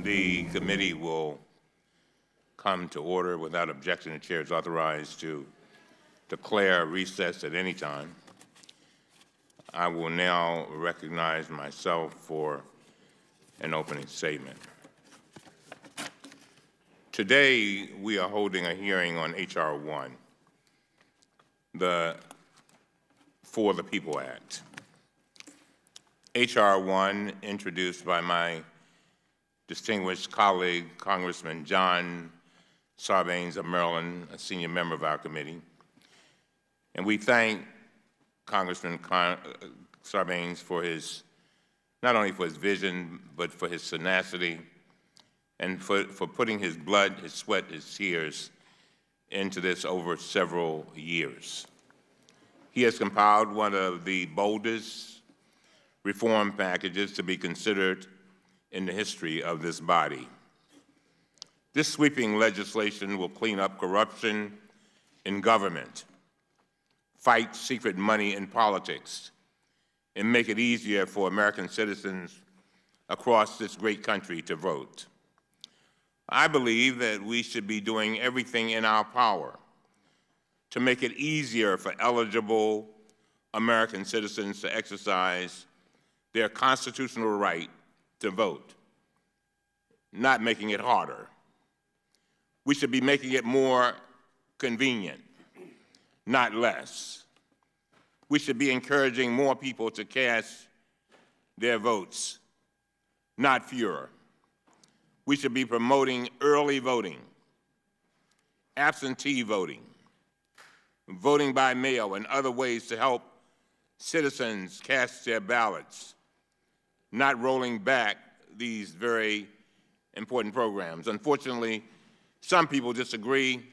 The committee will come to order without objection. The chair is authorized to declare recess at any time. I will now recognize myself for an opening statement. Today, we are holding a hearing on H.R. 1, the For the People Act. H.R. 1, introduced by my distinguished colleague, Congressman John Sarbanes of Maryland, a senior member of our committee. And we thank Congressman Sarbanes for his, not only for his vision, but for his tenacity and for putting his blood, his sweat, his tears into this over several years. He has compiled one of the boldest reform packages to be considered in the history of this body. This sweeping legislation will clean up corruption in government, fight secret money in politics, and make it easier for American citizens across this great country to vote. I believe that we should be doing everything in our power to make it easier for eligible American citizens to exercise their constitutional right to vote, not making it harder. We should be making it more convenient, not less. We should be encouraging more people to cast their votes, not fewer. We should be promoting early voting, absentee voting, voting by mail, and other ways to help citizens cast their ballots, not rolling back these very important programs. Unfortunately, some people disagree,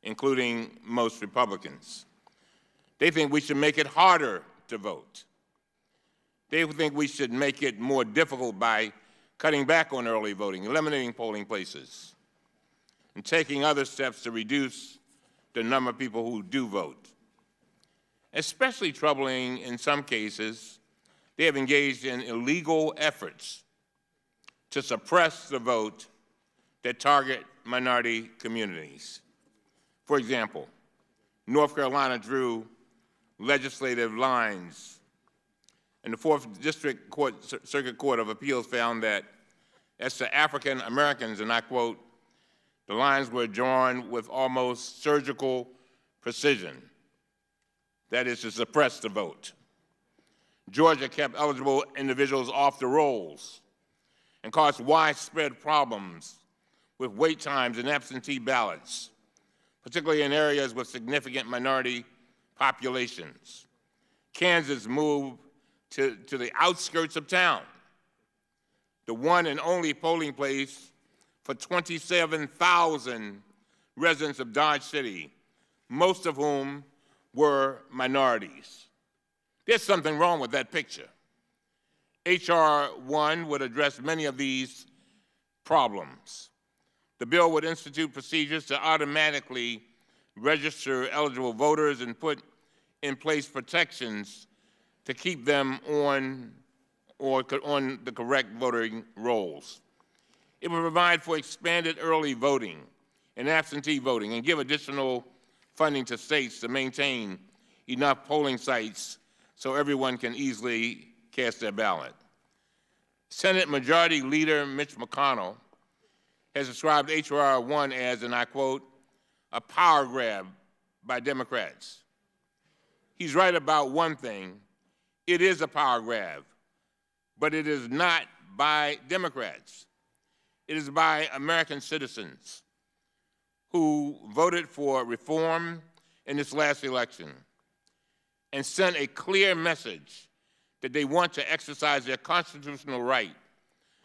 including most Republicans. They think we should make it harder to vote. They think we should make it more difficult by cutting back on early voting, eliminating polling places, and taking other steps to reduce the number of people who do vote. Especially troubling in some cases, they have engaged in illegal efforts to suppress the vote that target minority communities. For example, North Carolina drew legislative lines, and the Fourth District Circuit Court of Appeals found that as to African Americans, and I quote, the lines were drawn with almost surgical precision, that is to suppress the vote. Georgia kept eligible individuals off the rolls and caused widespread problems with wait times and absentee ballots, particularly in areas with significant minority populations. Kansas moved to the outskirts of town, the one and only polling place for 27,000 residents of Dodge City, most of whom were minorities. There's something wrong with that picture. H.R. 1 would address many of these problems. The bill would institute procedures to automatically register eligible voters and put in place protections to keep them on the correct voting rolls. It would provide for expanded early voting and absentee voting and give additional funding to states to maintain enough polling sites so everyone can easily cast their ballot. Senate Majority Leader Mitch McConnell has described H.R. 1 as, and I quote, a power grab by Democrats. He's right about one thing. It is a power grab, but it is not by Democrats. It is by American citizens who voted for reform in this last election and sent a clear message that they want to exercise their constitutional right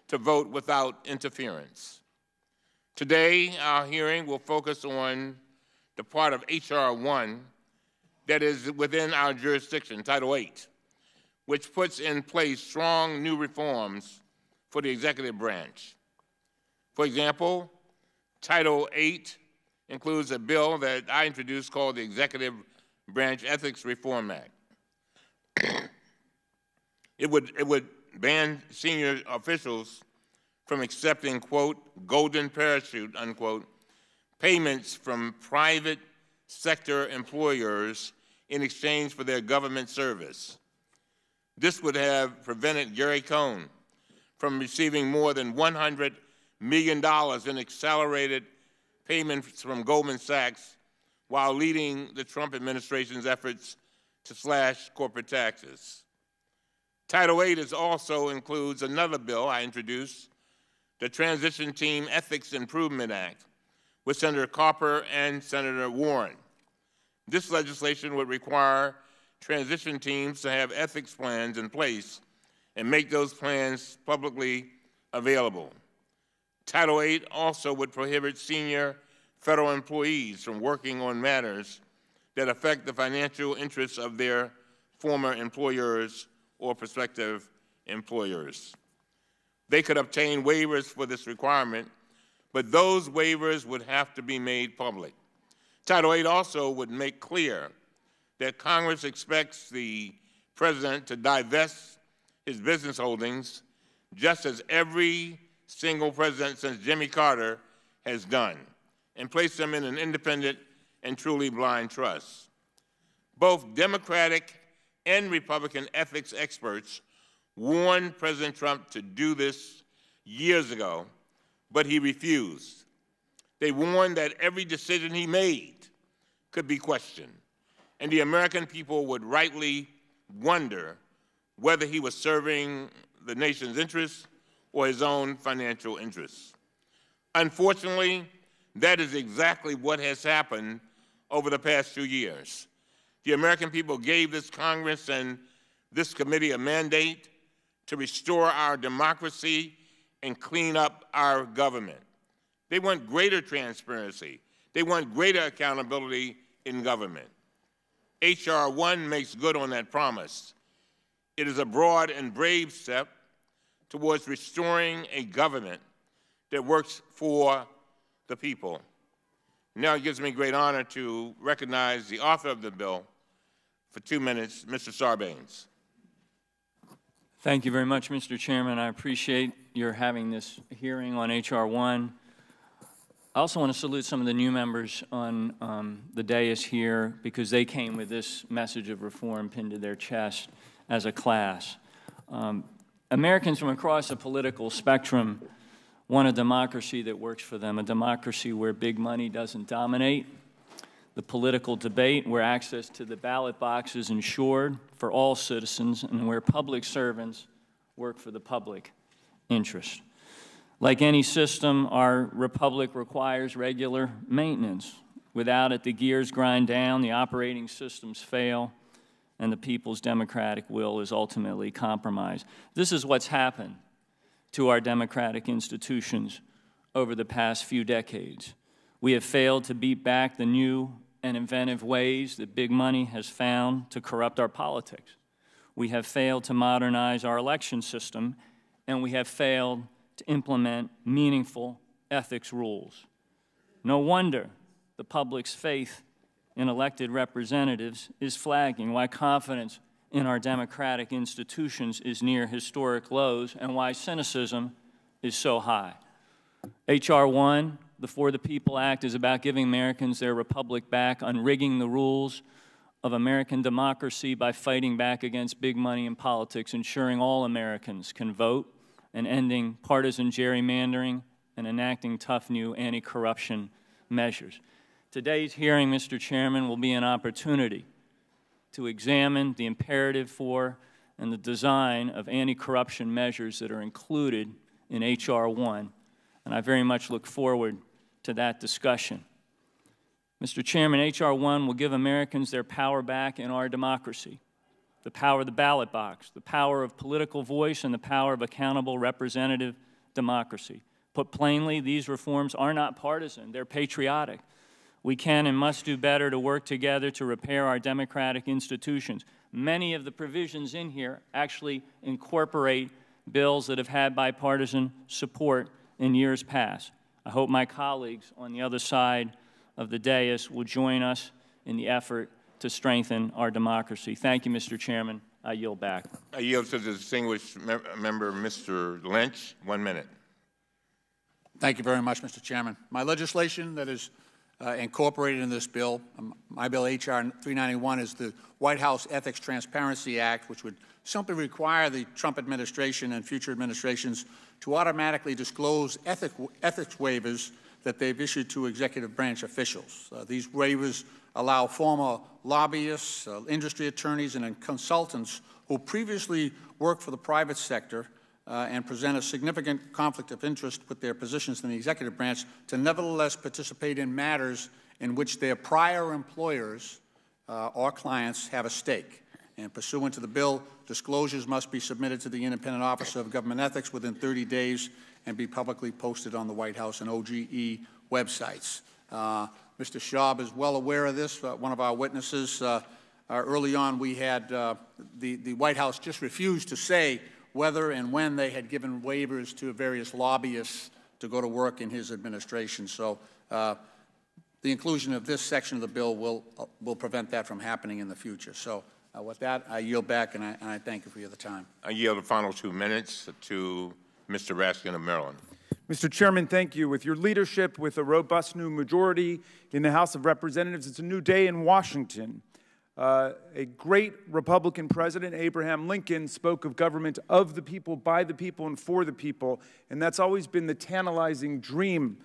to vote without interference. Today, our hearing will focus on the part of H.R. 1 that is within our jurisdiction, Title 8, which puts in place strong new reforms for the executive branch. For example, Title 8 includes a bill that I introduced called the Executive Branch Ethics Reform Act. It would ban senior officials from accepting, quote, golden parachute, unquote, payments from private sector employers in exchange for their government service. This would have prevented Gary Cohn from receiving more than $100 million in accelerated payments from Goldman Sachs while leading the Trump administration's efforts to slash corporate taxes. Title VIII also includes another bill I introduced, the Transition Team Ethics Improvement Act, with Senator Carper and Senator Warren. This legislation would require transition teams to have ethics plans in place and make those plans publicly available. Title VIII also would prohibit senior federal employees from working on matters that affect the financial interests of their former employers or prospective employers. They could obtain waivers for this requirement, but those waivers would have to be made public. Title VIII also would make clear that Congress expects the President to divest his business holdings, just as every single president since Jimmy Carter has done, and place them in an independent and truly blind trust. Both Democratic and Republican ethics experts warned President Trump to do this years ago, but he refused. They warned that every decision he made could be questioned, and the American people would rightly wonder whether he was serving the nation's interests or his own financial interests. Unfortunately, that is exactly what has happened over the past few years. The American people gave this Congress and this committee a mandate to restore our democracy and clean up our government. They want greater transparency. They want greater accountability in government. H.R. 1 makes good on that promise. It is a broad and brave step towards restoring a government that works for the people. Now it gives me great honor to recognize the author of the bill for 2 minutes, Mr. Sarbanes. Thank you very much, Mr. Chairman. I appreciate your having this hearing on H.R. 1. I also want to salute some of the new members on the dais here because they came with this message of reform pinned to their chest as a class. Americans from across the political spectrum want a democracy that works for them, a democracy where big money doesn't dominate the political debate, where access to the ballot box is ensured for all citizens, and where public servants work for the public interest. Like any system, our republic requires regular maintenance. Without it, the gears grind down, the operating systems fail, and the people's democratic will is ultimately compromised. This is what's happened to our democratic institutions over the past few decades. We have failed to beat back the new and inventive ways that big money has found to corrupt our politics. We have failed to modernize our election system, and we have failed to implement meaningful ethics rules. No wonder the public's faith in elected representatives is flagging, why confidence in our democratic institutions is near historic lows, and why cynicism is so high. H.R. 1, the For the People Act, is about giving Americans their republic back, unrigging the rules of American democracy by fighting back against big money in politics, ensuring all Americans can vote, and ending partisan gerrymandering and enacting tough new anti-corruption measures. Today's hearing, Mr. Chairman, will be an opportunity to examine the imperative for and the design of anti-corruption measures that are included in H.R. 1, and I very much look forward to that discussion. Mr. Chairman, H.R. 1 will give Americans their power back in our democracy, the power of the ballot box, the power of political voice, and the power of accountable representative democracy. Put plainly, these reforms are not partisan, they're patriotic. We can and must do better to work together to repair our democratic institutions. Many of the provisions in here actually incorporate bills that have had bipartisan support in years past. I hope my colleagues on the other side of the dais will join us in the effort to strengthen our democracy. Thank you, Mr. Chairman. I yield back. I yield to the distinguished member, Mr. Lynch. 1 minute. Thank you very much, Mr. Chairman. My legislation that is incorporated in this bill, my bill H.R. 391, is the White House Ethics Transparency Act, which would simply require the Trump administration and future administrations to automatically disclose ethics waivers that they've issued to executive branch officials. These waivers allow former lobbyists, industry attorneys, and consultants who previously worked for the private sector and present a significant conflict of interest with their positions in the executive branch to nevertheless participate in matters in which their prior employers or clients have a stake. And pursuant to the bill, disclosures must be submitted to the Independent Officer of Government Ethics within 30 days and be publicly posted on the White House and OGE websites. Mr. Schaub is well aware of this. One of our witnesses, early on we had the White House just refused to say whether and when they had given waivers to various lobbyists to go to work in his administration. So the inclusion of this section of the bill will prevent that from happening in the future. So with that, I yield back, and I thank you for your time. I yield the final 2 minutes to Mr. Raskin of Maryland. Mr. Chairman, thank you. With your leadership, with a robust new majority in the House of Representatives, it's a new day in Washington. A great Republican president, Abraham Lincoln, spoke of government of the people, by the people, and for the people, and that's always been the tantalizing dream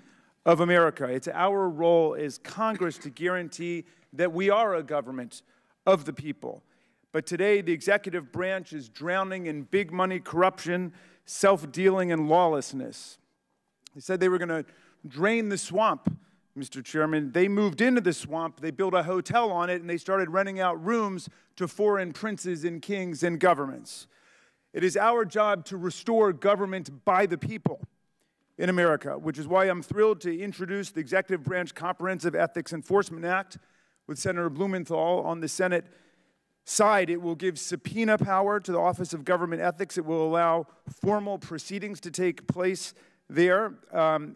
of America. It's our role as Congress to guarantee that we are a government of the people. But today, the executive branch is drowning in big money corruption, self-dealing, and lawlessness. They said they were going to drain the swamp, Mr. Chairman. They moved into the swamp, they built a hotel on it, and they started renting out rooms to foreign princes and kings and governments. It is our job to restore government by the people in America, which is why I'm thrilled to introduce the Executive Branch Comprehensive Ethics Enforcement Act with Senator Blumenthal on the Senate side. It will give subpoena power to the Office of Government Ethics. It will allow formal proceedings to take place there.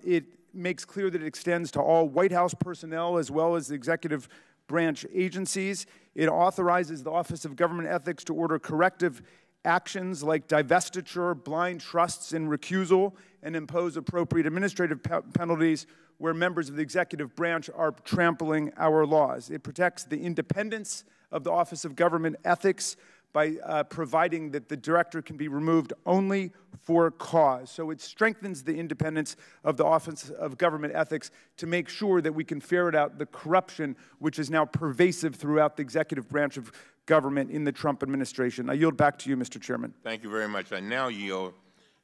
It makes clear that it extends to all White House personnel as well as the executive branch agencies. It authorizes the Office of Government Ethics to order corrective actions like divestiture, blind trusts, and recusal, and impose appropriate administrative penalties where members of the executive branch are trampling our laws. It protects the independence of the Office of Government Ethics by providing that the director can be removed only for cause. So it strengthens the independence of the Office of Government Ethics to make sure that we can ferret out the corruption which is now pervasive throughout the executive branch of government in the Trump administration. I yield back to you, Mr. Chairman. Thank you very much. I now yield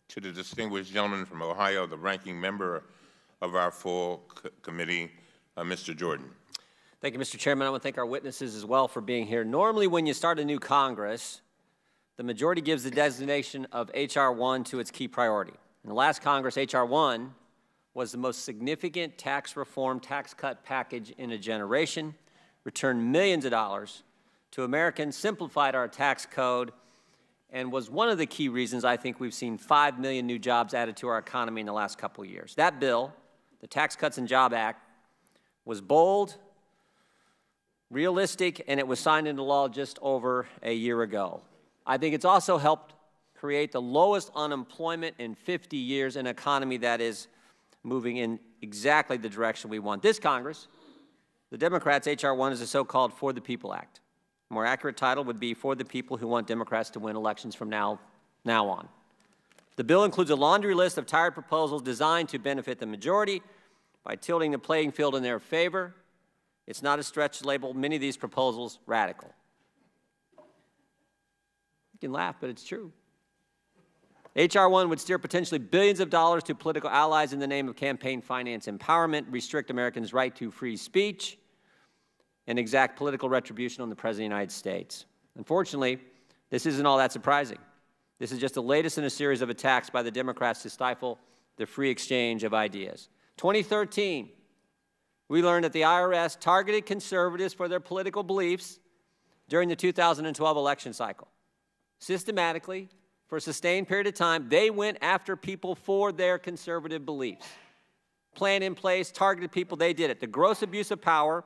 to the distinguished gentleman from Ohio, the ranking member of our full committee, Mr. Jordan. Thank you, Mr. Chairman. I want to thank our witnesses as well for being here. Normally, when you start a new Congress, the majority gives the designation of H.R. 1 to its key priority. In the last Congress, H.R. 1 was the most significant tax reform, tax cut package in a generation, returned millions of dollars to Americans, simplified our tax code, and was one of the key reasons I think we've seen 5 million new jobs added to our economy in the last couple of years. That bill, the Tax Cuts and Jobs Act, was bold, realistic, and it was signed into law just over a year ago. I think it's also helped create the lowest unemployment in 50 years, an economy that is moving in exactly the direction we want. This Congress, the Democrats' H.R. 1 is a so-called For the People Act. A more accurate title would be For the People Who Want Democrats to Win Elections from now on. The bill includes a laundry list of tired proposals designed to benefit the majority by tilting the playing field in their favor. It's not a stretch to label many of these proposals radical. You can laugh, but it's true. H.R. 1 would steer potentially billions of dollars to political allies in the name of campaign finance empowerment, restrict Americans' right to free speech, and exact political retribution on the President of the United States. Unfortunately, this isn't all that surprising. This is just the latest in a series of attacks by the Democrats to stifle the free exchange of ideas. 2013, we learned that the IRS targeted conservatives for their political beliefs during the 2012 election cycle. Systematically, for a sustained period of time, they went after people for their conservative beliefs. Plan in place, targeted people, they did it. The gross abuse of power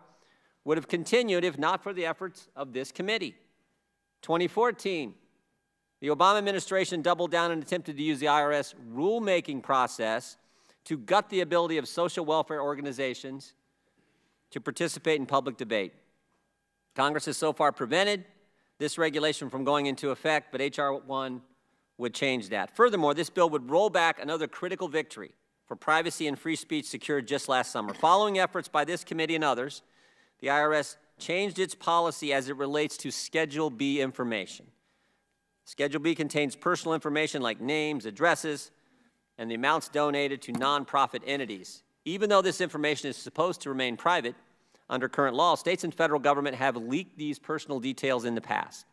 would have continued if not for the efforts of this committee. 2014, the Obama administration doubled down and attempted to use the IRS rulemaking process to gut the ability of social welfare organizations to participate in public debate. Congress has so far prevented this regulation from going into effect, but H.R. 1 would change that. Furthermore, this bill would roll back another critical victory for privacy and free speech secured just last summer. Following efforts by this committee and others, the IRS changed its policy as it relates to Schedule B information. Schedule B contains personal information like names, addresses, and the amounts donated to nonprofit entities. Even though this information is supposed to remain private, under current law, states and federal government have leaked these personal details in the past.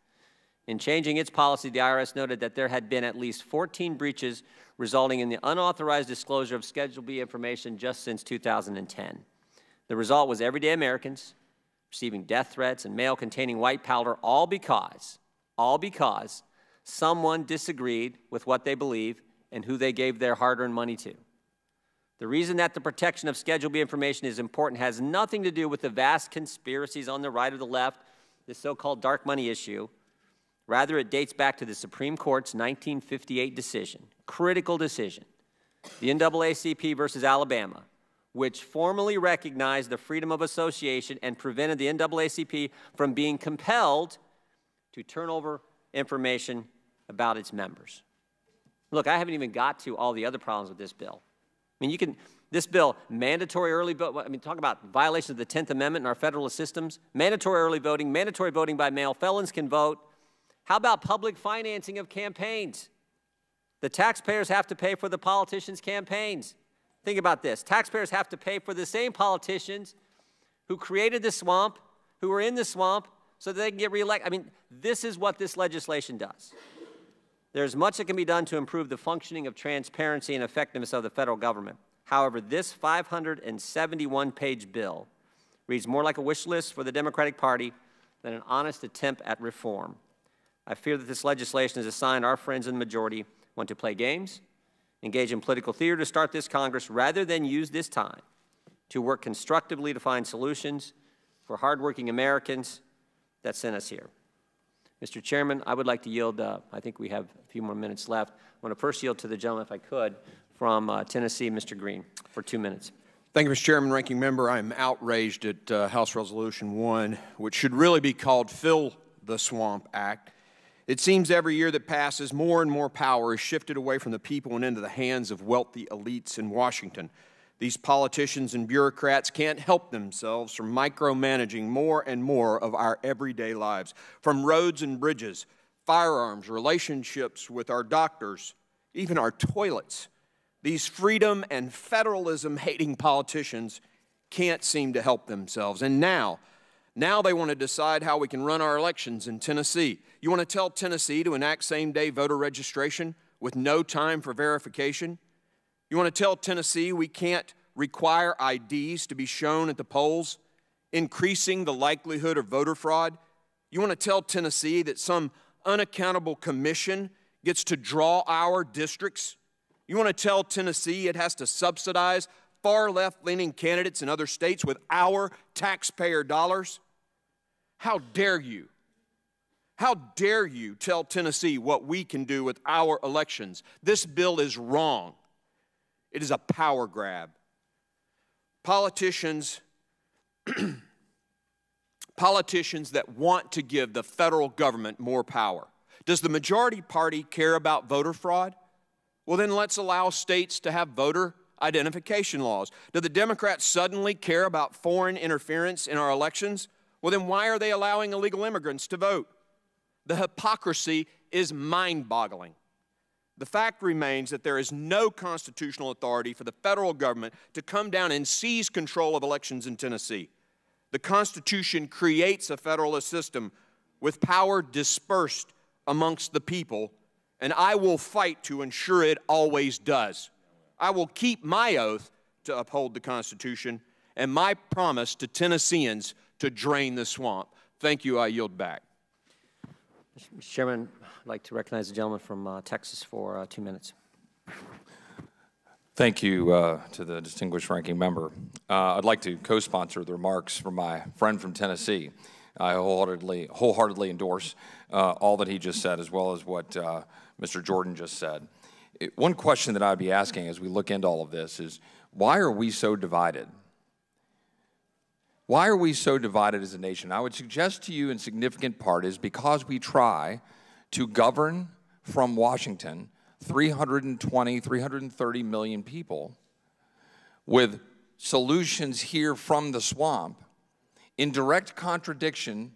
In changing its policy, the IRS noted that there had been at least 14 breaches resulting in the unauthorized disclosure of Schedule B information just since 2010. The result was everyday Americans receiving death threats and mail containing white powder, all because someone disagreed with what they believe and who they gave their hard-earned money to. The reason that the protection of Schedule B information is important has nothing to do with the vast conspiracies on the right or the left, this so-called dark money issue. Rather, it dates back to the Supreme Court's 1958 decision, critical decision, the NAACP versus Alabama, which formally recognized the freedom of association and prevented the NAACP from being compelled to turn over information about its members. Look, I haven't even got to all the other problems with this bill. I mean, this bill, mandatory early voting, talk about violation of the 10th Amendment in our federal systems, mandatory early voting, mandatory voting by mail, felons can vote. How about public financing of campaigns? The taxpayers have to pay for the politicians' campaigns. Think about this. Taxpayers have to pay for the same politicians who created the swamp, who were in the swamp, so that they can get reelected. I mean, this is what this legislation does. There's much that can be done to improve the functioning of transparency and effectiveness of the federal government. However, this 571-page bill reads more like a wish list for the Democratic Party than an honest attempt at reform. I fear that this legislation is a sign our friends in the majority want to play games, engage in political theater to start this Congress, rather than use this time to work constructively to find solutions for hardworking Americans that sent us here. Mr. Chairman, I would like to yield, I think we have a few more minutes left. I want to first yield to the gentleman, if I could, from Tennessee, Mr. Green, for 2 minutes. Thank you, Mr. Chairman, Ranking Member. I'm outraged at House Resolution 1, which should really be called Fill the Swamp Act. It seems every year that passes, more and more power is shifted away from the people and into the hands of wealthy elites in Washington. These politicians and bureaucrats can't help themselves from micromanaging more and more of our everyday lives, from roads and bridges, firearms, relationships with our doctors, even our toilets. These freedom and federalism-hating politicians can't seem to help themselves. And now they want to decide how we can run our elections in Tennessee. You want to tell Tennessee to enact same-day voter registration with no time for verification? You want to tell Tennessee we can't require IDs to be shown at the polls, increasing the likelihood of voter fraud? You want to tell Tennessee that some unaccountable commission gets to draw our districts? You want to tell Tennessee it has to subsidize far left-leaning candidates in other states with our taxpayer dollars? How dare you? How dare you tell Tennessee what we can do with our elections? This bill is wrong. It is a power grab. Politicians that want to give the federal government more power. Does the majority party care about voter fraud? Well, then let's allow states to have voter identification laws. Do the Democrats suddenly care about foreign interference in our elections? Well, then why are they allowing illegal immigrants to vote? The hypocrisy is mind-boggling. The fact remains that there is no constitutional authority for the federal government to come down and seize control of elections in Tennessee. The Constitution creates a federalist system with power dispersed amongst the people, and I will fight to ensure it always does. I will keep my oath to uphold the Constitution and my promise to Tennesseans to drain the swamp. Thank you. I yield back. Mr. Chairman, I'd like to recognize the gentleman from Texas for 2 minutes. Thank you to the distinguished ranking member. I'd like to co-sponsor the remarks from my friend from Tennessee. I wholeheartedly endorse all that he just said, as well as what Mr. Jordan just said. One question that I'd be asking as we look into all of this is, why are we so divided? Why are we so divided as a nation? I would suggest to you in significant part is because we try to govern from Washington 320, 330 million people with solutions here from the swamp in direct contradiction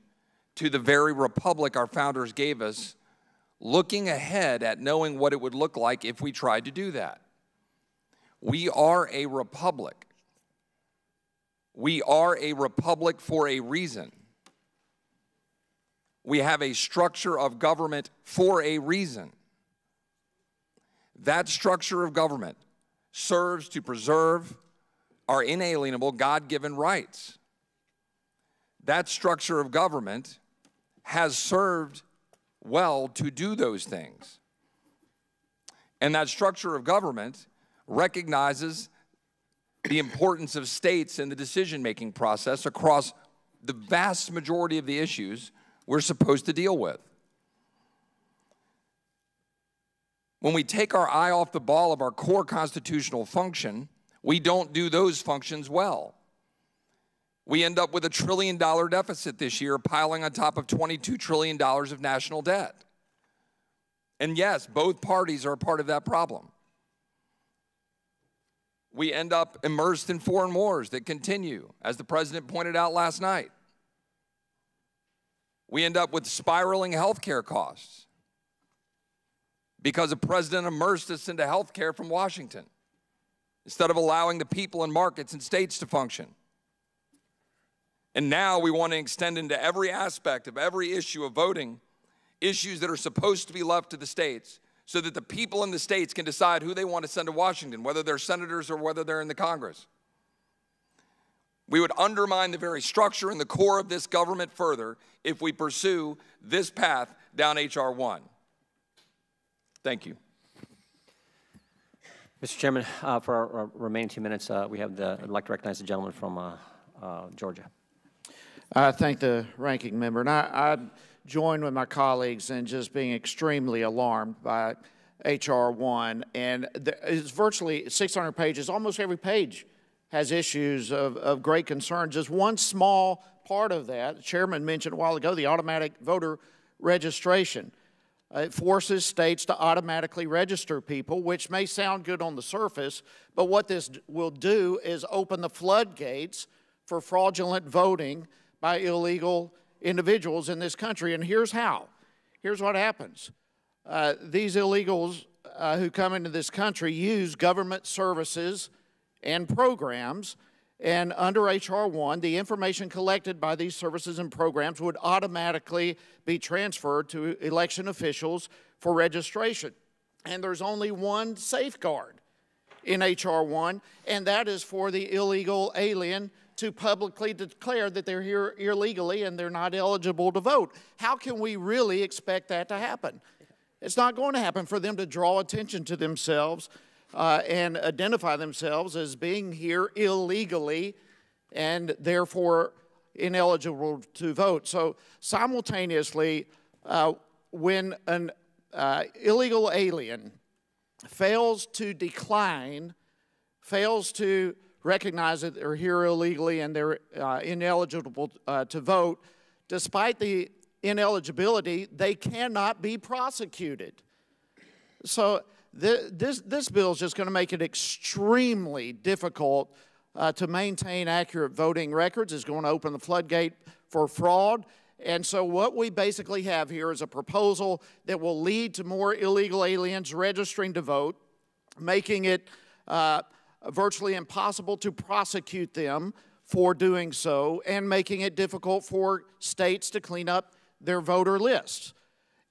to the very republic our founders gave us, looking ahead at knowing what it would look like if we tried to do that. We are a republic. We are a republic for a reason. We have a structure of government for a reason. That structure of government serves to preserve our inalienable God-given rights. That structure of government has served well to do those things. And that structure of government recognizes the importance of states in the decision-making process across the vast majority of the issues we're supposed to deal with. When we take our eye off the ball of our core constitutional function, we don't do those functions well. We end up with a $1 trillion deficit this year, piling on top of $22 trillion of national debt. And yes, both parties are a part of that problem. We end up immersed in foreign wars that continue, as the president pointed out last night. We end up with spiraling health care costs because the president immersed us into health care from Washington instead of allowing the people and markets and states to function. And now we want to extend into every aspect of every issue of voting, issues that are supposed to be left to the states so that the people in the states can decide who they want to send to Washington, whether they're senators or whether they're in the Congress. We would undermine the very structure and the core of this government further if we pursue this path down H.R. 1. Thank you. Mr. Chairman, for our remaining 2 minutes, I'd like to recognize the gentleman from Georgia. I thank the ranking member, and I join with my colleagues in just being extremely alarmed by H.R. 1, and it's virtually 600 pages. Almost every page has issues of great concern. Just one small part of that, the chairman mentioned a while ago, the automatic voter registration. It forces states to automatically register people, which may sound good on the surface, but what this will do is open the floodgates for fraudulent voting by illegal individuals in this country. And here's how. Here's what happens. These illegals who come into this country use government services and programs, and under H.R. 1, the information collected by these services and programs would automatically be transferred to election officials for registration. And there's only one safeguard in H.R. 1, and that is for the illegal alien to publicly declare that they're here illegally and they're not eligible to vote. How can we really expect that to happen? It's not going to happen for them to draw attention to themselves and identify themselves as being here illegally and therefore ineligible to vote. So simultaneously, when an illegal alien fails to decline, fails to recognize that they're here illegally and they're ineligible to vote, despite the ineligibility, they cannot be prosecuted. So this bill is just going to make it extremely difficult to maintain accurate voting records. It's going to open the floodgate for fraud. And so what we basically have here is a proposal that will lead to more illegal aliens registering to vote, making it virtually impossible to prosecute them for doing so, and making it difficult for states to clean up their voter lists.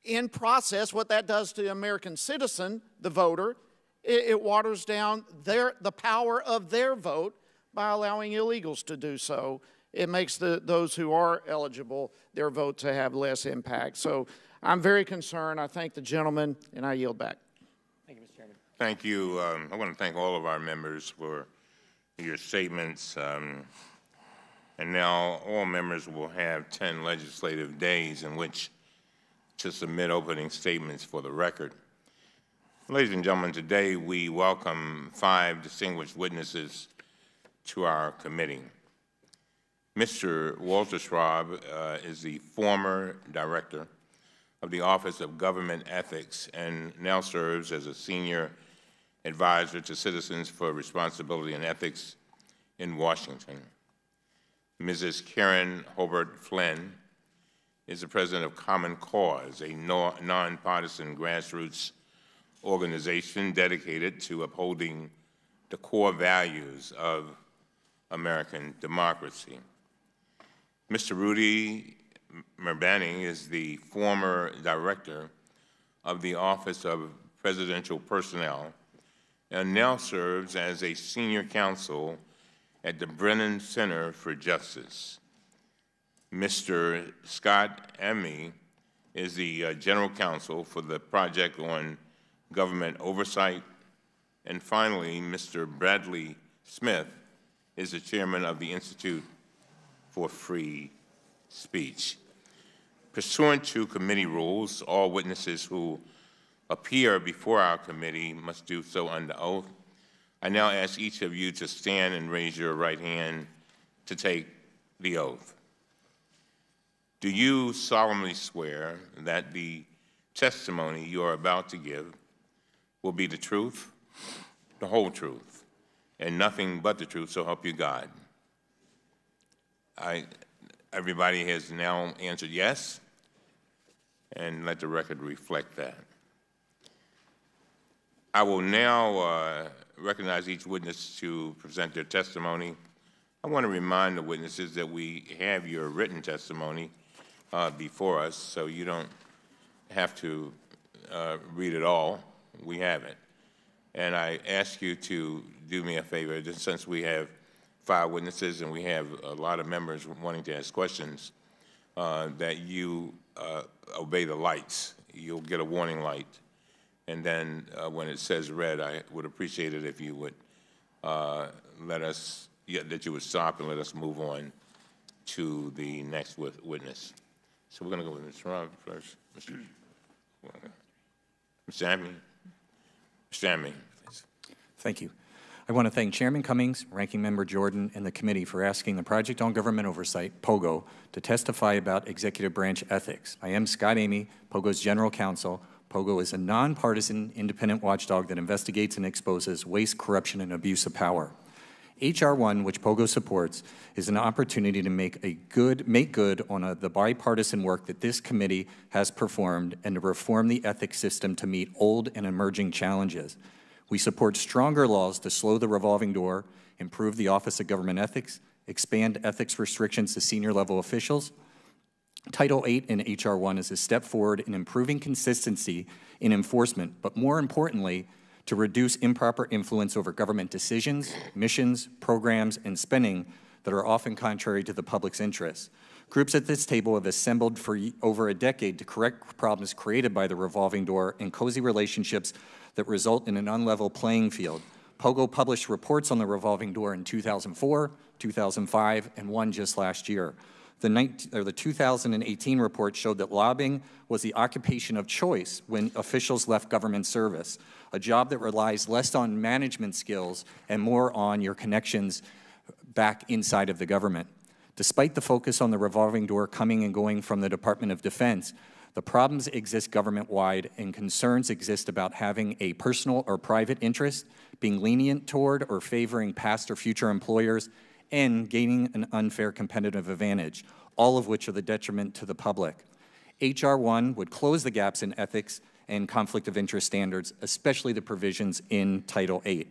In process, what that does to the American citizen, the voter, it waters down the power of their vote by allowing illegals to do so. It makes those who are eligible, their vote to have less impact. So I'm very concerned. I thank the gentleman, and I yield back. Thank you, Mr. Chairman. Thank you. I want to thank all of our members for your statements. And now all members will have 10 legislative days in which to submit opening statements for the record. Ladies and gentlemen, today we welcome 5 distinguished witnesses to our committee. Mr. Walter Schwab is the former director of the Office of Government Ethics and now serves as a senior advisor to Citizens for Responsibility and Ethics in Washington. Mrs. Karen Hobart Flynn is the president of Common Cause, a nonpartisan grassroots organization dedicated to upholding the core values of American democracy. Mr. Rudy Merbani is the former director of the Office of Presidential Personnel and now serves as a senior counsel at the Brennan Center for Justice. Mr. Scott Cmte is the general counsel for the Project on Government Oversight. And finally, Mr. Bradley Smith is the chairman of the Institute for Free Speech. Pursuant to committee rules, all witnesses who appear before our committee must do so under oath. I now ask each of you to stand and raise your right hand to take the oath. Do you solemnly swear that the testimony you are about to give will be the truth, the whole truth, and nothing but the truth, so help you God? Everybody has now answered yes, and let the record reflect that. I will now recognize each witness to present their testimony. I want to remind the witnesses that we have your written testimony before us, so you don't have to read it all. We have it. And I ask you to do me a favor, just since we have 5 witnesses and we have a lot of members wanting to ask questions, that you obey the lights. You'll get a warning light. And then when it says red, I would appreciate it if you would that you would stop and let us move on to the next witness. So we're going to go with Mr. Rob first. Mr. Cmte. Mr. Cmte, please. Thank you. I want to thank Chairman Cummings, Ranking Member Jordan, and the committee for asking the Project on Government Oversight, POGO, to testify about executive branch ethics. I am Scott Cmte, POGO's General Counsel. POGO is a nonpartisan, independent watchdog that investigates and exposes waste, corruption, and abuse of power. H.R. 1, which POGO supports, is an opportunity to make good on the bipartisan work that this committee has performed and to reform the ethics system to meet old and emerging challenges. We support stronger laws to slow the revolving door, improve the Office of Government Ethics, expand ethics restrictions to senior-level officials. Title VIII in H.R. 1 is a step forward in improving consistency in enforcement, but more importantly, to reduce improper influence over government decisions, missions, programs, and spending that are often contrary to the public's interests. Groups at this table have assembled for over a decade to correct problems created by the revolving door and cozy relationships that result in an unlevel playing field. POGO published reports on the revolving door in 2004, 2005, and one just last year. The 2018 report showed that lobbying was the occupation of choice when officials left government service, a job that relies less on management skills and more on your connections back inside of the government. Despite the focus on the revolving door coming and going from the Department of Defense, the problems exist government-wide and concerns exist about having a personal or private interest, being lenient toward or favoring past or future employers, and gaining an unfair competitive advantage, all of which are the detriment to the public. H.R. 1 would close the gaps in ethics and conflict of interest standards, especially the provisions in Title VIII.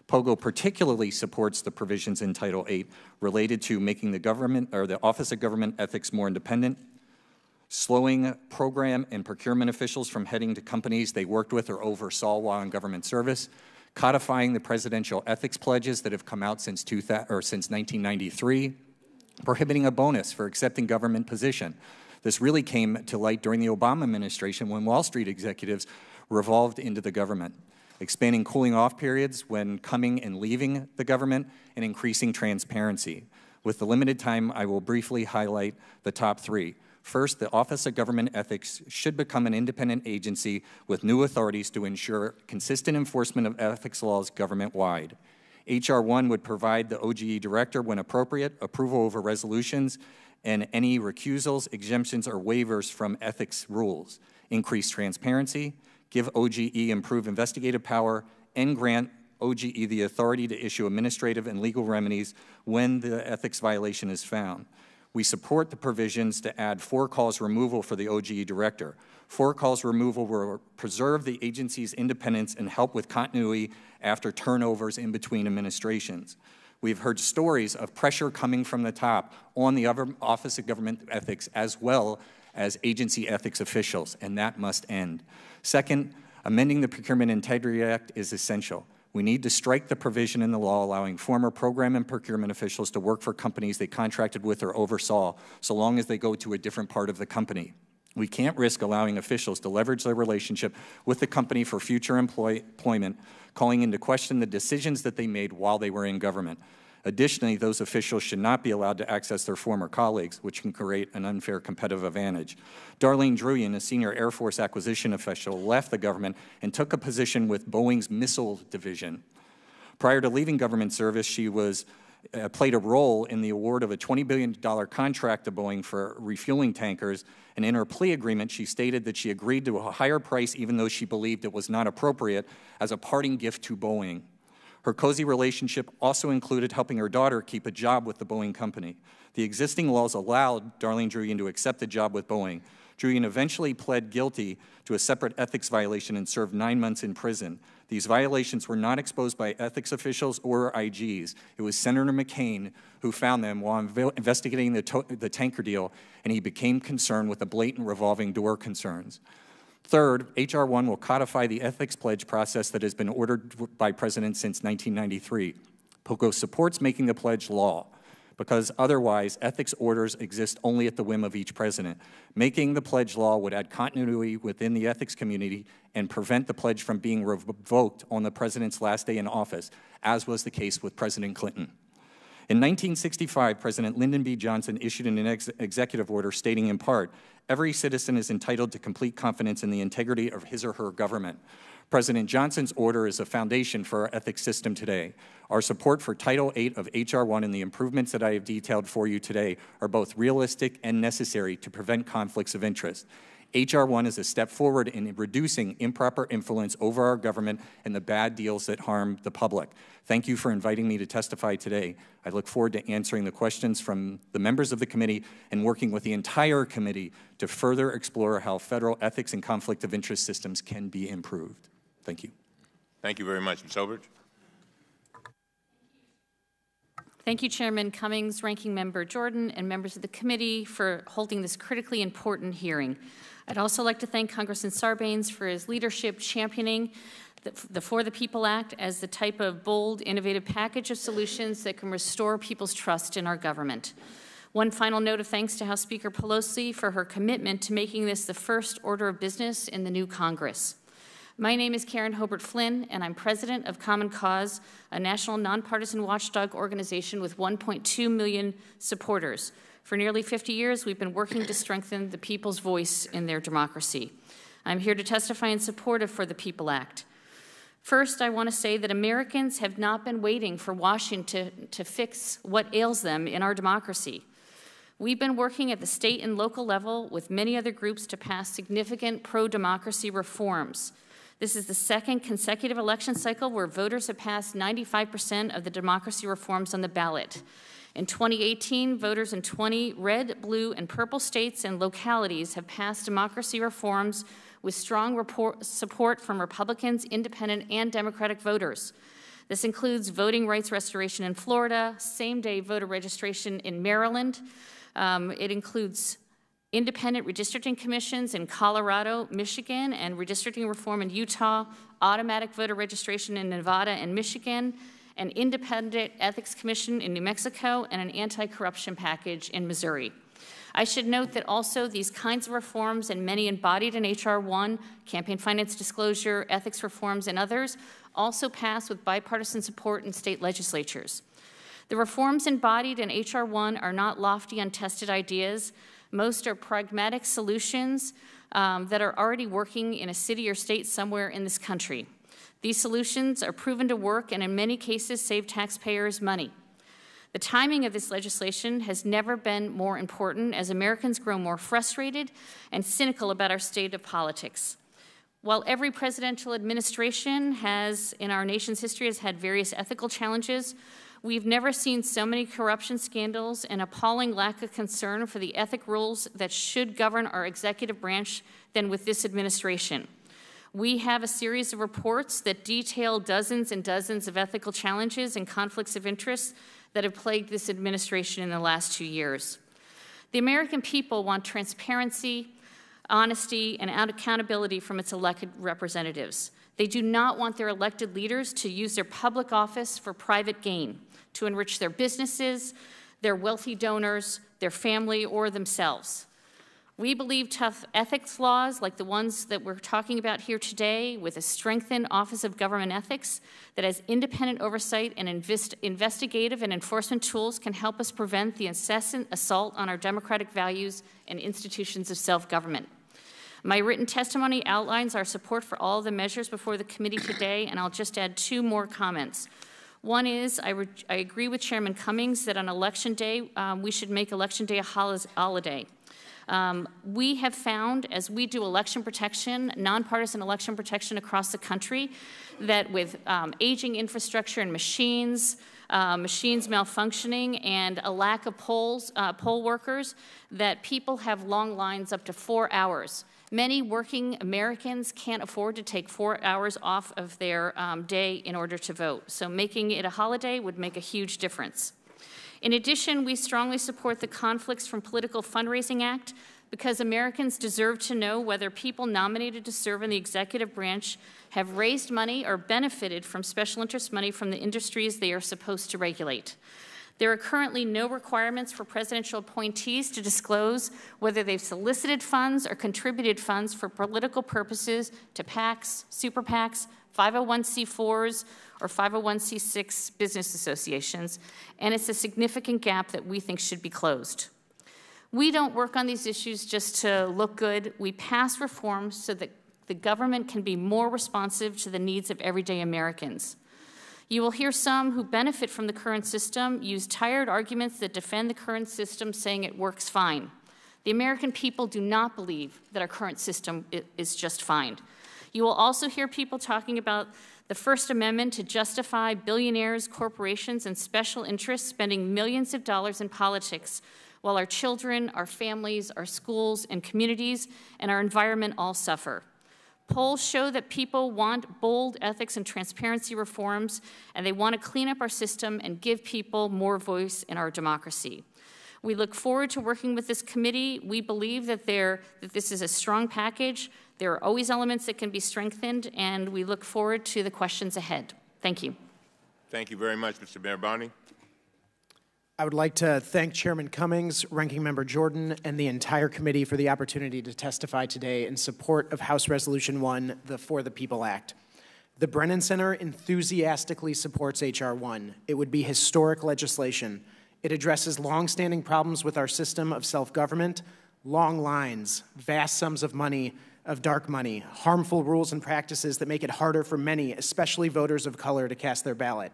POGO particularly supports the provisions in Title VIII related to making the government or the Office of Government Ethics more independent, slowing program and procurement officials from heading to companies they worked with or oversaw while in government service, codifying the presidential ethics pledges that have come out since 1993, prohibiting a bonus for accepting government position. This really came to light during the Obama administration when Wall Street executives revolved into the government, expanding cooling off periods when coming and leaving the government, and increasing transparency. With the limited time, I will briefly highlight the top 3. First, the Office of Government Ethics should become an independent agency with new authorities to ensure consistent enforcement of ethics laws government-wide. H.R. 1 would provide the OGE director, when appropriate, approval over resolutions and any recusals, exemptions, or waivers from ethics rules, increase transparency, give OGE improved investigative power, and grant OGE the authority to issue administrative and legal remedies when the ethics violation is found. We support the provisions to add for-cause removal for the OGE director. For-cause removal will preserve the agency's independence and help with continuity after turnovers in between administrations. We've heard stories of pressure coming from the top on the Office of Government Ethics as well as agency ethics officials, and that must end. Second, amending the Procurement Integrity Act is essential. We need to strike the provision in the law allowing former program and procurement officials to work for companies they contracted with or oversaw, so long as they go to a different part of the company. We can't risk allowing officials to leverage their relationship with the company for future employment, calling into question the decisions that they made while they were in government. Additionally, those officials should not be allowed to access their former colleagues, which can create an unfair competitive advantage. Darlene Druyan, a senior Air Force acquisition official, left the government and took a position with Boeing's missile division. Prior to leaving government service, she played a role in the award of a $20 billion contract to Boeing for refueling tankers, and in her plea agreement, she stated that she agreed to a higher price even though she believed it was not appropriate as a parting gift to Boeing. Her cozy relationship also included helping her daughter keep a job with the Boeing company. The existing laws allowed Darlene Druyan to accept a job with Boeing. Druyan eventually pled guilty to a separate ethics violation and served 9 months in prison. These violations were not exposed by ethics officials or IGs. It was Senator McCain who found them while investigating the tanker deal, and he became concerned with the blatant revolving door concerns. Third, H.R. 1 will codify the ethics pledge process that has been ordered by President since 1993. POGO supports making the pledge law, because otherwise ethics orders exist only at the whim of each president. Making the pledge law would add continuity within the ethics community and prevent the pledge from being revoked on the president's last day in office, as was the case with President Clinton. In 1965, President Lyndon B. Johnson issued an executive order stating in part, "Every citizen is entitled to complete confidence in the integrity of his or her government." President Johnson's order is a foundation for our ethics system today. Our support for Title VIII of H.R. 1 and the improvements that I have detailed for you today are both realistic and necessary to prevent conflicts of interest. H.R. 1 is a step forward in reducing improper influence over our government and the bad deals that harm the public. Thank you for inviting me to testify today. I look forward to answering the questions from the members of the committee and working with the entire committee to further explore how federal ethics and conflict of interest systems can be improved. Thank you. Thank you very much, Ms. Hobart. Thank you, Chairman Cummings, Ranking Member Jordan, and members of the committee for holding this critically important hearing. I'd also like to thank Congressman Sarbanes for his leadership championing the For the People Act as the type of bold, innovative package of solutions that can restore people's trust in our government. One final note of thanks to House Speaker Pelosi for her commitment to making this the first order of business in the new Congress. My name is Karen Hobart Flynn, and I'm president of Common Cause, a national nonpartisan watchdog organization with 1.2 million supporters. For nearly 50 years, we've been working to strengthen the people's voice in their democracy. I'm here to testify in support of For the People Act. First, I want to say that Americans have not been waiting for Washington to fix what ails them in our democracy. We've been working at the state and local level with many other groups to pass significant pro-democracy reforms. This is the second consecutive election cycle where voters have passed 95% of the democracy reforms on the ballot. In 2018, voters in 20 red, blue, and purple states and localities have passed democracy reforms with strong support from Republicans, independent, and Democratic voters. This includes voting rights restoration in Florida, same-day voter registration in Maryland. It includes independent redistricting commissions in Colorado, Michigan, and redistricting reform in Utah, automatic voter registration in Nevada and Michigan, an independent ethics commission in New Mexico, and an anti-corruption package in Missouri. I should note that also these kinds of reforms and many embodied in H.R. 1, campaign finance disclosure, ethics reforms, and others also pass with bipartisan support in state legislatures. The reforms embodied in H.R. 1 are not lofty, untested ideas. Most are pragmatic solutions that are already working in a city or state somewhere in this country. These solutions are proven to work and in many cases save taxpayers money. The timing of this legislation has never been more important as Americans grow more frustrated and cynical about our state of politics. While every presidential administration in our nation's history has had various ethical challenges, we've never seen so many corruption scandals and appalling lack of concern for the ethic rules that should govern our executive branch than with this administration. We have a series of reports that detail dozens and dozens of ethical challenges and conflicts of interest that have plagued this administration in the last 2 years. The American people want transparency, honesty, and accountability from its elected representatives. They do not want their elected leaders to use their public office for private gain, to enrich their businesses, their wealthy donors, their family, or themselves. We believe tough ethics laws like the ones that we're talking about here today, with a strengthened Office of Government Ethics that has independent oversight and investigative and enforcement tools, can help us prevent the incessant assault on our democratic values and institutions of self-government. My written testimony outlines our support for all of the measures before the committee today, and I'll just add 2 more comments. One is I agree with Chairman Cummings that on Election Day, we should make Election Day a holiday. We have found, as we do election protection, nonpartisan election protection across the country, that with aging infrastructure and machines malfunctioning, and a lack of poll workers, that people have long lines up to 4 hours. Many working Americans can't afford to take 4 hours off of their day in order to vote. So making it a holiday would make a huge difference. In addition, we strongly support the Conflicts from Political Fundraising Act because Americans deserve to know whether people nominated to serve in the executive branch have raised money or benefited from special interest money from the industries they are supposed to regulate. There are currently no requirements for presidential appointees to disclose whether they've solicited funds or contributed funds for political purposes to PACs, super PACs, 501c4s, or 501c6 business associations, and it's a significant gap that we think should be closed. We don't work on these issues just to look good. We pass reforms so that the government can be more responsive to the needs of everyday Americans. You will hear some who benefit from the current system use tired arguments that defend the current system, saying it works fine. The American people do not believe that our current system is just fine. You will also hear people talking about the First Amendment to justify billionaires, corporations, and special interests spending millions of dollars in politics while our children, our families, our schools and communities, and our environment all suffer. Polls show that people want bold ethics and transparency reforms, and they want to clean up our system and give people more voice in our democracy. We look forward to working with this committee. We believe that this is a strong package. There are always elements that can be strengthened, and we look forward to the questions ahead. Thank you. Thank you very much, Mr. Mayor Barney. I would like to thank Chairman Cummings, Ranking Member Jordan, and the entire committee for the opportunity to testify today in support of House Resolution 1, the For the People Act. The Brennan Center enthusiastically supports H.R. 1. It would be historic legislation. It addresses longstanding problems with our system of self-government, long lines, vast sums of money, of dark money, harmful rules and practices that make it harder for many, especially voters of color, to cast their ballot,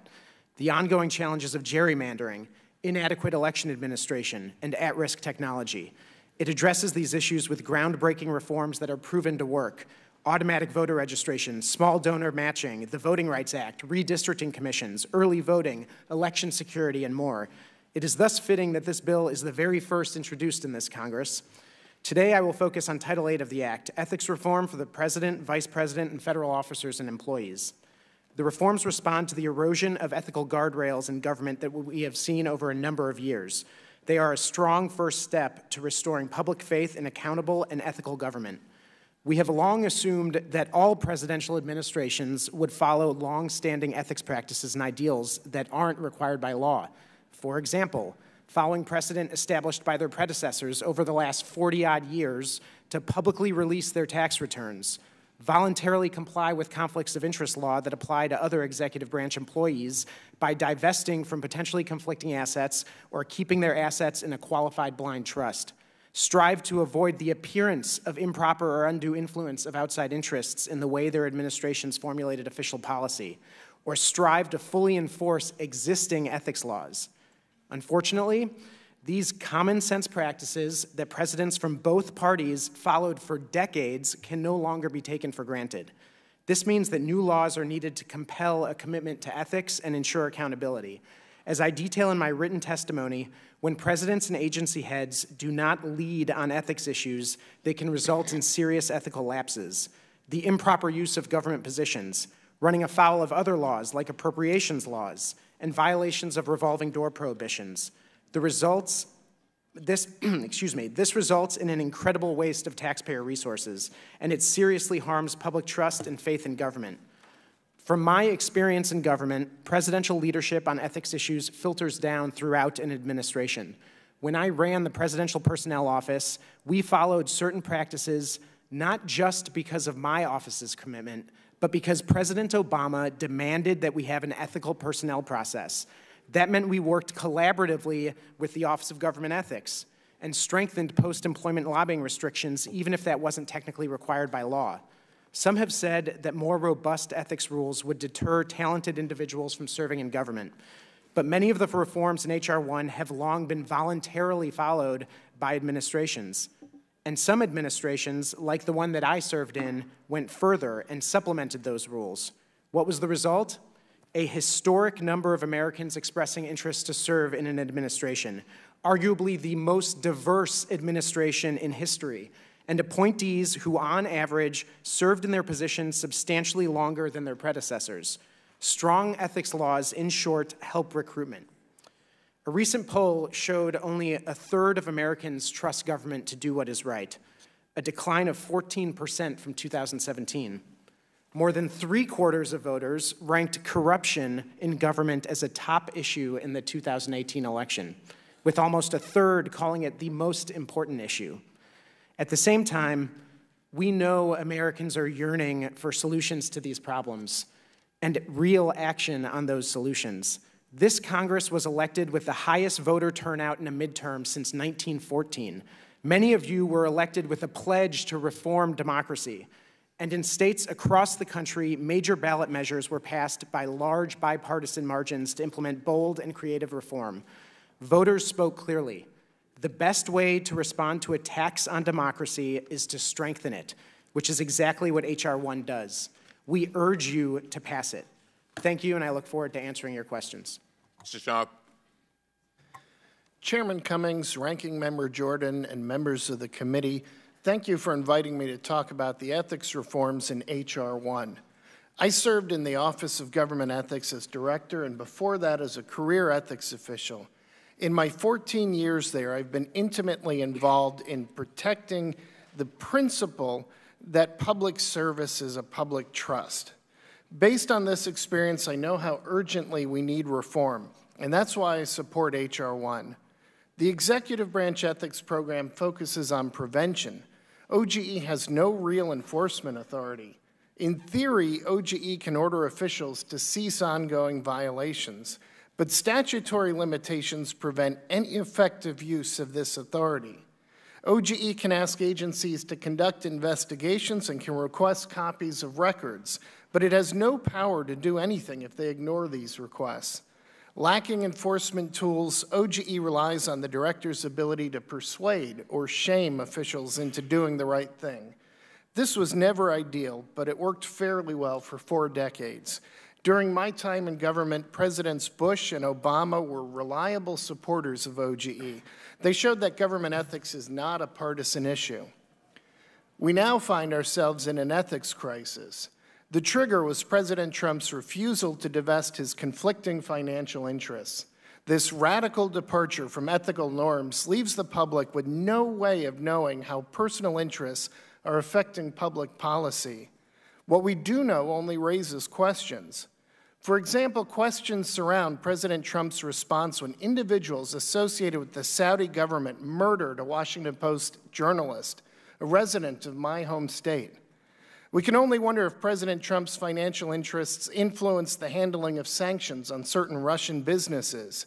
the ongoing challenges of gerrymandering, inadequate election administration, and at-risk technology. It addresses these issues with groundbreaking reforms that are proven to work: automatic voter registration, small donor matching, the Voting Rights Act, redistricting commissions, early voting, election security, and more. It is thus fitting that this bill is the very first introduced in this Congress. Today, I will focus on Title VIII of the Act, ethics reform for the President, Vice President, and federal officers and employees. The reforms respond to the erosion of ethical guardrails in government that we have seen over a number of years. They are a strong first step to restoring public faith in accountable and ethical government. We have long assumed that all presidential administrations would follow long-standing ethics practices and ideals that aren't required by law. For example, following precedent established by their predecessors over the last 40-odd years to publicly release their tax returns, voluntarily comply with conflicts of interest law that apply to other executive branch employees by divesting from potentially conflicting assets or keeping their assets in a qualified blind trust, strive to avoid the appearance of improper or undue influence of outside interests in the way their administrations formulated official policy, or strive to fully enforce existing ethics laws. Unfortunately, these common sense practices that presidents from both parties followed for decades can no longer be taken for granted. This means that new laws are needed to compel a commitment to ethics and ensure accountability. As I detail in my written testimony, when presidents and agency heads do not lead on ethics issues, they can result in serious ethical lapses. The improper use of government positions, running afoul of other laws like appropriations laws, and violations of revolving door prohibitions. This results in an incredible waste of taxpayer resources, and it seriously harms public trust and faith in government. From my experience in government, presidential leadership on ethics issues filters down throughout an administration. When I ran the Presidential Personnel Office, we followed certain practices not just because of my office's commitment, but because President Obama demanded that we have an ethical personnel process. That meant we worked collaboratively with the Office of Government Ethics and strengthened post-employment lobbying restrictions, even if that wasn't technically required by law. Some have said that more robust ethics rules would deter talented individuals from serving in government. But many of the reforms in H.R. 1 have long been voluntarily followed by administrations. And some administrations, like the one that I served in, went further and supplemented those rules. What was the result? A historic number of Americans expressing interest to serve in an administration, arguably the most diverse administration in history, and appointees who, on average, served in their positions substantially longer than their predecessors. Strong ethics laws, in short, help recruitment. A recent poll showed only a third of Americans trust government to do what is right, a decline of 14% from 2017. More than 3/4 of voters ranked corruption in government as a top issue in the 2018 election, with almost a third calling it the most important issue. At the same time, we know Americans are yearning for solutions to these problems and real action on those solutions. This Congress was elected with the highest voter turnout in a midterm since 1914. Many of you were elected with a pledge to reform democracy. And in states across the country, major ballot measures were passed by large bipartisan margins to implement bold and creative reform. Voters spoke clearly. The best way to respond to attacks on democracy is to strengthen it, which is exactly what H.R. 1 does. We urge you to pass it. Thank you, and I look forward to answering your questions. Mr. Sharp. Chairman Cummings, Ranking Member Jordan, and members of the committee, thank you for inviting me to talk about the ethics reforms in H.R. 1. I served in the Office of Government Ethics as director, and before that as a career ethics official. In my 14 years there, I've been intimately involved in protecting the principle that public service is a public trust. Based on this experience, I know how urgently we need reform, and that's why I support H.R. 1. The executive branch ethics program focuses on prevention. OGE has no real enforcement authority. In theory, OGE can order officials to cease ongoing violations, but statutory limitations prevent any effective use of this authority. OGE can ask agencies to conduct investigations and can request copies of records, but it has no power to do anything if they ignore these requests. Lacking enforcement tools, OGE relies on the director's ability to persuade or shame officials into doing the right thing. This was never ideal, but it worked fairly well for 4 decades. During my time in government, Presidents Bush and Obama were reliable supporters of OGE. They showed that government ethics is not a partisan issue. We now find ourselves in an ethics crisis. The trigger was President Trump's refusal to divest his conflicting financial interests. This radical departure from ethical norms leaves the public with no way of knowing how personal interests are affecting public policy. What we do know only raises questions. For example, questions surround President Trump's response when individuals associated with the Saudi government murdered a Washington Post journalist, a resident of my home state. We can only wonder if President Trump's financial interests influenced the handling of sanctions on certain Russian businesses.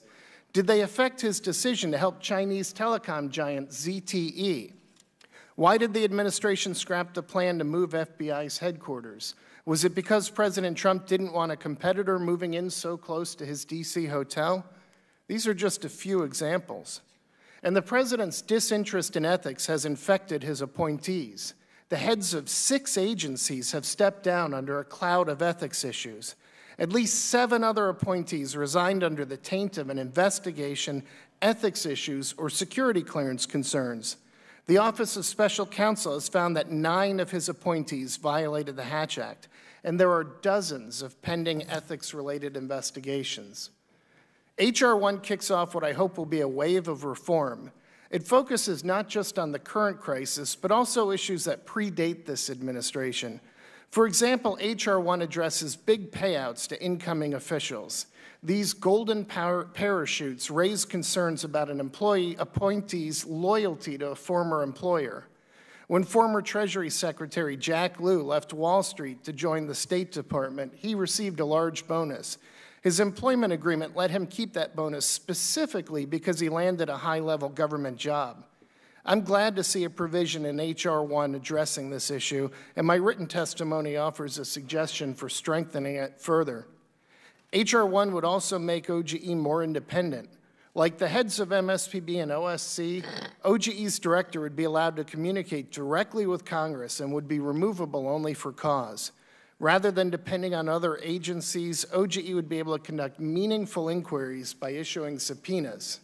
Did they affect his decision to help Chinese telecom giant ZTE? Why did the administration scrap the plan to move FBI's headquarters? Was it because President Trump didn't want a competitor moving in so close to his D.C. hotel? These are just a few examples. And the president's disinterest in ethics has infected his appointees. The heads of 6 agencies have stepped down under a cloud of ethics issues. At least 7 other appointees resigned under the taint of an investigation, ethics issues, or security clearance concerns. The Office of Special Counsel has found that 9 of his appointees violated the Hatch Act, and there are dozens of pending ethics-related investigations. H.R. 1 kicks off what I hope will be a wave of reform. It focuses not just on the current crisis, but also issues that predate this administration. For example, H.R. 1 addresses big payouts to incoming officials. These golden parachutes raise concerns about an appointee's loyalty to a former employer. When former Treasury Secretary Jack Lew left Wall Street to join the State Department, he received a large bonus. His employment agreement let him keep that bonus specifically because he landed a high-level government job. I'm glad to see a provision in H.R. 1 addressing this issue, and my written testimony offers a suggestion for strengthening it further. H.R. 1 would also make OGE more independent. Like the heads of MSPB and OSC, OGE's director would be allowed to communicate directly with Congress and would be removable only for cause. Rather than depending on other agencies, OGE would be able to conduct meaningful inquiries by issuing subpoenas.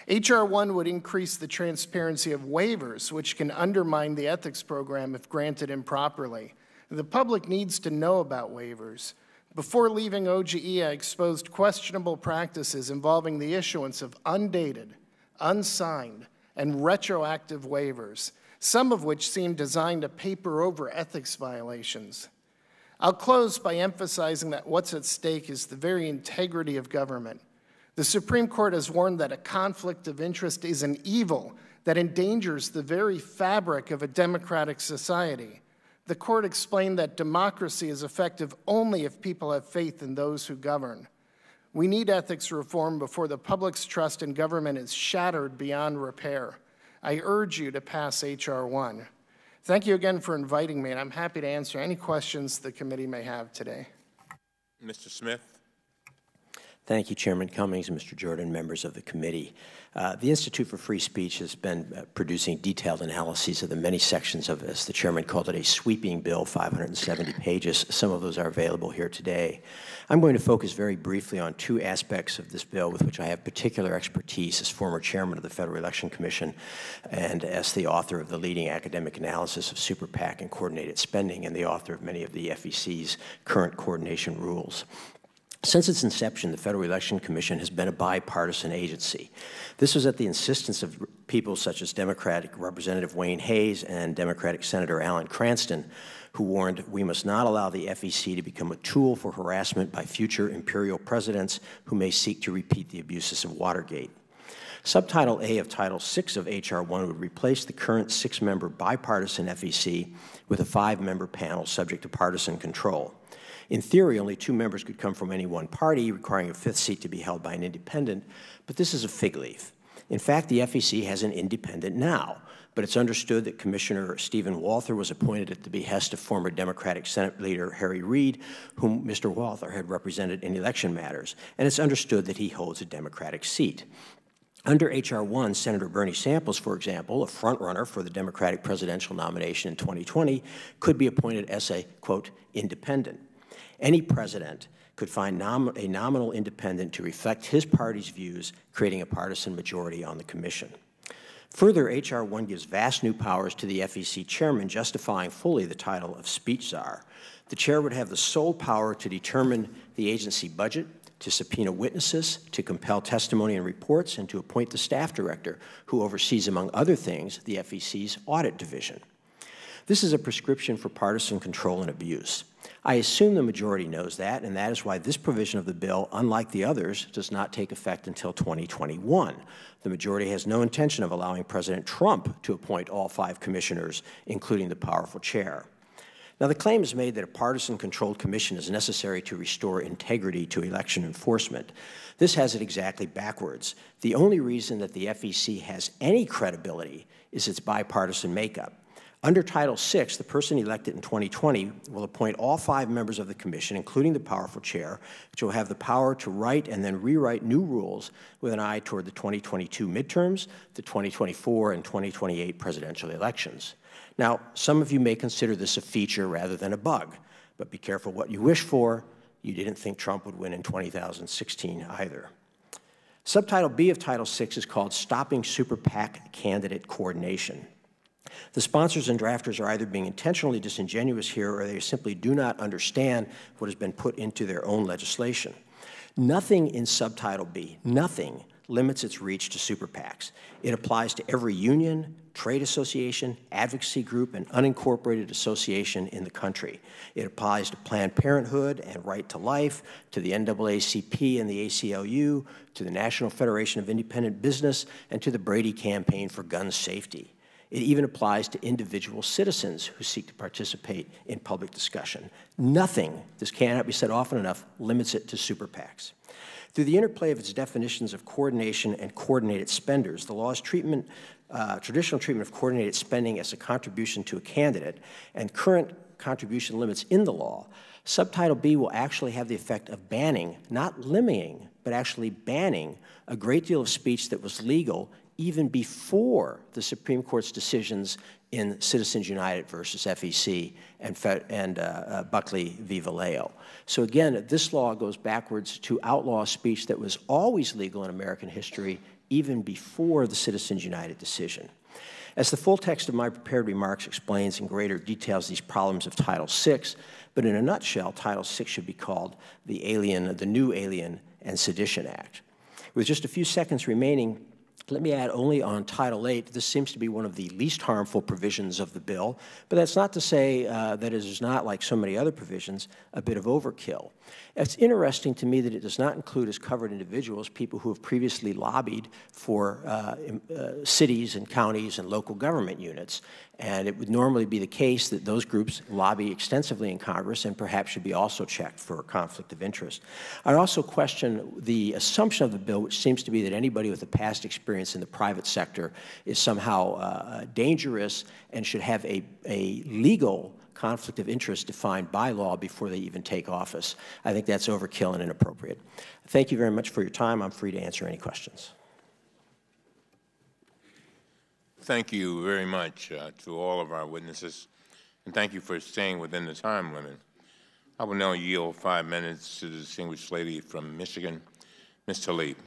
H.R. 1 would increase the transparency of waivers, which can undermine the ethics program if granted improperly. The public needs to know about waivers. Before leaving OGE, I exposed questionable practices involving the issuance of undated, unsigned, and retroactive waivers, some of which seem designed to paper over ethics violations. I'll close by emphasizing that what's at stake is the very integrity of government. The Supreme Court has warned that a conflict of interest is an evil that endangers the very fabric of a democratic society. The court explained that democracy is effective only if people have faith in those who govern. We need ethics reform before the public's trust in government is shattered beyond repair. I urge you to pass H.R. 1. Thank you again for inviting me, and I'm happy to answer any questions the committee may have today. Mr. Smith. Thank you, Chairman Cummings and Mr. Jordan, members of the committee. The Institute for Free Speech has been producing detailed analyses of the many sections of, as the chairman called it, a sweeping bill, 570 pages. Some of those are available here today. I'm going to focus very briefly on 2 aspects of this bill with which I have particular expertise as former chairman of the Federal Election Commission and as the author of the leading academic analysis of super PAC and coordinated spending and the author of many of the FEC's current coordination rules. Since its inception, the Federal Election Commission has been a bipartisan agency. This was at the insistence of people such as Democratic Representative Wayne Hayes and Democratic Senator Alan Cranston, who warned we must not allow the FEC to become a tool for harassment by future imperial presidents who may seek to repeat the abuses of Watergate. Subtitle A of Title VI of H.R. 1 would replace the current 6-member bipartisan FEC with a 5-member panel subject to partisan control. In theory, only 2 members could come from any one party, requiring a 5th seat to be held by an independent, but this is a fig leaf. In fact, the FEC has an independent now, but it's understood that Commissioner Stephen Walther was appointed at the behest of former Democratic Senate leader Harry Reid, whom Mr. Walther had represented in election matters, and it's understood that he holds a Democratic seat. Under H.R. 1, Senator Bernie Sanders, for example, a frontrunner for the Democratic presidential nomination in 2020, could be appointed as a, quote, independent. Any president could find a nominal independent to reflect his party's views, creating a partisan majority on the commission. Further, H.R. 1 gives vast new powers to the FEC chairman, justifying fully the title of speech czar. The chair would have the sole power to determine the agency budget, to subpoena witnesses, to compel testimony and reports, and to appoint the staff director, who oversees, among other things, the FEC's audit division. This is a prescription for partisan control and abuse. I assume the majority knows that, and that is why this provision of the bill, unlike the others, does not take effect until 2021. The majority has no intention of allowing President Trump to appoint all 5 commissioners, including the powerful chair. Now, the claim is made that a partisan-controlled commission is necessary to restore integrity to election enforcement. This has it exactly backwards. The only reason that the FEC has any credibility is its bipartisan makeup. Under Title VI, the person elected in 2020 will appoint all 5 members of the commission, including the powerful chair, which will have the power to write and then rewrite new rules with an eye toward the 2022 midterms, the 2024 and 2028 presidential elections. Now, some of you may consider this a feature rather than a bug, but be careful what you wish for. You didn't think Trump would win in 2016 either. Subtitle B of Title VI is called Stopping Super PAC Candidate Coordination. The sponsors and drafters are either being intentionally disingenuous here or they simply do not understand what has been put into their own legislation. Nothing in Subtitle B, nothing, limits its reach to super PACs. It applies to every union, trade association, advocacy group, and unincorporated association in the country. It applies to Planned Parenthood and Right to Life, to the NAACP and the ACLU, to the National Federation of Independent Business, and to the Brady Campaign for Gun Safety. It even applies to individual citizens who seek to participate in public discussion. Nothing, this cannot be said often enough, limits it to super PACs. Through the interplay of its definitions of coordination and coordinated spenders, the law's traditional treatment of coordinated spending as a contribution to a candidate and current contribution limits in the law, Subtitle B will actually have the effect of banning, not limiting, but actually banning a great deal of speech that was legal even before the Supreme Court's decisions in Citizens United versus FEC and Buckley v. Vallejo. So again, this law goes backwards to outlaw speech that was always legal in American history even before the Citizens United decision. As the full text of my prepared remarks explains in greater details these problems of Title VI, but in a nutshell, Title VI should be called the New Alien and Sedition Act. With just a few seconds remaining, let me add only on Title VIII, this seems to be one of the least harmful provisions of the bill, but that's not to say that it is not, like so many other provisions, a bit of overkill. It's interesting to me that it does not include as covered individuals people who have previously lobbied for cities and counties and local government units. And it would normally be the case that those groups lobby extensively in Congress and perhaps should be also checked for a conflict of interest. I also question the assumption of the bill, which seems to be that anybody with a past experience in the private sector is somehow dangerous and should have a legal conflict of interest defined by law before they even take office. I think that's overkill and inappropriate. Thank you very much for your time. I'm free to answer any questions. Thank you very much to all of our witnesses, and thank you for staying within the time limit. I will now yield 5 minutes to the distinguished lady from Michigan, Ms. Tlaib.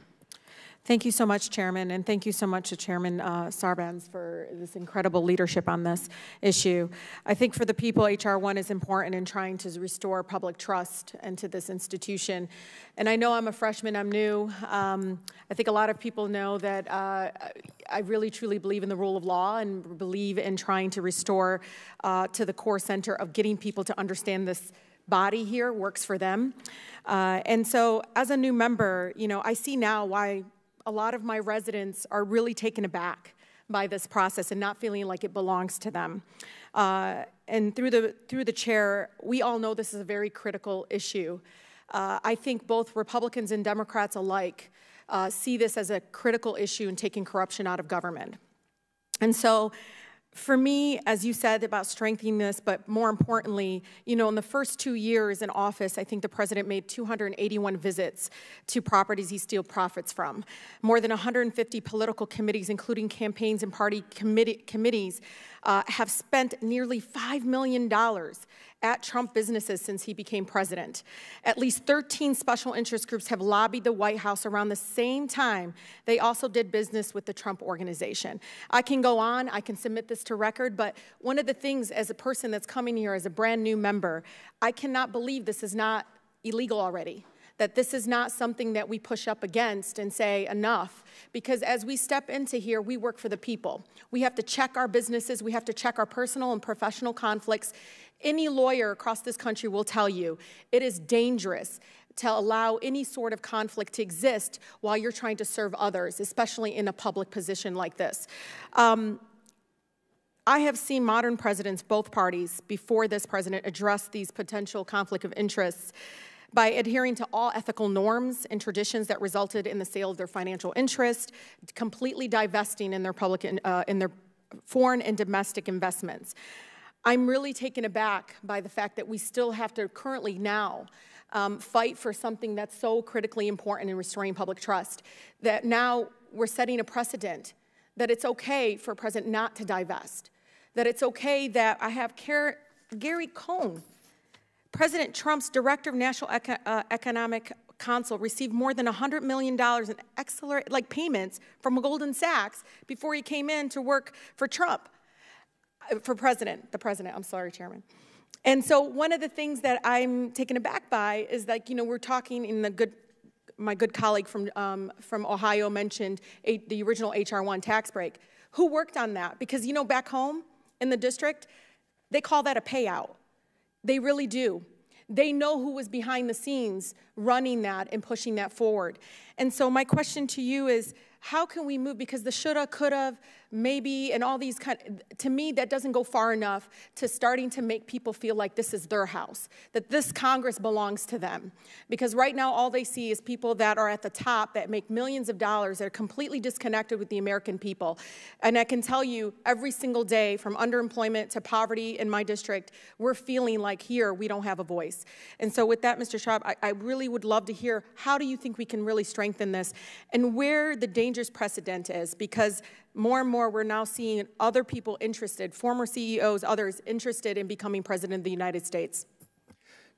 Thank you so much, Chairman, and thank you so much to Chairman Sarbanes for this incredible leadership on this issue. I think for the people, H.R. 1 is important in trying to restore public trust into this institution. And I know I'm a freshman, I'm new. I think a lot of people know that I really truly believe in the rule of law and believe in trying to restore to the core center of getting people to understand this body here works for them. And so as a new member, you know, I see now why a lot of my residents are really taken aback by this process and not feeling like it belongs to them. And through the chair, we all know this is a very critical issue. I think both Republicans and Democrats alike see this as a critical issue in taking corruption out of government. And so for me, as you said about strengthening this, but more importantly, you know, in the first 2 years in office, I think the president made 281 visits to properties he steals profits from. More than 150 political committees, including campaigns and party committees, have spent nearly $5 million at Trump businesses since he became president. At least 13 special interest groups have lobbied the White House around the same time they also did business with the Trump organization. I can go on, I can submit this to record, but one of the things as a person that's coming here as a brand new member, I cannot believe this is not illegal already, that this is not something that we push up against and say enough, because as we step into here, we work for the people. We have to check our businesses, we have to check our personal and professional conflicts. Any lawyer across this country will tell you it is dangerous to allow any sort of conflict to exist while you're trying to serve others, especially in a public position like this. I I have seen modern presidents, both parties, before this president, address these potential conflict of interests by adhering to all ethical norms and traditions that resulted in the sale of their financial interest, completely divesting in their foreign and domestic investments. I'm really taken aback by the fact that we still have to currently now fight for something that's so critically important in restoring public trust, that now we're setting a precedent that it's okay for a president not to divest, that it's okay that I have Gary Cohn, President Trump's director of National Economic Council, received more than $100 million in payments from Goldman Sachs before he came in to work for Trump, the president, I'm sorry, Chairman. And so one of the things that I'm taken aback by is that, we're talking in my good colleague from Ohio mentioned the original H.R. 1 tax break. Who worked on that? Because, back home in the district, they call that a payout. They really do. They know who was behind the scenes running that and pushing that forward. And so my question to you is, how can we move? Because the shoulda, coulda, maybe, and all these to me, that doesn't go far enough to starting to make people feel like this is their house, that this Congress belongs to them. Because right now, all they see is people that are at the top that make millions of dollars that are completely disconnected with the American people. And I can tell you, every single day, from underemployment to poverty in my district, we're feeling like here, we don't have a voice. And so with that, Mr. Schwab, I really would love to hear, how do you think we can really strengthen this, and where the dangerous precedent is? Because more and more we're now seeing other people interested, former CEOs, others interested in becoming president of the United States.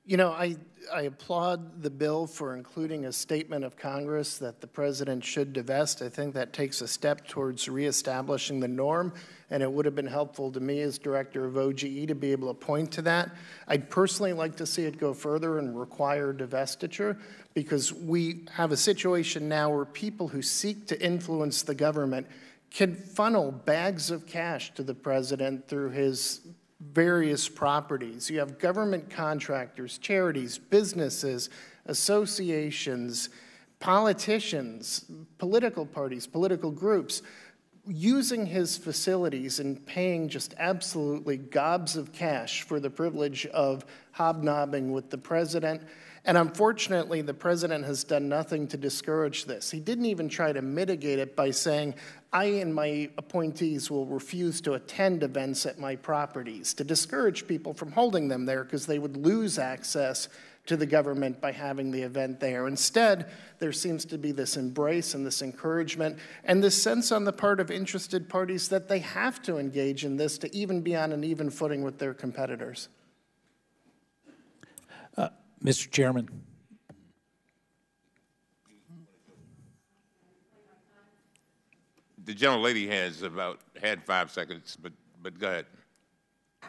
I applaud the bill for including a statement of Congress that the president should divest. I think that takes a step towards reestablishing the norm, and it would have been helpful to me as director of OGE to be able to point to that. I'd personally like to see it go further and require divestiture, because we have a situation now where people who seek to influence the government can funnel bags of cash to the president through his various properties. You have government contractors, charities, businesses, associations, politicians, political parties, political groups, using his facilities and paying just absolutely gobs of cash for the privilege of hobnobbing with the president. And unfortunately, the president has done nothing to discourage this. He didn't even try to mitigate it by saying, I and my appointees will refuse to attend events at my properties, to discourage people from holding them there because they would lose access to the government by having the event there. Instead, there seems to be this embrace and this encouragement and this sense on the part of interested parties that they have to engage in this to even be on an even footing with their competitors. Mr. Chairman. The gentlelady has had 5 seconds, but go ahead.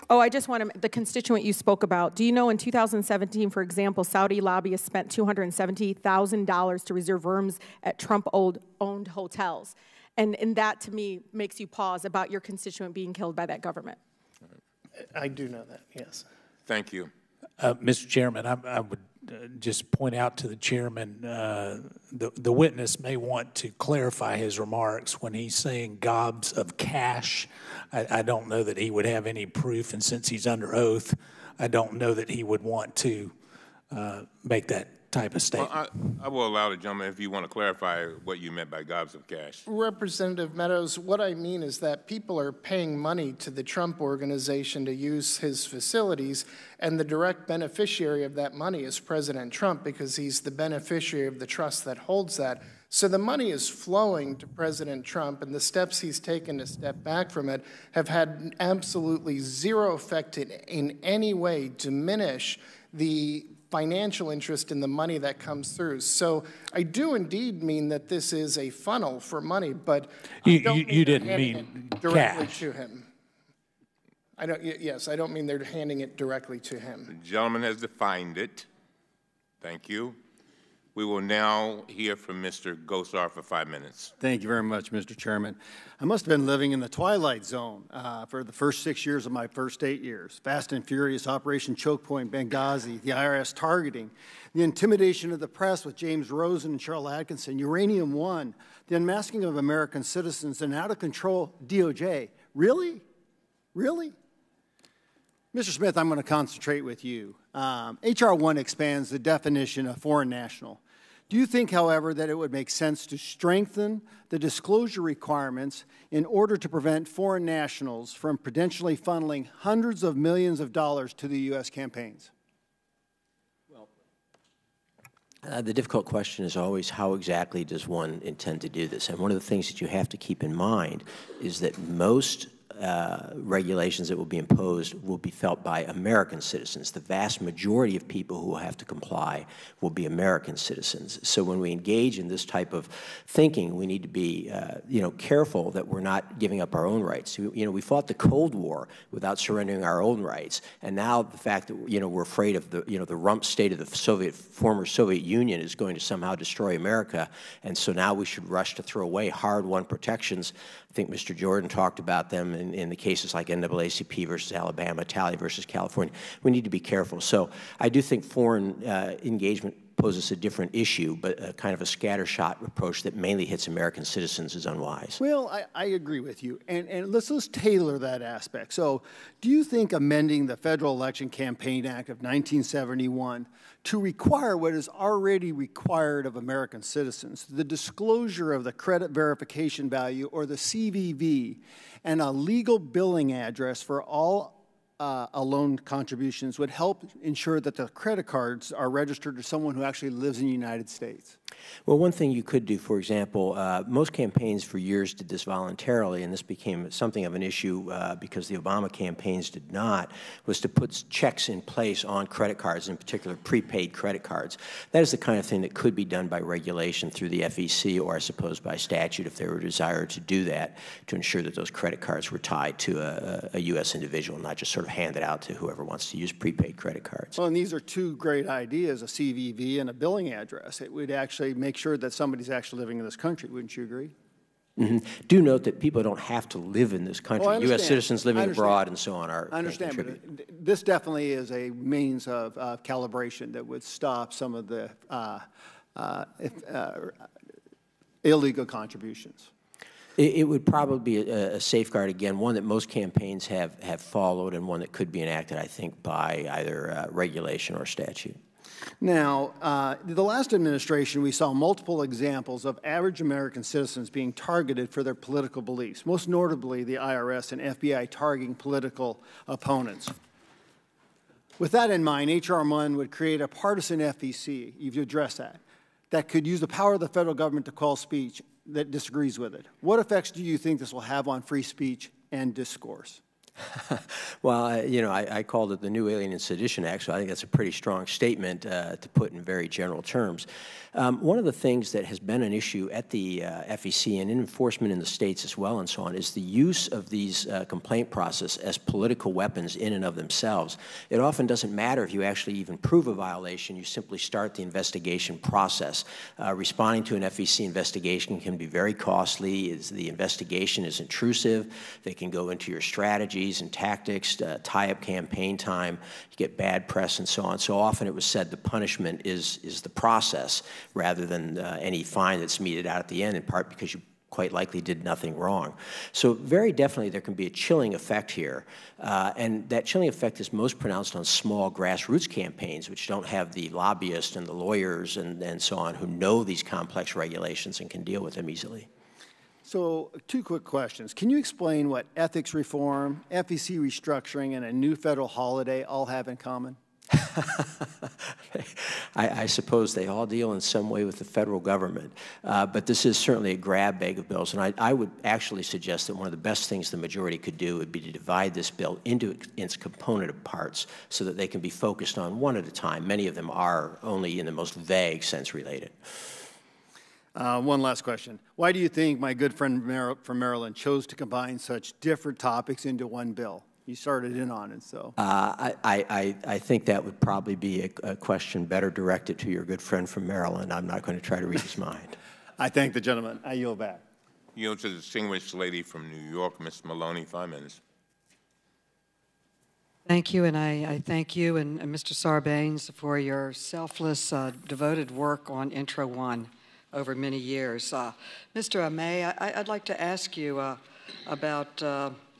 Oh, I just want to, the constituent you spoke about, do you know in 2017, for example, Saudi lobbyists spent $270,000 to reserve rooms at Trump-owned hotels? And that, to me, makes you pause about your constituent being killed by that government. I do know that, yes. Thank you. Mr. Chairman, I would just point out to the chairman, the witness may want to clarify his remarks when he's saying gobs of cash. I don't know that he would have any proof, and since he's under oath, I don't know that he would want to make that type of statement. Well, I will allow the gentleman, if you want to clarify what you meant by gobs of cash. Representative Meadows, what I mean is that people are paying money to the Trump organization to use his facilities, and the direct beneficiary of that money is President Trump because he's the beneficiary of the trust that holds that. So the money is flowing to President Trump, and the steps he's taken to step back from it have had absolutely zero effect in any way diminish the financial interest in the money that comes through. So I do indeed mean that this is a funnel for money, but you didn't mean directly cash to him. Yes, I don't mean they're handing it directly to him. The gentleman has defined it. Thank you. We will now hear from Mr. Gosar for 5 minutes. Thank you very much, Mr. Chairman. I must have been living in the twilight zone for the first 6 years of my first 8 years. Fast and Furious, Operation Choke Point, Benghazi, the IRS targeting, the intimidation of the press with James Rosen and Charles Atkinson, Uranium One, the unmasking of American citizens, and out-of-control DOJ. Really? Really? Mr. Smith, I'm going to concentrate with you. H.R. 1 expands the definition of foreign national. Do you think, however, that it would make sense to strengthen the disclosure requirements in order to prevent foreign nationals from potentially funneling hundreds of millions of dollars to the U.S. campaigns? The difficult question is always how exactly does one intend to do this? And one of the things that you have to keep in mind is that most regulations that will be imposed will be felt by American citizens. The vast majority of people who will have to comply will be American citizens. So when we engage in this type of thinking, we need to be, careful that we're not giving up our own rights. We fought the Cold War without surrendering our own rights, and now the fact that we're afraid of the rump state of the former Soviet Union is going to somehow destroy America, and so now we should rush to throw away hard-won protections. I think Mr. Jordan talked about them in the cases like NAACP versus Alabama, Talley versus California. We need to be careful. So I do think foreign engagement poses a different issue, but a kind of a scattershot approach that mainly hits American citizens is unwise. Well, I agree with you, and let's tailor that aspect. So do you think amending the Federal Election Campaign Act of 1971 to require what is already required of American citizens, the disclosure of the credit verification value, or the CVV, and a legal billing address for all loan contributions would help ensure that the credit cards are registered to someone who actually lives in the United States? Well, one thing you could do, for example, most campaigns for years did this voluntarily, and this became something of an issue because the Obama campaigns did not, was to put checks in place on credit cards, in particular prepaid credit cards. That is the kind of thing that could be done by regulation through the FEC, or I suppose by statute if there were a desire to do that, to ensure that those credit cards were tied to a U.S. individual, not just sort of handed out to whoever wants to use prepaid credit cards. Well, and these are two great ideas, a CVV and a billing address. It would actually make sure that somebody's actually living in this country. Wouldn't you agree? Mm-hmm. Do note that people don't have to live in this country. Oh, U.S. citizens living abroad and so on are. I understand, but this definitely is a means of calibration that would stop some of the illegal contributions. It would probably be a safeguard, again, one that most campaigns have followed, and one that could be enacted, I think, by either regulation or statute. Now, the last administration, we saw multiple examples of average American citizens being targeted for their political beliefs, most notably the IRS and FBI targeting political opponents. With that in mind, H.R. 1 would create a partisan FEC, you've addressed that could use the power of the federal government to quell speech that disagrees with it. What effects do you think this will have on free speech and discourse? Well, I called it the New Alien and Sedition Act, so I think that's a pretty strong statement to put in very general terms. One of the things that has been an issue at the FEC and in enforcement in the states as well and so on is the use of these complaint process as political weapons in and of themselves. It often doesn't matter if you actually even prove a violation. You simply start the investigation process. Responding to an FEC investigation can be very costly. The investigation is intrusive. They can go into your strategy and tactics, tie up campaign time, you get bad press and so on. So often it was said the punishment is the process rather than any fine that's meted out at the end, in part because you quite likely did nothing wrong. So very definitely there can be a chilling effect here. And that chilling effect is most pronounced on small grassroots campaigns, which don't have the lobbyists and the lawyers and so on who know these complex regulations and can deal with them easily. So, two quick questions. Can you explain what ethics reform, FEC restructuring, and a new federal holiday all have in common? I suppose they all deal in some way with the federal government. But this is certainly a grab bag of bills. And I would actually suggest that one of the best things the majority could do would be to divide this bill into its component parts so that they can be focused on one at a time. Many of them are only in the most vague sense related. One last question. Why do you think my good friend from Maryland chose to combine such different topics into one bill? You started in on it, so. I think that would probably be a question better directed to your good friend from Maryland. I'm not going to try to read his mind. I thank the gentleman. I yield back. Yield to the distinguished lady from New York, Ms. Maloney, 5 minutes. Thank you, and I thank you and Mr. Sarbanes for your selfless, devoted work on Intro 1 over many years. Mr. May, I'd like to ask you about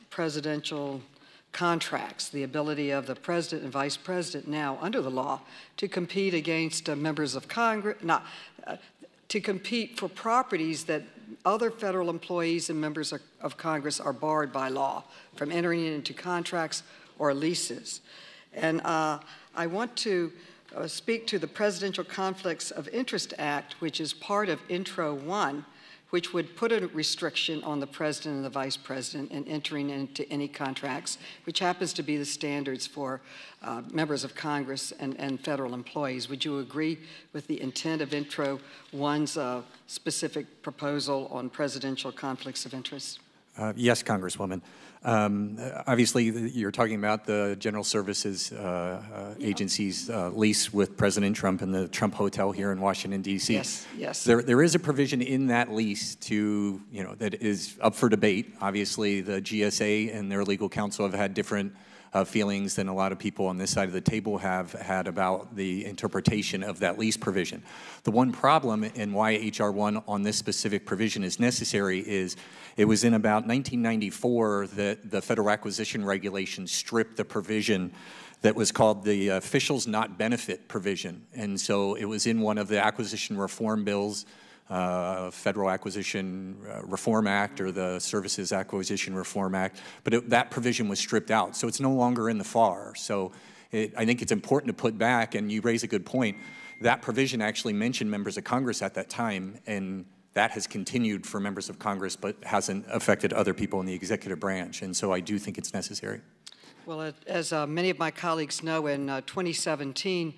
presidential contracts, the ability of the president and vice president now under the law to compete against members of Congress, to compete for properties that other federal employees and members of Congress are barred by law from entering into contracts or leases. And I want to speak to the Presidential Conflicts of Interest Act, which is part of Intro 1, which would put a restriction on the president and the vice president in entering into any contracts, which happens to be the standards for members of Congress and federal employees. Would you agree with the intent of Intro 1's specific proposal on presidential conflicts of interest? Yes, Congresswoman. Obviously, you're talking about the General Services Agency's lease with President Trump and the Trump Hotel here in Washington, D.C. Yes, yes. There is a provision in that lease that is up for debate. Obviously, the GSA and their legal counsel have had different feelings than a lot of people on this side of the table have had about the interpretation of that lease provision. The one problem and why H.R. 1 on this specific provision is necessary is it was in about 1994 that the Federal Acquisition Regulation stripped the provision that was called the Officials Not Benefit provision. And so it was in one of the acquisition reform bills, Federal Acquisition Reform Act or the Services Acquisition Reform Act, but that provision was stripped out. So it's no longer in the FAR. So I think it's important to put back, and you raise a good point, that provision actually mentioned members of Congress at that time, and that has continued for members of Congress, but hasn't affected other people in the executive branch. And so I do think it's necessary. Well, as many of my colleagues know, in 2017,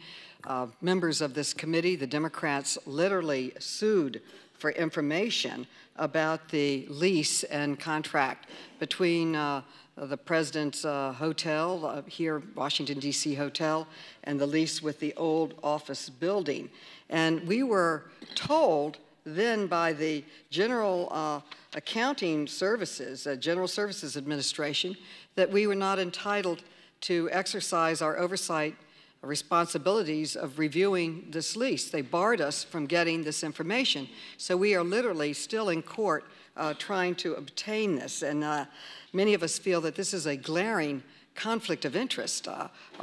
members of this committee, the Democrats, literally sued for information about the lease and contract between the president's hotel, here, Washington, D.C. hotel, and the lease with the old office building. And we were told then by the General Accounting Services, General Services Administration, that we were not entitled to exercise our oversight responsibilities of reviewing this lease. They barred us from getting this information. So we are literally still in court trying to obtain this. And many of us feel that this is a glaring conflict of interest.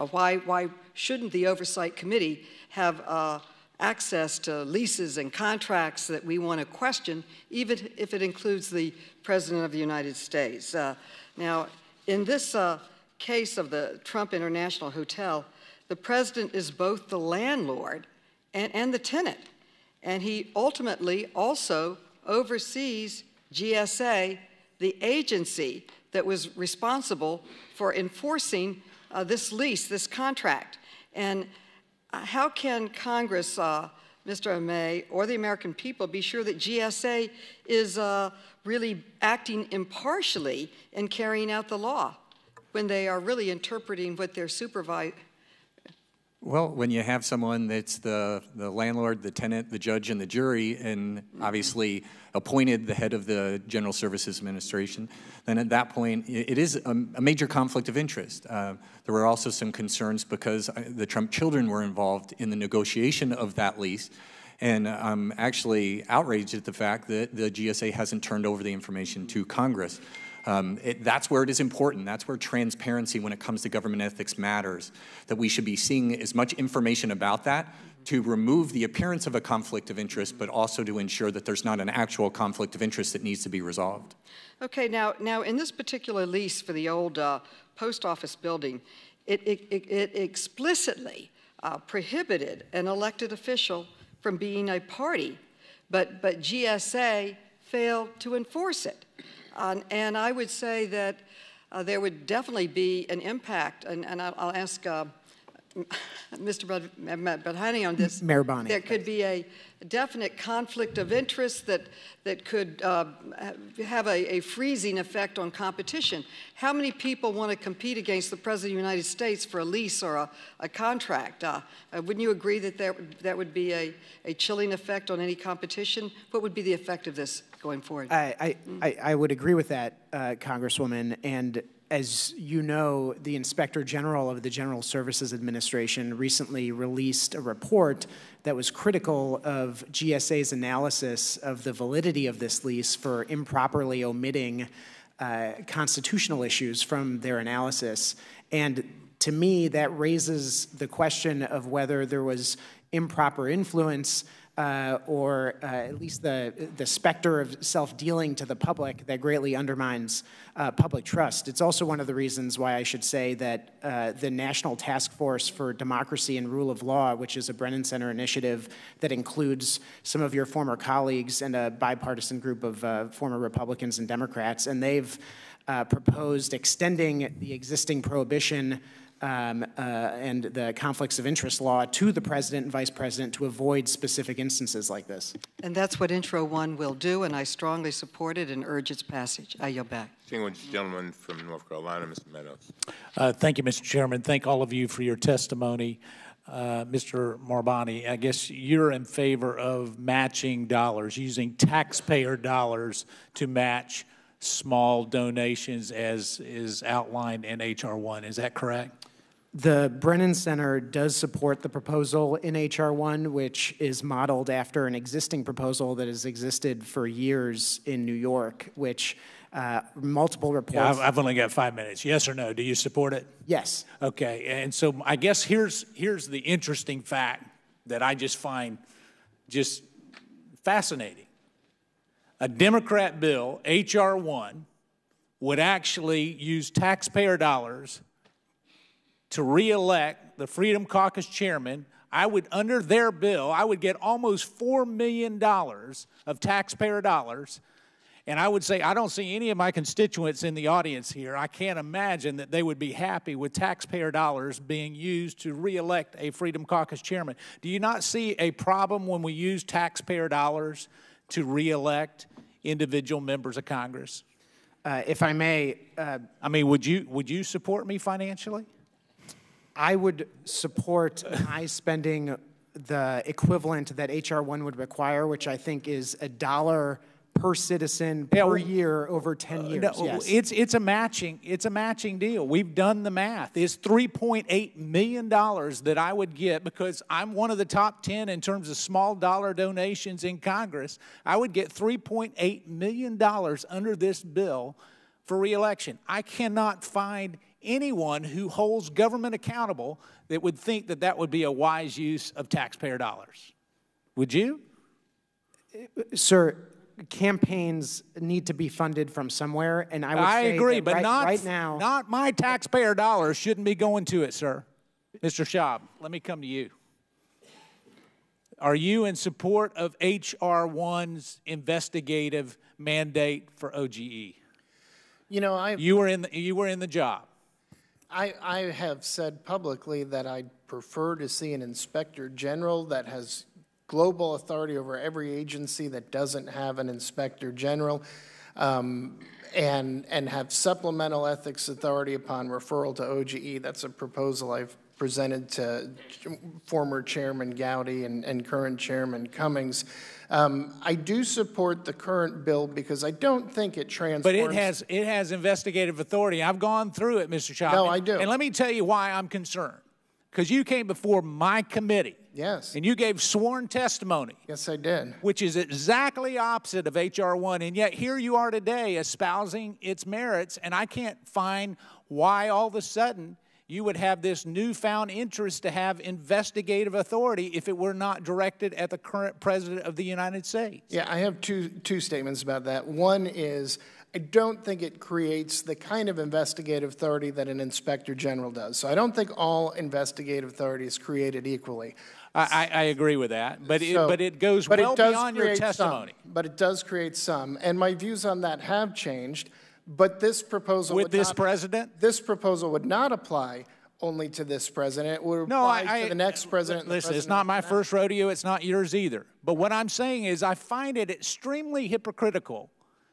Why shouldn't the Oversight Committee have access to leases and contracts that we want to question, even if it includes the President of the United States? Now, in this case of the Trump International Hotel, the President is both the landlord and the tenant, and he ultimately also oversees GSA, the agency that was responsible for enforcing this lease, this contract. And how can Congress, Mr. May, or the American people be sure that GSA is really acting impartially in carrying out the law when they are really interpreting what their supervisor? Well, when you have someone that's the landlord, the tenant, the judge, and the jury, and obviously appointed the head of the General Services Administration, then at that point, it is a major conflict of interest. There were also some concerns because the Trump children were involved in the negotiation of that lease, and I'm actually outraged at the fact that the GSA hasn't turned over the information to Congress. That's where it is important. That's where transparency when it comes to government ethics matters, that we should be seeing as much information about that to remove the appearance of a conflict of interest, but also to ensure that there's not an actual conflict of interest that needs to be resolved. Okay, now in this particular lease for the old post office building, it explicitly prohibited an elected official from being a party, but GSA failed to enforce it. And I would say that there would definitely be an impact, and I'll ask Mr. Badhani on this. Mayor Bonney. There could be a definite conflict of interest that could have a freezing effect on competition. How many people want to compete against the President of the United States for a lease or a contract? Wouldn't you agree that that would be a chilling effect on any competition? What would be the effect of this going forward? I would agree with that, Congresswoman. And as you know, the Inspector General of the General Services Administration recently released a report that was critical of GSA's analysis of the validity of this lease for improperly omitting constitutional issues from their analysis. And to me, that raises the question of whether there was improper influence or at least the specter of self-dealing to the public that greatly undermines public trust. It's also one of the reasons why I should say that the National Task Force for Democracy and Rule of Law, which is a Brennan Center initiative that includes some of your former colleagues and a bipartisan group of former Republicans and Democrats, and they've proposed extending the existing prohibition and the conflicts of interest law to the president and vice president to avoid specific instances like this. And that's what Intro 1 will do, and I strongly support it and urge its passage. I yield back. Distinguished gentleman from North Carolina, Mr. Meadows. Thank you, Mr. Chairman. Thank all of you for your testimony. Mr. Marbani, I guess you're in favor of matching dollars, using taxpayer dollars to match small donations as is outlined in H.R. 1. Is that correct? The Brennan Center does support the proposal in H.R. 1, which is modeled after an existing proposal that has existed for years in New York, which multiple reports... Yeah, I've only got 5 minutes. Yes or no? Do you support it? Yes. Okay, and so I guess here's the interesting fact that I just find just fascinating. A Democrat bill, H.R. 1, would actually use taxpayer dollars to reelect the Freedom Caucus chairman. Under their bill, I would get almost $4 million of taxpayer dollars. And I would say, I don't see any of my constituents in the audience here. I can't imagine that they would be happy with taxpayer dollars being used to reelect a Freedom Caucus chairman. Do you not see a problem when we use taxpayer dollars to reelect individual members of Congress? If I may... I mean, would you support me financially? I would support my spending the equivalent that H.R. 1 would require, which I think is $1 per citizen per year over 10 years. No, yes. it's a matching deal. We've done the math. It's $3.8 million that I would get because I'm one of the top 10 in terms of small dollar donations in Congress. I would get $3.8 million under this bill for reelection. I cannot find anyone who holds government accountable that would think that that would be a wise use of taxpayer dollars. Would you? Sir, campaigns need to be funded from somewhere, and I would say agree, that but right now... Not my taxpayer dollars shouldn't be going to it, sir. Mr. Schaub, let me come to you. Are you in support of H.R. 1's investigative mandate for OGE? You know, you were in the job. I have said publicly that I'd prefer to see an inspector general that has global authority over every agency that doesn't have an inspector general, and have supplemental ethics authority upon referral to OGE. That's a proposal I've presented to former Chairman Gowdy and current Chairman Cummings. I do support the current bill because I don't think it transforms... But it has investigative authority. I've gone through it, Mr. Schaub. No, I do. And let me tell you why I'm concerned. Because you came before my committee. Yes. And you gave sworn testimony. Yes, I did. Which is exactly opposite of H.R. 1. And yet here you are today espousing its merits, and I can't find why all of a sudden you would have this newfound interest to have investigative authority if it were not directed at the current President of the United States. Yeah, I have two statements about that. One is, I don't think it creates the kind of investigative authority that an inspector general does. So I don't think all investigative authority is created equally. I agree with that, but it goes well beyond your testimony. But it does create some, and my views on that have changed. But this proposal with this president, this proposal would not apply only to this president. It would apply to the next president. Listen, it's not my first rodeo. It's not yours either. But what I'm saying is, I find it extremely hypocritical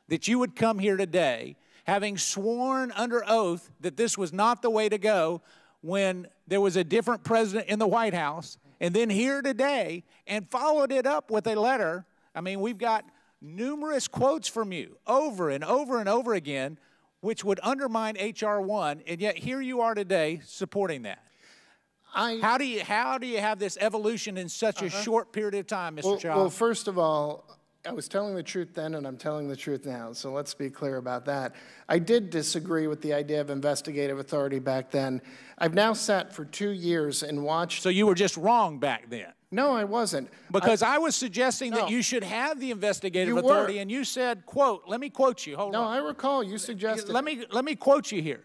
that you would come here today, having sworn under oath that this was not the way to go, when there was a different president in the White House, and then here today and followed it up with a letter. I mean, we've got numerous quotes from you over and over and over again, which would undermine H.R. 1, and yet here you are today supporting that. How do you have this evolution in such a short period of time, Mr. Schaub? Well, first of all, I was telling the truth then, and I'm telling the truth now, so let's be clear about that. I did disagree with the idea of investigative authority back then. I've now sat for 2 years and watched... So you were just wrong back then? No, I wasn't. Because I was suggesting that you should have the investigative authority, and you said, quote, let me quote you, hold on. No, I recall you suggested... Let me quote you here.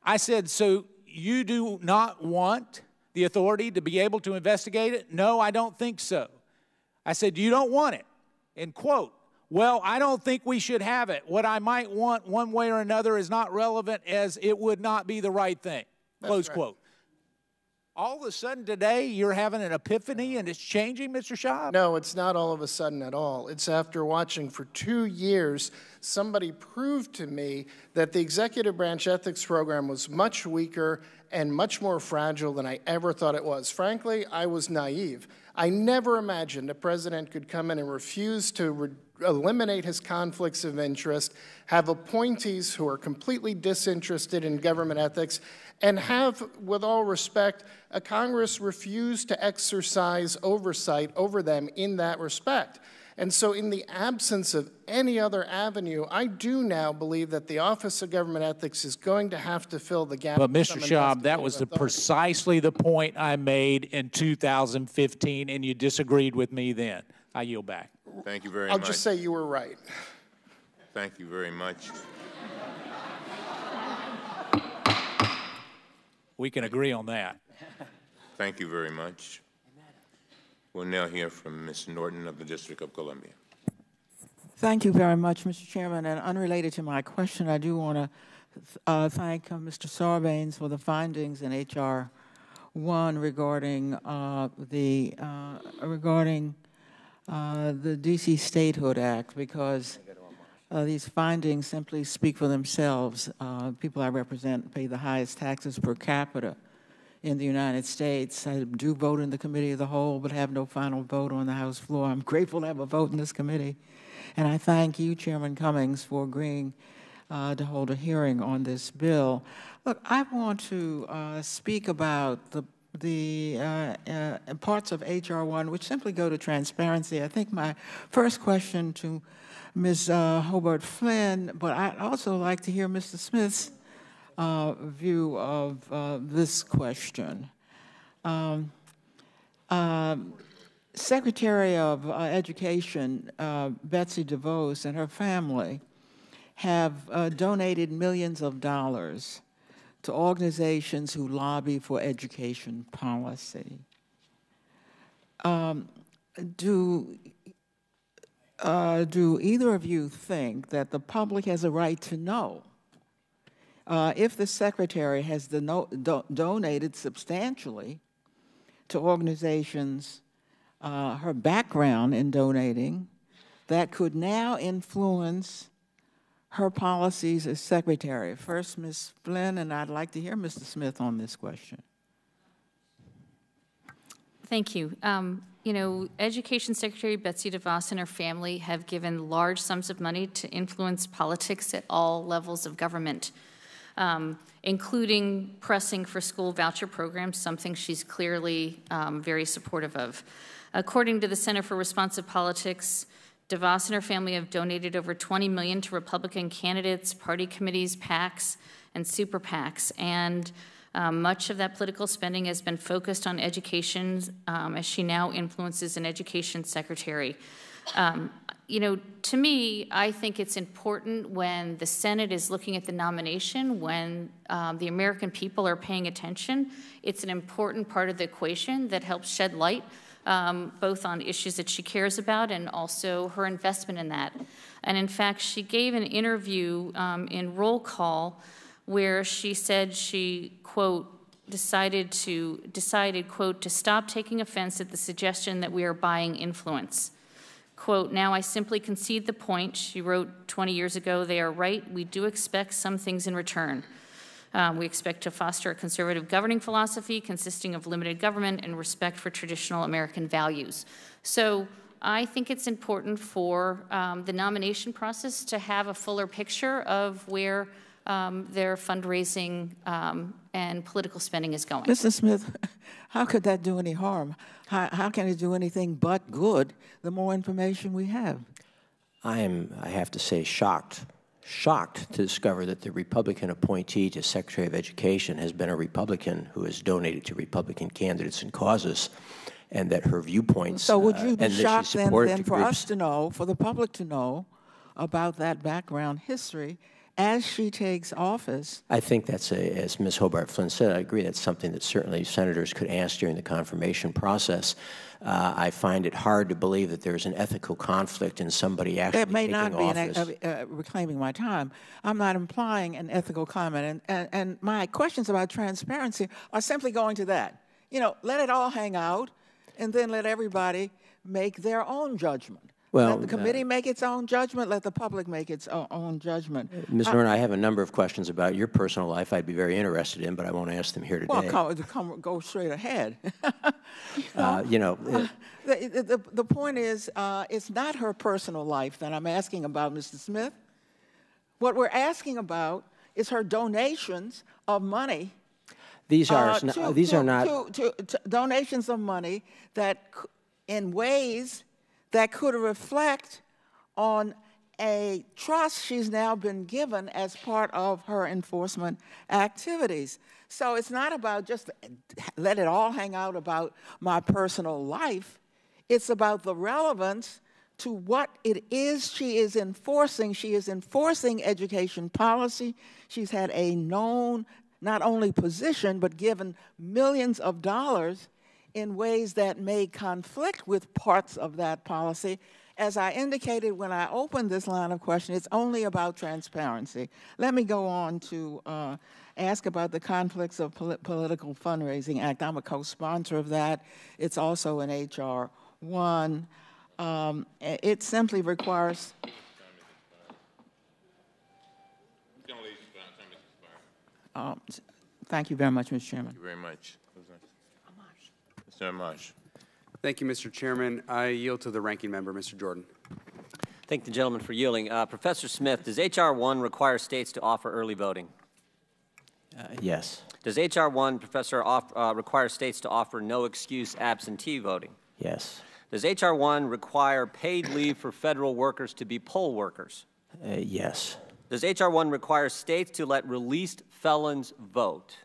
I said, so you do not want the authority to be able to investigate it? No, I don't think so. I said, you don't want it. And quote, well, I don't think we should have it. What I might want one way or another is not relevant, as it would not be the right thing. Close quote. All of a sudden today, you're having an epiphany and it's changing, Mr. Schaub? No, it's not all of a sudden at all. It's after watching for 2 years, somebody proved to me that the executive branch ethics program was much weaker and much more fragile than I ever thought it was. Frankly, I was naive. I never imagined a president could come in and refuse to eliminate his conflicts of interest, have appointees who are completely disinterested in government ethics, and have, with all respect, a Congress refuse to exercise oversight over them in that respect. And so in the absence of any other avenue, I do now believe that the Office of Government Ethics is going to have to fill the gap. But Mr. Schaub, that was precisely the point I made in 2015, and you disagreed with me then. I yield back. Thank you very much. I'll just say you were right. Thank you very much. We can agree on that. Thank you very much. We'll now hear from Ms. Norton of the District of Columbia. Thank you very much, Mr. Chairman. And unrelated to my question, I do want to thank Mr. Sarbanes for the findings in H.R. 1 regarding the D.C. Statehood Act, because these findings simply speak for themselves. People I represent pay the highest taxes per capita in the United States. I do vote in the Committee of the Whole, but have no final vote on the House floor. I'm grateful to have a vote in this committee. And I thank you, Chairman Cummings, for agreeing to hold a hearing on this bill. Look, I want to speak about the parts of H.R. 1 which simply go to transparency. I think my first question to Ms. Hobart Flynn, but I'd also like to hear Mr. Smith's view of this question. Secretary of Education Betsy DeVos and her family have donated millions of dollars to organizations who lobby for education policy. Do either of you think that the public has a right to know if the Secretary has donated substantially to organizations, her background in donating, that could now influence her policies as Secretary? First, Ms. Flynn, and I'd like to hear Mr. Smith on this question. Thank you. You know, Education Secretary Betsy DeVos and her family have given large sums of money to influence politics at all levels of government, including pressing for school voucher programs, something she's clearly very supportive of. According to the Center for Responsive Politics, DeVos and her family have donated over $20 million to Republican candidates, party committees, PACs, and super PACs, and much of that political spending has been focused on education, as she now influences an education secretary. You know, to me, I think it's important when the Senate is looking at the nomination, when the American people are paying attention. It's an important part of the equation that helps shed light both on issues that she cares about and also her investment in that. And in fact, she gave an interview in Roll Call where she said she, quote, decided, quote, to stop taking offense at the suggestion that we are buying influence. Quote, now I simply concede the point. She wrote 20 years ago, they are right. We do expect some things in return. We expect to foster a conservative governing philosophy consisting of limited government and respect for traditional American values. So I think it's important for the nomination process to have a fuller picture of where their fundraising and political spending is going. Mr. Smith, how could that do any harm? How can it do anything but good the more information we have? I have to say, shocked to discover that the Republican appointee to Secretary of Education has been a Republican who has donated to Republican candidates and causes, and that her viewpoints. So would you be shocked then for groups. us to know, for the public to know about that background history as she takes office? I think that's, as Ms. Hobart Flynn said, I agree that's something that certainly senators could ask during the confirmation process. I find it hard to believe that there's an ethical conflict in somebody actually That may taking not office. be reclaiming my time. I'm not implying an ethical comment. And my questions about transparency are simply going to that. You know, let it all hang out, and then let everybody make their own judgment. Well, let the committee make its own judgment. Let the public make its own judgment. Ms. Norton, I have a number of questions about your personal life I'd be very interested in, but I won't ask them here today. Well, go straight ahead. You know, the point is, it's not her personal life that I'm asking about, Mr. Smith. What we're asking about is her donations of money. These are not donations of money that, in ways that could reflect on a trust she's now been given as part of her enforcement activities. So it's not about just let it all hang out about my personal life. It's about the relevance to what it is she is enforcing. She is enforcing education policy. She's had a known, not only position, but given millions of dollars in ways that may conflict with parts of that policy. As I indicated when I opened this line of questioning, it's only about transparency. Let me go on to ask about the Conflicts of Political Fundraising Act. I'm a co-sponsor of that. It's also an H.R. 1. It simply requires... Thank you very much, Mr. Chairman. Thank you very much. Mr. Amash. Thank you, Mr. Chairman. I yield to the ranking member, Mr. Jordan. Thank the gentleman for yielding. Professor Smith, does H.R. 1 require states to offer early voting? Yes. Does H.R. 1, Professor, require states to offer no excuse absentee voting? Yes. Does H.R. 1 require paid leave for federal workers to be poll workers? Yes. Does H.R. 1 require states to let released felons vote?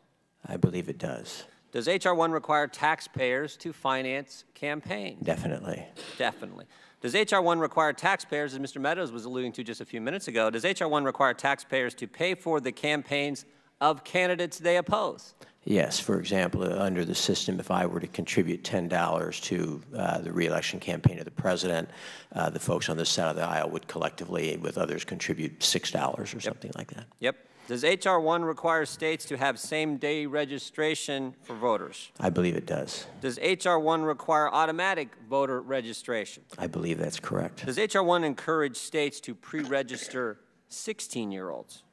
I believe it does. Does H.R. 1 require taxpayers to finance campaigns? Definitely. Definitely. Does H.R. 1 require taxpayers, as Mr. Meadows was alluding to just a few minutes ago, does H.R. 1 require taxpayers to pay for the campaigns of candidates they oppose? Yes. For example, under the system, if I were to contribute $10 to the re-election campaign of the president, the folks on this side of the aisle would collectively, with others, contribute $6 or something like that. Yep. Does H.R. 1 require states to have same-day registration for voters? I believe it does. Does H.R. 1 require automatic voter registration? I believe that's correct. Does H.R. 1 encourage states to pre-register 16-year-olds?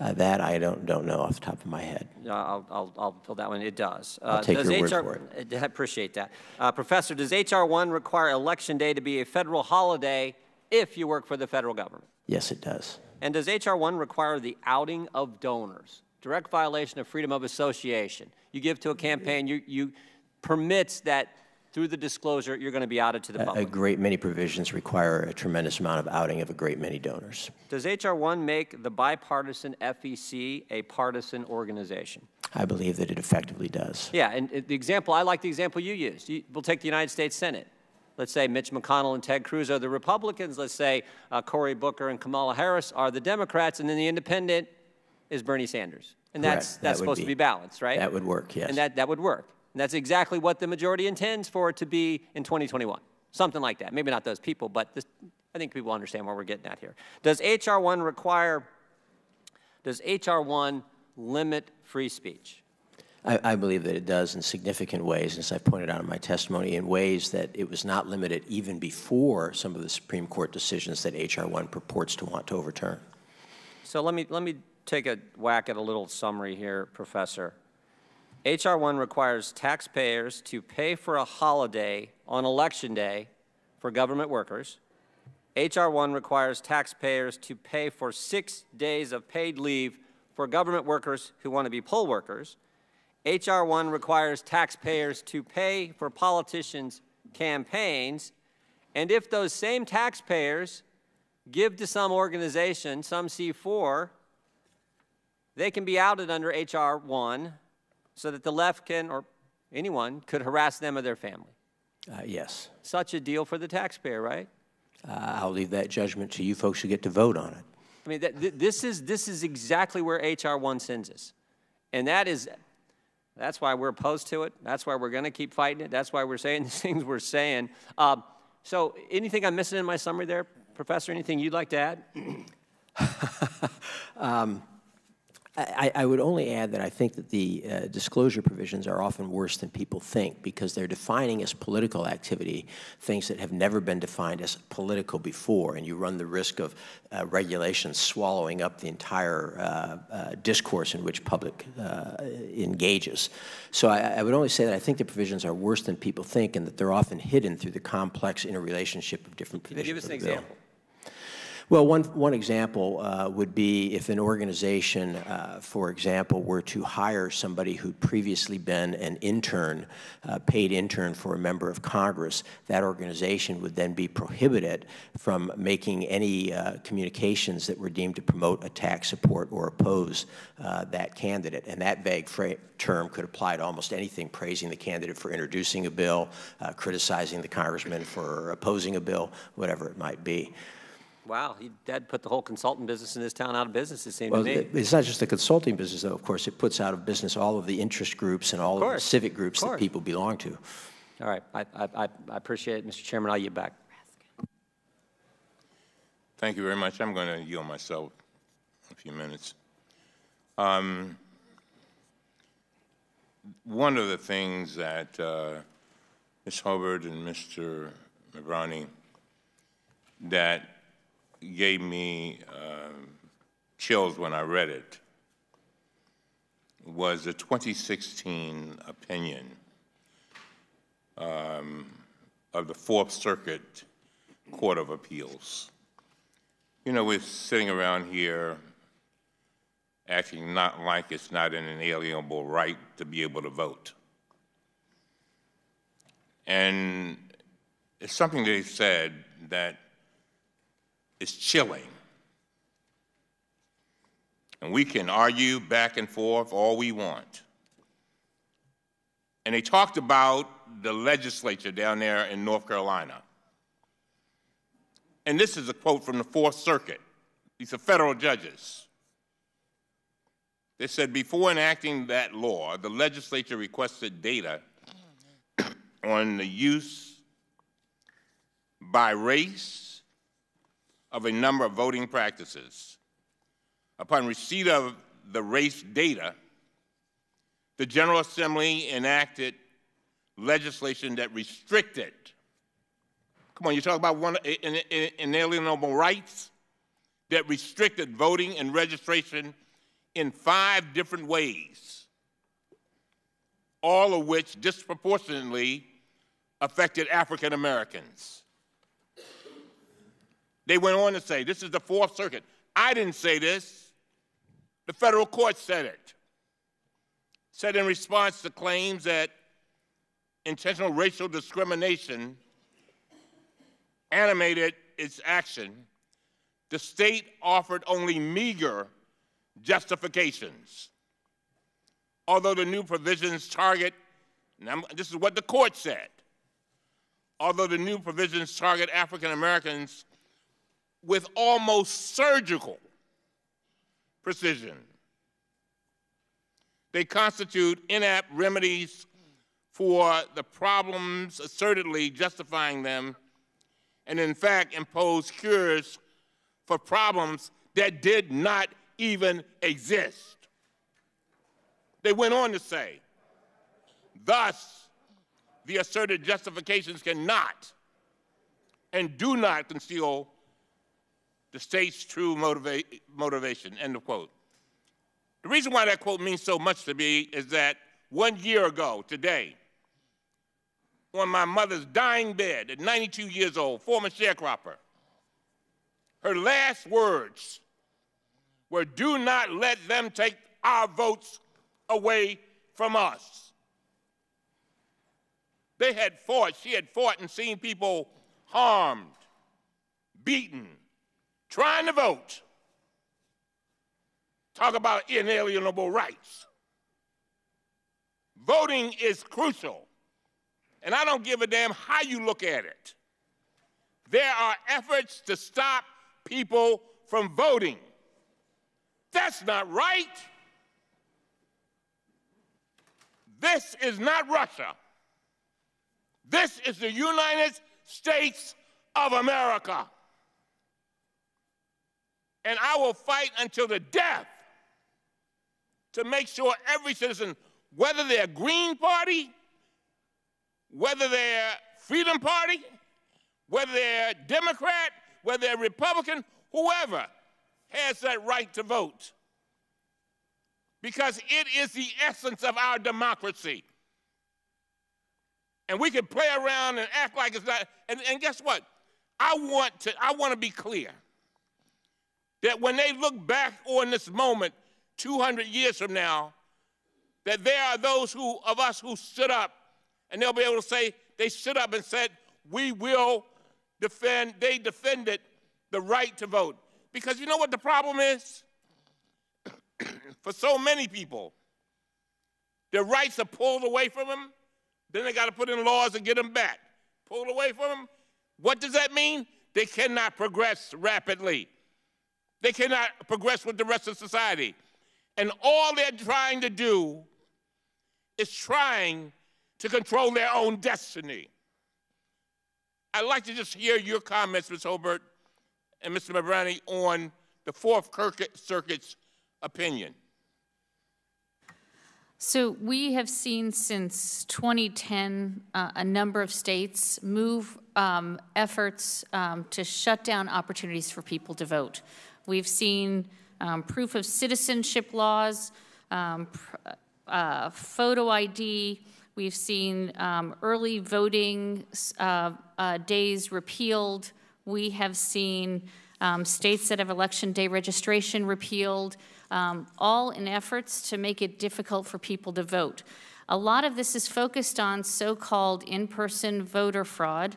That I don't know off the top of my head. I'll fill that one. It does. I'll take your word for it. I appreciate that. Professor, does H.R. 1 require Election Day to be a federal holiday if you work for the federal government? Yes, it does. And does H.R. 1 require the outing of donors? Direct violation of freedom of association. You give to a campaign, you permits that through the disclosure, you're going to be outed to the public. A great many provisions require a tremendous amount of outing of a great many donors. Does H.R. 1 make the bipartisan FEC a partisan organization? I believe that it effectively does. Yeah, and the example, I like the example you used. We'll take the United States Senate. Let's say Mitch McConnell and Ted Cruz are the Republicans. Let's say Cory Booker and Kamala Harris are the Democrats, and then the independent is Bernie Sanders. And that's supposed to be balanced, right? That would work, yes. And that would work. And that's exactly what the majority intends for it to be in 2021. Something like that. Maybe not those people, but I think people understand what we're getting at here. Does H.R. 1 limit free speech? I believe that it does in significant ways, as I've pointed out in my testimony, in ways that it was not limited even before some of the Supreme Court decisions that H.R. 1 purports to want to overturn. So let me take a whack at a little summary here, Professor. H.R. 1 requires taxpayers to pay for a holiday on Election Day for government workers. H.R. 1 requires taxpayers to pay for 6 days of paid leave for government workers who want to be poll workers. H.R. 1 requires taxpayers to pay for politicians' campaigns, and if those same taxpayers give to some organization, some C4, they can be outed under H.R. 1 so that the left can, or anyone, could harass them or their family. Yes. Such a deal for the taxpayer, right? I'll leave that judgment to you folks who get to vote on it. I mean, this is exactly where H.R. 1 sends us. And that's why we're opposed to it. That's why we're going to keep fighting it. That's why we're saying the things we're saying. So anything I'm missing in my summary there, Professor, anything you'd like to add? I would only add that I think that the disclosure provisions are often worse than people think because they're defining as political activity things that have never been defined as political before, and you run the risk of regulations swallowing up the entire discourse in which public engages. So I would only say that I think the provisions are worse than people think and that they're often hidden through the complex interrelationship of different provisions. Give us an example. Well, one example would be if an organization, for example, were to hire somebody who'd previously been an intern, paid intern for a member of Congress, that organization would then be prohibited from making any communications that were deemed to promote, attack, support, or oppose that candidate. And that vague term could apply to almost anything, praising the candidate for introducing a bill, criticizing the congressman for opposing a bill, whatever it might be. Wow, Dad put the whole consultant business in this town out of business, it seemed to me. It's not just the consulting business, though. Of course, it puts out of business all of the interest groups and all of the civic groups that people belong to. All right, I appreciate it, Mr. Chairman. I'll yield back. Thank you very much. I'm going to yield myself a few minutes. One of the things that Ms. Hubbard and Mr. Mabrani that gave me chills when I read it was the 2016 opinion of the Fourth Circuit Court of Appeals. You know, we're sitting around here acting not like it's not an inalienable right to be able to vote. And it's something they said that is chilling. And we can argue back and forth all we want. And they talked about the legislature down there in North Carolina. And this is a quote from the Fourth Circuit. These are federal judges. They said, before enacting that law, the legislature requested data on the use by race of a number of voting practices. Upon receipt of the race data, the General Assembly enacted legislation that restricted, come on, you talk about inalienable rights, that restricted voting and registration in 5 different ways, all of which disproportionately affected African Americans. They went on to say, this is the Fourth Circuit. I didn't say this. The federal court said it. Said in response to claims that intentional racial discrimination animated its action, the state offered only meager justifications. Although the new provisions target, this is what the court said, although the new provisions target African Americans with almost surgical precision, they constitute inapt remedies for the problems assertedly justifying them, and in fact impose cures for problems that did not even exist. They went on to say, thus, the asserted justifications cannot and do not conceal the state's true motivation, end of quote. The reason why that quote means so much to me is that 1 year ago today, on my mother's dying bed at 92 years old, former sharecropper, her last words were do not let them take our votes away from us. They had fought, she had fought and seen people harmed, beaten, trying to vote. Talk about inalienable rights. Voting is crucial, and I don't give a damn how you look at it. There are efforts to stop people from voting. That's not right. This is not Russia. This is the United States of America. And I will fight until the death to make sure every citizen, whether they're Green Party, whether they're Freedom Party, whether they're Democrat, whether they're Republican, whoever has that right to vote. Because it is the essence of our democracy. And we can play around and act like it's not. And guess what? I want to be clear that when they look back on this moment 200 years from now, that there are those of us who stood up, and they'll be able to say they stood up and said, we will defend, they defended the right to vote. Because you know what the problem is? For so many people, their rights are pulled away from them, then they got to put in laws to get them back. Pulled away from them. What does that mean? They cannot progress rapidly. They cannot progress with the rest of society. And all they're trying to do is trying to control their own destiny. I'd like to just hear your comments, Ms. Hobart and Mr. Mabrani, on the Fourth Circuit's opinion. So we have seen since 2010 a number of states move efforts to shut down opportunities for people to vote. We've seen proof of citizenship laws, photo ID. We've seen early voting days repealed. We have seen states that have election day registration repealed, all in efforts to make it difficult for people to vote. A lot of this is focused on so-called in-person voter fraud,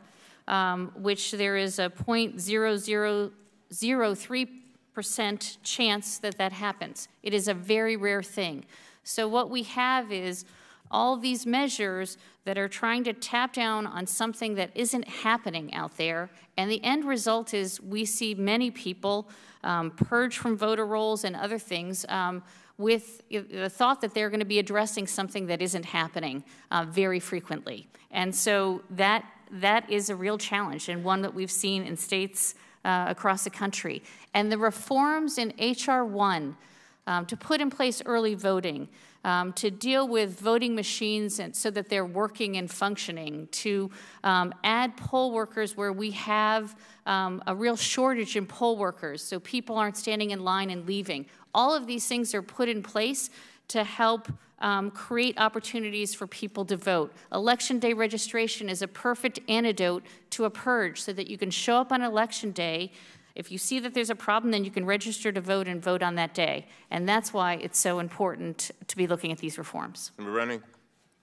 which there is a 0.0003% chance that happens. It is a very rare thing. So what we have is all these measures that are trying to tap down on something that isn't happening out there, and the end result is we see many people purge from voter rolls and other things with the thought that they're going to be addressing something that isn't happening very frequently. And so that is a real challenge, and one that we've seen in states across the country. And the reforms in H.R. 1 to put in place early voting, to deal with voting machines and so that they're working and functioning, to add poll workers where we have a real shortage in poll workers so people aren't standing in line and leaving. All of these things are put in place to help create opportunities for people to vote. Election day registration is a perfect antidote to a purge so that you can show up on election day. If you see that there's a problem, then you can register to vote and vote on that day. And that's why it's so important to be looking at these reforms. Running.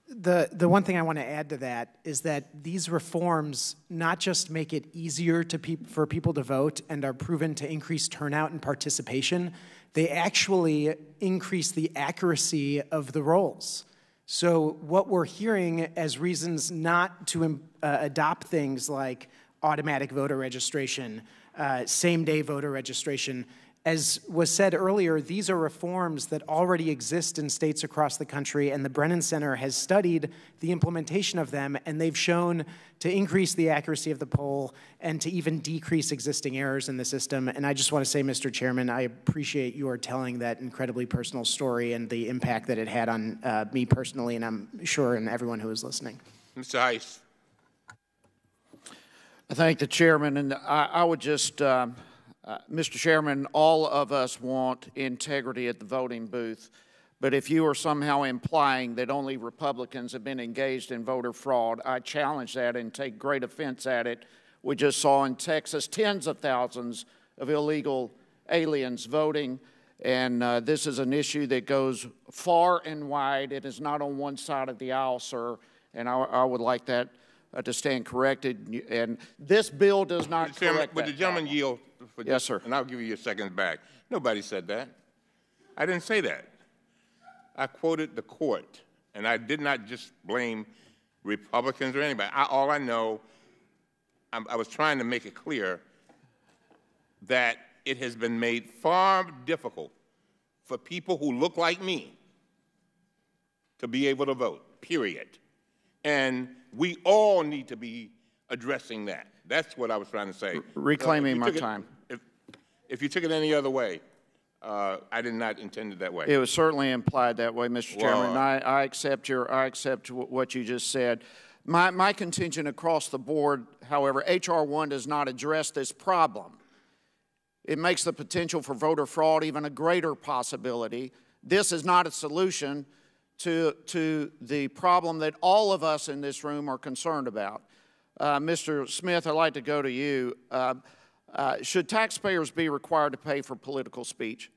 The one thing I want to add to that is that these reforms not just make it easier for people to vote and are proven to increase turnout and participation, they actually increase the accuracy of the rolls. So what we're hearing as reasons not to adopt things like automatic voter registration, same-day voter registration. As was said earlier, these are reforms that already exist in states across the country, and the Brennan Center has studied the implementation of them, and they've shown to increase the accuracy of the poll and to even decrease existing errors in the system. And I just want to say, Mr. Chairman, I appreciate your telling that incredibly personal story and the impact that it had on me personally, and I'm sure on everyone who is listening. Mr. Heiss. I thank the chairman, and I would just, Mr. Chairman, all of us want integrity at the voting booth, but if you are somehow implying that only Republicans have been engaged in voter fraud, I challenge that and take great offense at it. We just saw in Texas tens of thousands of illegal aliens voting, And this is an issue that goes far and wide. It is not on one side of the aisle, sir, and I would like that to stand corrected. And this bill does not correct Would that the gentleman problem. yield? Yes, sir. And I'll give you your seconds back. Nobody said that. I didn't say that. I quoted the court, and I did not just blame Republicans or anybody. All I know, I was trying to make it clear that it has been made far difficult for people who look like me to be able to vote, period. And we all need to be addressing that. That's what I was trying to say. Reclaiming my time. If you took it any other way, I did not intend it that way. It was certainly implied that way, Mr. Chairman. I accept what you just said. My contention across the board, however, H.R. 1 does not address this problem. It makes the potential for voter fraud even a greater possibility. This is not a solution to the problem that all of us in this room are concerned about. Mr. Smith, I'd like to go to you. Should taxpayers be required to pay for political speech?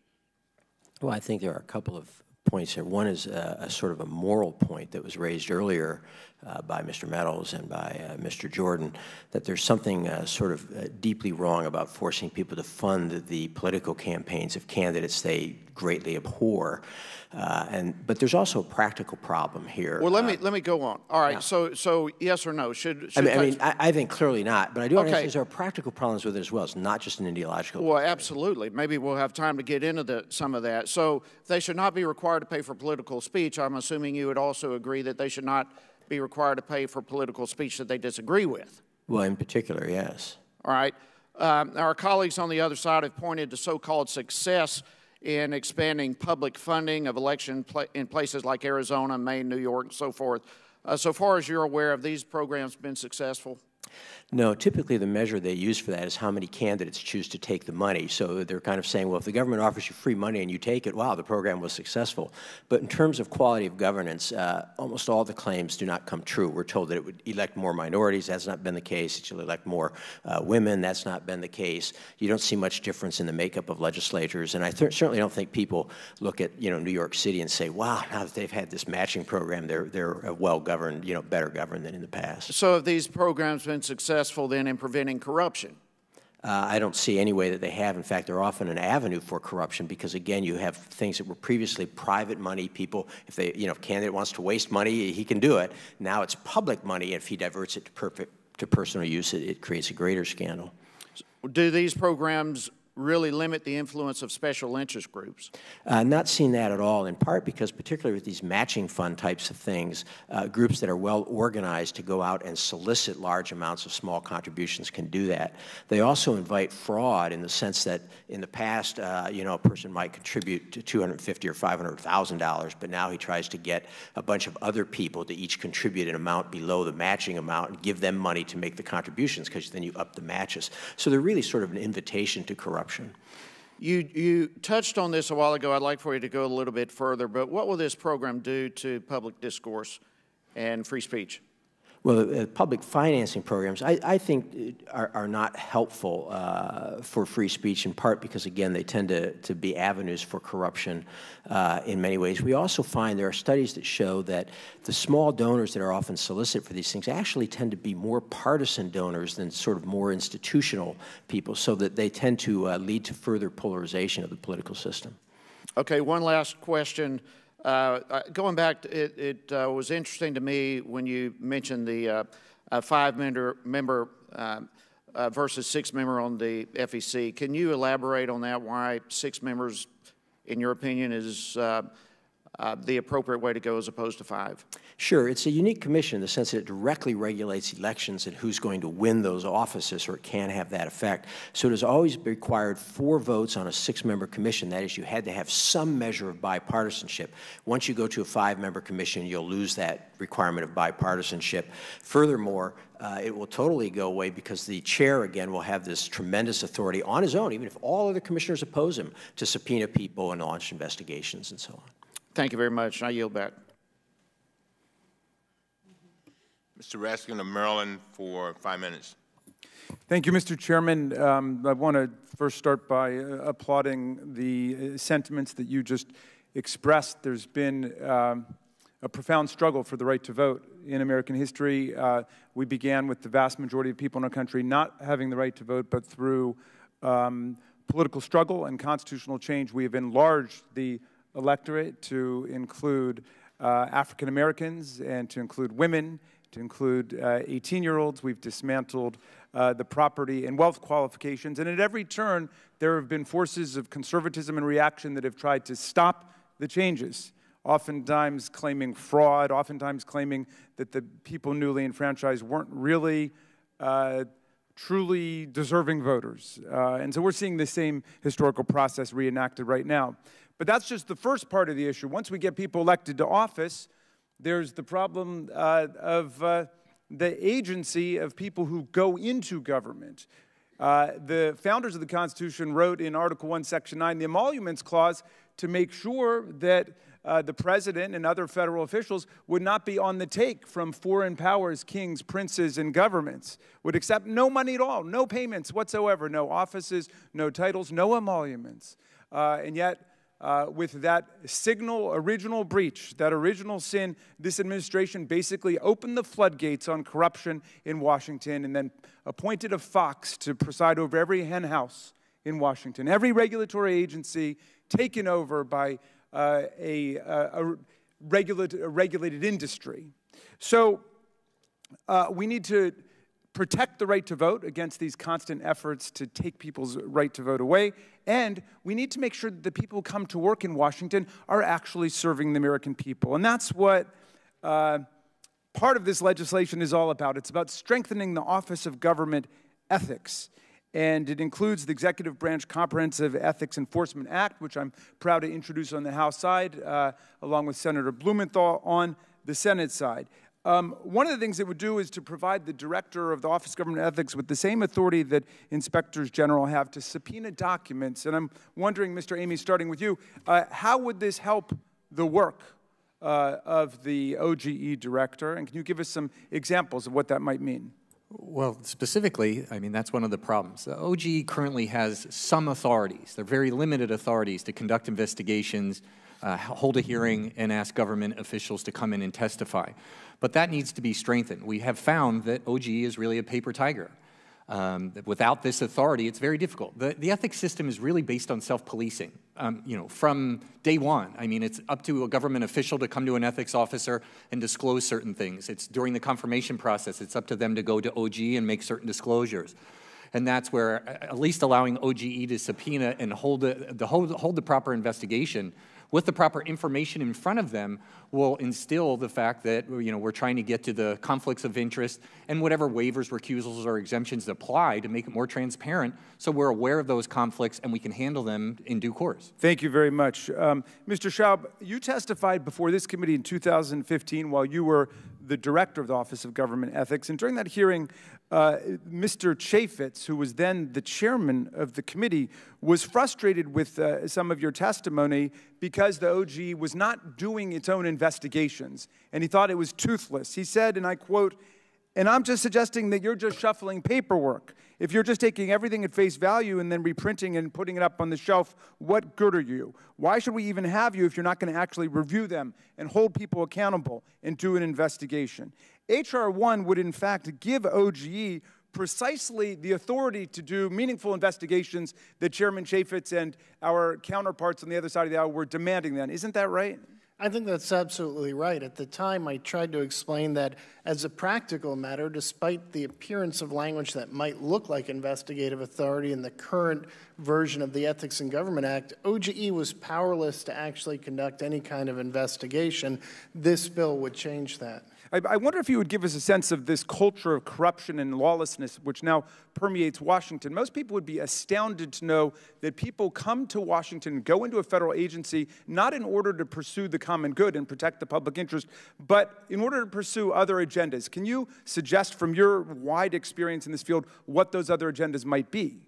Well, I think there are a couple of points here. One is a sort of a moral point that was raised earlier by Mr. Meadows and by Mr. Jordan, that there's something sort of deeply wrong about forcing people to fund the political campaigns of candidates they greatly abhor. But there's also a practical problem here. Well, let me go on. All right. Yeah. So yes or no? I think clearly not. But I do understand there are practical problems with it as well. It's not just an ideological. Well, absolutely. Maybe we'll have time to get into some of that. So they should not be required to pay for political speech. I'm assuming you would also agree that they should not be required to pay for political speech that they disagree with. Well, in particular, yes. All right. Our colleagues on the other side have pointed to so-called success in expanding public funding of election in places like Arizona, Maine, New York, and so forth. So far as you're aware, have these programs been successful? No, typically the measure they use for that is how many candidates choose to take the money. So they're kind of saying, well, if the government offers you free money and you take it, wow, the program was successful. But in terms of quality of governance, almost all the claims do not come true. We're told that it would elect more minorities. That's not been the case. It should elect more women. That's not been the case. You don't see much difference in the makeup of legislatures. And I certainly don't think people look at, New York City and say, wow, now that they've had this matching program, they're well-governed, better governed than in the past. So have these programs been successful then in preventing corruption? I don't see any way that they have. In fact, they're often an avenue for corruption because, again, you have things that were previously private money. People, if they, if a candidate wants to waste money, he can do it. Now it's public money. If he diverts it to personal use, it creates a greater scandal. Do these programs really limit the influence of special interest groups? Not seen that at all, in part because particularly with these matching fund types of things, groups that are well organized to go out and solicit large amounts of small contributions can do that. They also invite fraud in the sense that in the past, a person might contribute to $250,000 or $500,000, but now he tries to get a bunch of other people to each contribute an amount below the matching amount and give them money to make the contributions because then you up the matches. So they're really sort of an invitation to corruption. You touched on this a while ago. I'd like for you to go a little bit further, but what will this program do to public discourse and free speech? Well, public financing programs, I think, are not helpful for free speech, in part because, again, they tend to be avenues for corruption in many ways. We also find there are studies that show that the small donors that are often solicited for these things actually tend to be more partisan donors than sort of more institutional people, so that they tend to lead to further polarization of the political system. Okay, one last question. Going back, it was interesting to me when you mentioned the 5-member versus 6-member on the FEC. Can you elaborate on that, why 6 members, in your opinion, is the appropriate way to go as opposed to 5? Sure. It's a unique commission in the sense that it directly regulates elections and who's going to win those offices, or it can have that effect. So it has always required 4 votes on a 6-member commission. That is, you had to have some measure of bipartisanship. Once you go to a 5-member commission, you'll lose that requirement of bipartisanship. Furthermore, it will totally go away because the chair, again, will have this tremendous authority on his own, even if all other commissioners oppose him, to subpoena people and launch investigations and so on. Thank you very much. I yield back. Mr. Raskin of Maryland for 5 minutes. Thank you, Mr. Chairman. I want to first start by applauding the sentiments that you just expressed. There's been a profound struggle for the right to vote in American history. We began with the vast majority of people in our country not having the right to vote, but through political struggle and constitutional change, we have enlarged the electorate to include African Americans and to include women, to include 18-year-olds. We've dismantled the property and wealth qualifications. And at every turn, there have been forces of conservatism and reaction that have tried to stop the changes, oftentimes claiming fraud, oftentimes claiming that the people newly enfranchised weren't really truly deserving voters. And so we're seeing the same historical process reenacted right now. But that's just the first part of the issue. Once we get people elected to office, there's the problem of the agency of people who go into government. The founders of the Constitution wrote in Article 1, Section 9, the Emoluments Clause, to make sure that the president and other federal officials would not be on the take from foreign powers, kings, princes, and governments, would accept no money at all, no payments whatsoever, no offices, no titles, no emoluments. And yet, with that signal original breach, that original sin, this administration basically opened the floodgates on corruption in Washington and then appointed a fox to preside over every hen house in Washington, every regulatory agency taken over by a regulated industry. So we need to protect the right to vote against these constant efforts to take people's right to vote away, and we need to make sure that the people who come to work in Washington are actually serving the American people. And that's what part of this legislation is all about. It's about strengthening the Office of Government Ethics. And it includes the Executive Branch Comprehensive Ethics Enforcement Act, which I'm proud to introduce on the House side, along with Senator Blumenthal on the Senate side. One of the things it would do is to provide the director of the Office of Government Ethics with the same authority that inspectors general have to subpoena documents. And I'm wondering, Mr. Amy, starting with you, how would this help the work of the OGE director? And can you give us some examples of what that might mean? Well, specifically, I mean, that's one of the problems. The OGE currently has some authorities. They're very limited authorities to conduct investigations, hold a hearing, and ask government officials to come in and testify. But that needs to be strengthened. We have found that OGE is really a paper tiger. Without this authority, it's very difficult. The ethics system is really based on self-policing. You know, from day one, I mean, it's up to a government official to come to an ethics officer and disclose certain things. It's during the confirmation process, it's up to them to go to OGE and make certain disclosures. And that's where at least allowing OGE to subpoena and hold the proper investigation with the proper information in front of them will instill the fact that, you know, we're trying to get to the conflicts of interest and whatever waivers, recusals, or exemptions apply to make it more transparent so we're aware of those conflicts and we can handle them in due course. Thank you very much. Mr. Schaub, you testified before this committee in 2015 while you were the director of the Office of Government Ethics. And during that hearing, Mr. Chaffetz, who was then the chairman of the committee, was frustrated with some of your testimony because the OGE was not doing its own investigations, and he thought it was toothless. He said, and I quote, "And I'm just suggesting that you're just shuffling paperwork. If you're just taking everything at face value and then reprinting and putting it up on the shelf, what good are you? Why should we even have you if you're not going to actually review them and hold people accountable and do an investigation?" H.R. 1 would, in fact, give OGE precisely the authority to do meaningful investigations that Chairman Chaffetz and our counterparts on the other side of the aisle were demanding then. Isn't that right? I think that's absolutely right. At the time, I tried to explain that as a practical matter, despite the appearance of language that might look like investigative authority in the current version of the Ethics in Government Act, OGE was powerless to actually conduct any kind of investigation. This bill would change that. I wonder if you would give us a sense of this culture of corruption and lawlessness which now permeates Washington. Most people would be astounded to know that people come to Washington, go into a federal agency, not in order to pursue the common good and protect the public interest, but in order to pursue other agendas. Can you suggest from your wide experience in this field what those other agendas might be?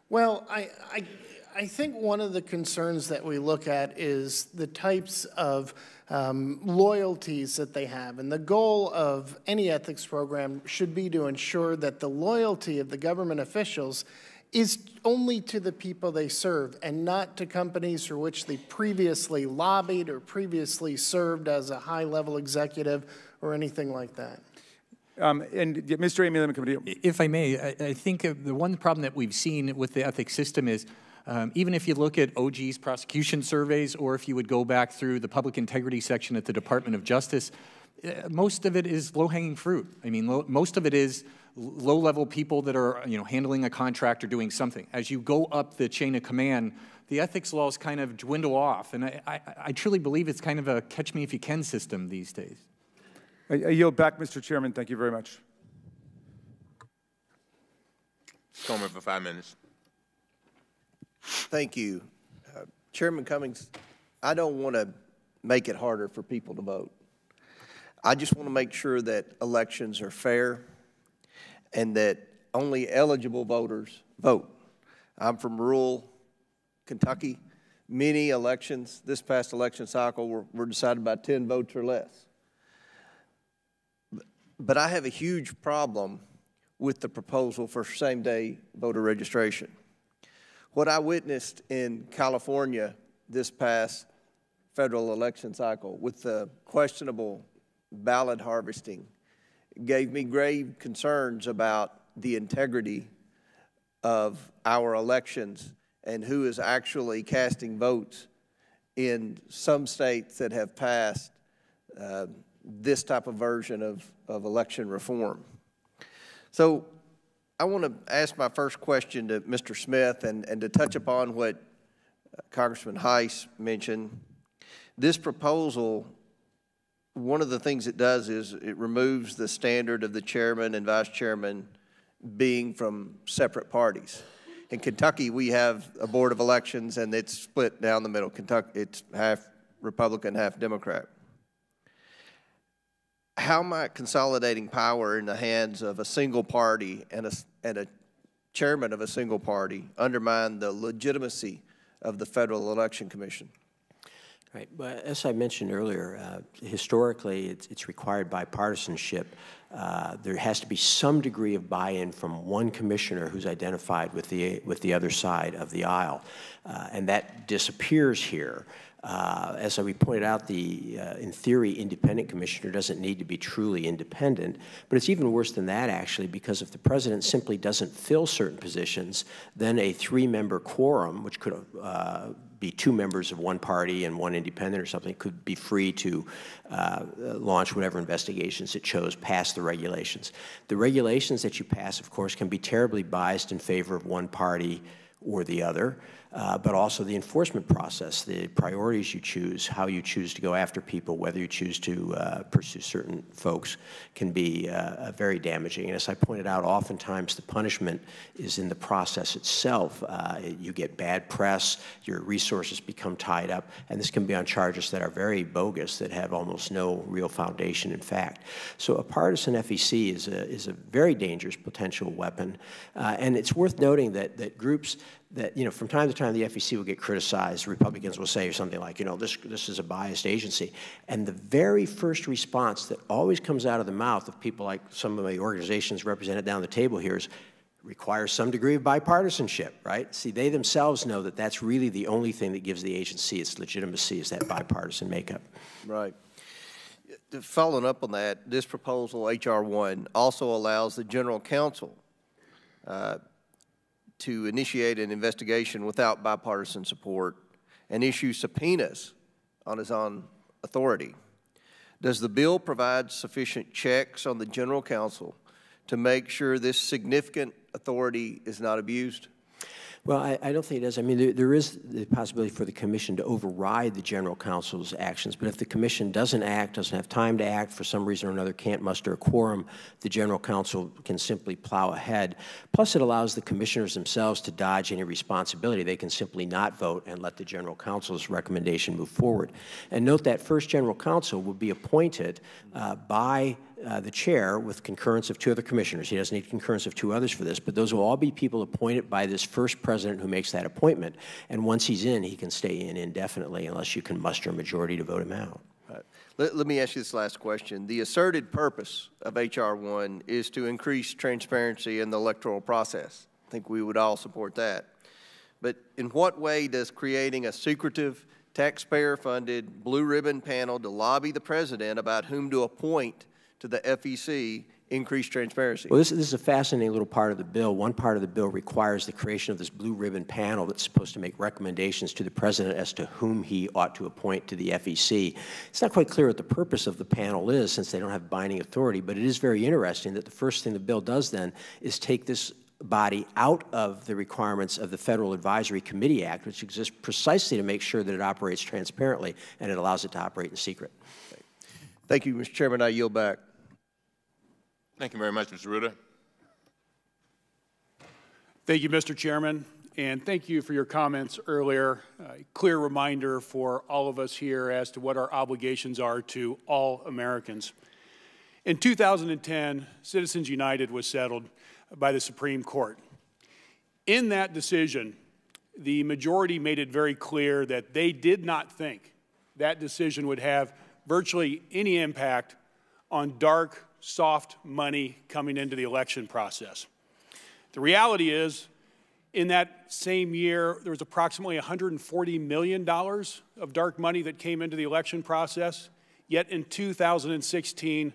Well, I I think one of the concerns that we look at is the types of loyalties that they have. And the goal of any ethics program should be to ensure that the loyalty of the government officials is only to the people they serve and not to companies for which they previously lobbied or previously served as a high-level executive or anything like that. And Mr. Amy Lemon Committee. If I may, I think the one problem that we've seen with the ethics system is even if you look at OG's prosecution surveys, or if you would go back through the public integrity section at the Department of Justice, most of it is low-hanging fruit. I mean, most of it is low-level people that are, handling a contract or doing something. As you go up the chain of command, the ethics laws kind of dwindle off, and I truly believe it's kind of a catch-me-if-you-can system these days. I yield back, Mr. Chairman. Thank you very much. Stoneman for 5 minutes. Thank you. Chairman Cummings, I don't want to make it harder for people to vote. I just want to make sure that elections are fair and that only eligible voters vote. I'm from rural Kentucky. Many elections, this past election cycle, were decided by 10 votes or less. But I have a huge problem with the proposal for same-day voter registration. What I witnessed in California this past federal election cycle with the questionable ballot harvesting gave me grave concerns about the integrity of our elections and who is actually casting votes in some states that have passed this type of version of election reform. So I want to ask my first question to Mr. Smith and to touch upon what Congressman Heiss mentioned. This proposal, one of the things it does is it removes the standard of the chairman and vice chairman being from separate parties. In Kentucky, we have a board of elections, and it's split down the middle. Kentucky, it's half Republican, half Democrat. How might consolidating power in the hands of a single party and a chairman of a single party undermine the legitimacy of the Federal Election Commission? Right. Well, as I mentioned earlier, historically, it's required bipartisanship. There has to be some degree of buy-in from one commissioner who's identified with the other side of the aisle, and that disappears here. As we pointed out, in theory, independent commissioner doesn't need to be truly independent, but it's even worse than that, actually, because if the president simply doesn't fill certain positions, then a three-member quorum, which could be 2 members of one party and 1 independent or something, could be free to launch whatever investigations it chose past the regulations. The regulations that you pass, of course, can be terribly biased in favor of one party or the other, but also the enforcement process, the priorities you choose, how you choose to go after people, whether you choose to pursue certain folks can be very damaging. And as I pointed out, oftentimes the punishment is in the process itself. You get bad press, your resources become tied up, and this can be on charges that are very bogus, that have almost no real foundation in fact. So a partisan FEC is a very dangerous potential weapon, and it's worth noting that groups that, from time to time the FEC will get criticized. Republicans will say something like, this is a biased agency. And the very first response that always comes out of the mouth of people like some of the organizations represented down the table here is, requires some degree of bipartisanship, right? See, they themselves know that that's really the only thing that gives the agency its legitimacy, is that bipartisan makeup. Right. Following up on that, this proposal, H.R. 1, also allows the general counsel to initiate an investigation without bipartisan support and issue subpoenas on his own authority. Does the bill provide sufficient checks on the general counsel to make sure this significant authority is not abused? Well, I don't think it does. I mean, there is the possibility for the commission to override the general counsel's actions, but if the commission doesn't act, doesn't have time to act, for some reason or another can't muster a quorum, the general counsel can simply plow ahead. Plus, it allows the commissioners themselves to dodge any responsibility. They can simply not vote and let the general counsel's recommendation move forward. And note that first general counsel will be appointed by the chair with concurrence of 2 other commissioners. He doesn't need concurrence of 2 others for this, but those will all be people appointed by this first president who makes that appointment. And once he's in, he can stay in indefinitely unless you can muster a majority to vote him out. Let me ask you this last question. The asserted purpose of H.R. 1 is to increase transparency in the electoral process. I think we would all support that. But in what way does creating a secretive, taxpayer-funded blue ribbon panel to lobby the president about whom to appoint to the FEC increase transparency? Well, this is a fascinating little part of the bill. One part of the bill requires the creation of this blue ribbon panel that's supposed to make recommendations to the president as to whom he ought to appoint to the FEC. It's not quite clear what the purpose of the panel is, since they don't have binding authority, but it is very interesting that the first thing the bill does then is take this body out of the requirements of the Federal Advisory Committee Act, which exists precisely to make sure that it operates transparently and it allows it to operate in secret. Thank you, Mr. Chairman. I yield back. Thank you very much, Mr. Ruda. Thank you, Mr. Chairman, and thank you for your comments earlier. A clear reminder for all of us here as to what our obligations are to all Americans. In 2010, Citizens United was settled by the Supreme Court. In that decision, the majority made it very clear that they did not think that decision would have virtually any impact on dark, soft money coming into the election process. The reality is, in that same year, there was approximately $140 million of dark money that came into the election process, yet in 2016,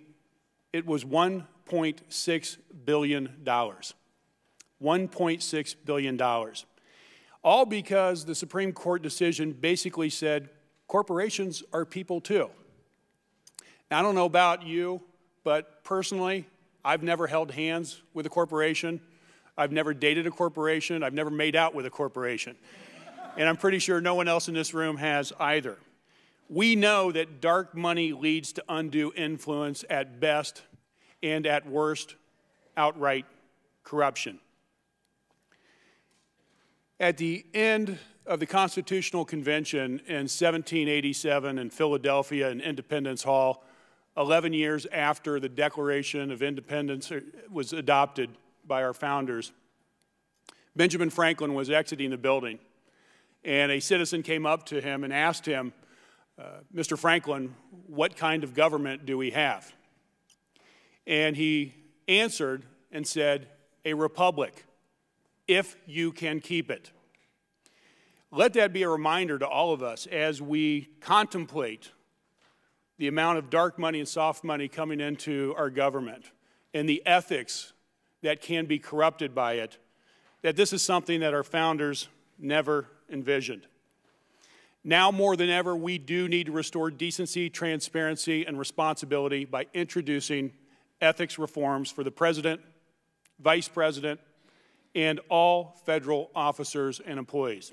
it was $1.6 billion. $1.6 billion. All because the Supreme Court decision basically said corporations are people too. Now, I don't know about you, but personally, I've never held hands with a corporation. I've never dated a corporation. I've never made out with a corporation. And I'm pretty sure no one else in this room has either. We know that dark money leads to undue influence at best and at worst, outright corruption. At the end of the Constitutional Convention in 1787 in Philadelphia in Independence Hall, 11 years after the Declaration of Independence was adopted by our founders, Benjamin Franklin was exiting the building, and a citizen came up to him and asked him, Mr. Franklin, what kind of government do we have? And he answered and said, a republic, if you can keep it. Let that be a reminder to all of us as we contemplate the amount of dark money and soft money coming into our government and the ethics that can be corrupted by it, that this is something that our founders never envisioned. Now more than ever, we do need to restore decency, transparency, and responsibility by introducing ethics reforms for the President, Vice President, and all federal officers and employees.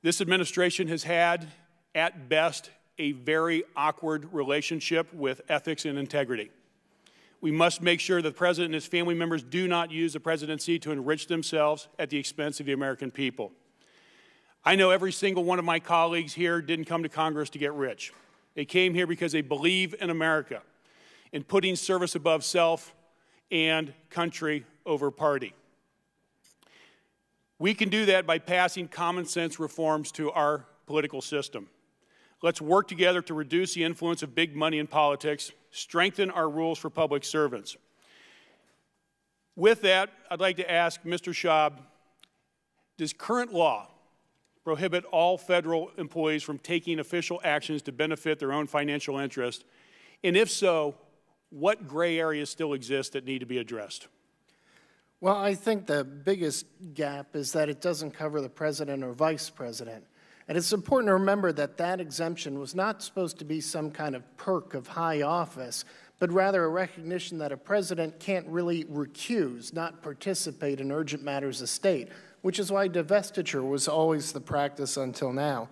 This administration has had, at best, a very awkward relationship with ethics and integrity. We must make sure that the President and his family members do not use the presidency to enrich themselves at the expense of the American people. I know every single one of my colleagues here didn't come to Congress to get rich. They came here because they believe in America, in putting service above self and country over party. We can do that by passing common sense reforms to our political system. Let's work together to reduce the influence of big money in politics, strengthen our rules for public servants. With that, I'd like to ask Mr. Schaub, does current law prohibit all federal employees from taking official actions to benefit their own financial interest? And if so, what gray areas still exist that need to be addressed? Well, I think the biggest gap is that it doesn't cover the president or vice president. And it's important to remember that that exemption was not supposed to be some kind of perk of high office, but rather a recognition that a president can't really recuse, not participate in urgent matters of state, which is why divestiture was always the practice until now.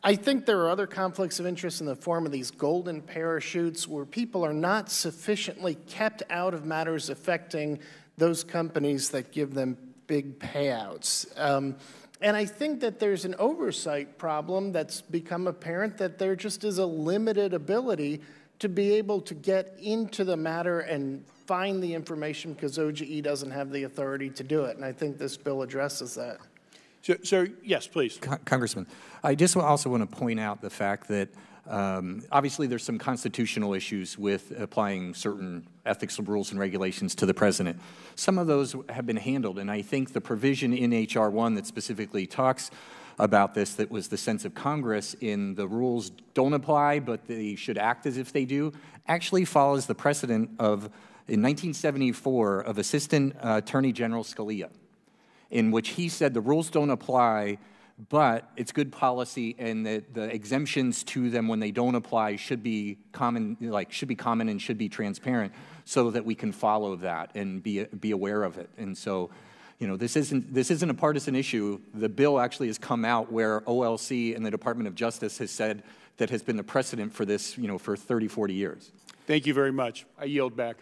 I think there are other conflicts of interest in the form of these golden parachutes where people are not sufficiently kept out of matters affecting those companies that give them big payouts. And I think that there's an oversight problem that's become apparent that there just is a limited ability to be able to get into the matter and find the information because OGE doesn't have the authority to do it. And I think this bill addresses that. So yes, please. Congressman, I just also want to point out the fact that obviously there's some constitutional issues with applying certain ethics rules and regulations to the president. Some of those have been handled, and I think the provision in H.R. 1 that specifically talks about this, that was the sense of Congress in the rules don't apply, but they should act as if they do, actually follows the precedent of, in 1974, of Assistant Attorney General Scalia, in which he said the rules don't apply, but it's good policy, and that the exemptions to them when they don't apply should be common, and should be transparent, so that we can follow that and be aware of it. And so, you know, this isn't a partisan issue. The bill actually has come out where OLC and the Department of Justice has said that has been the precedent for this, you know, for 30, 40 years. Thank you very much. I yield back.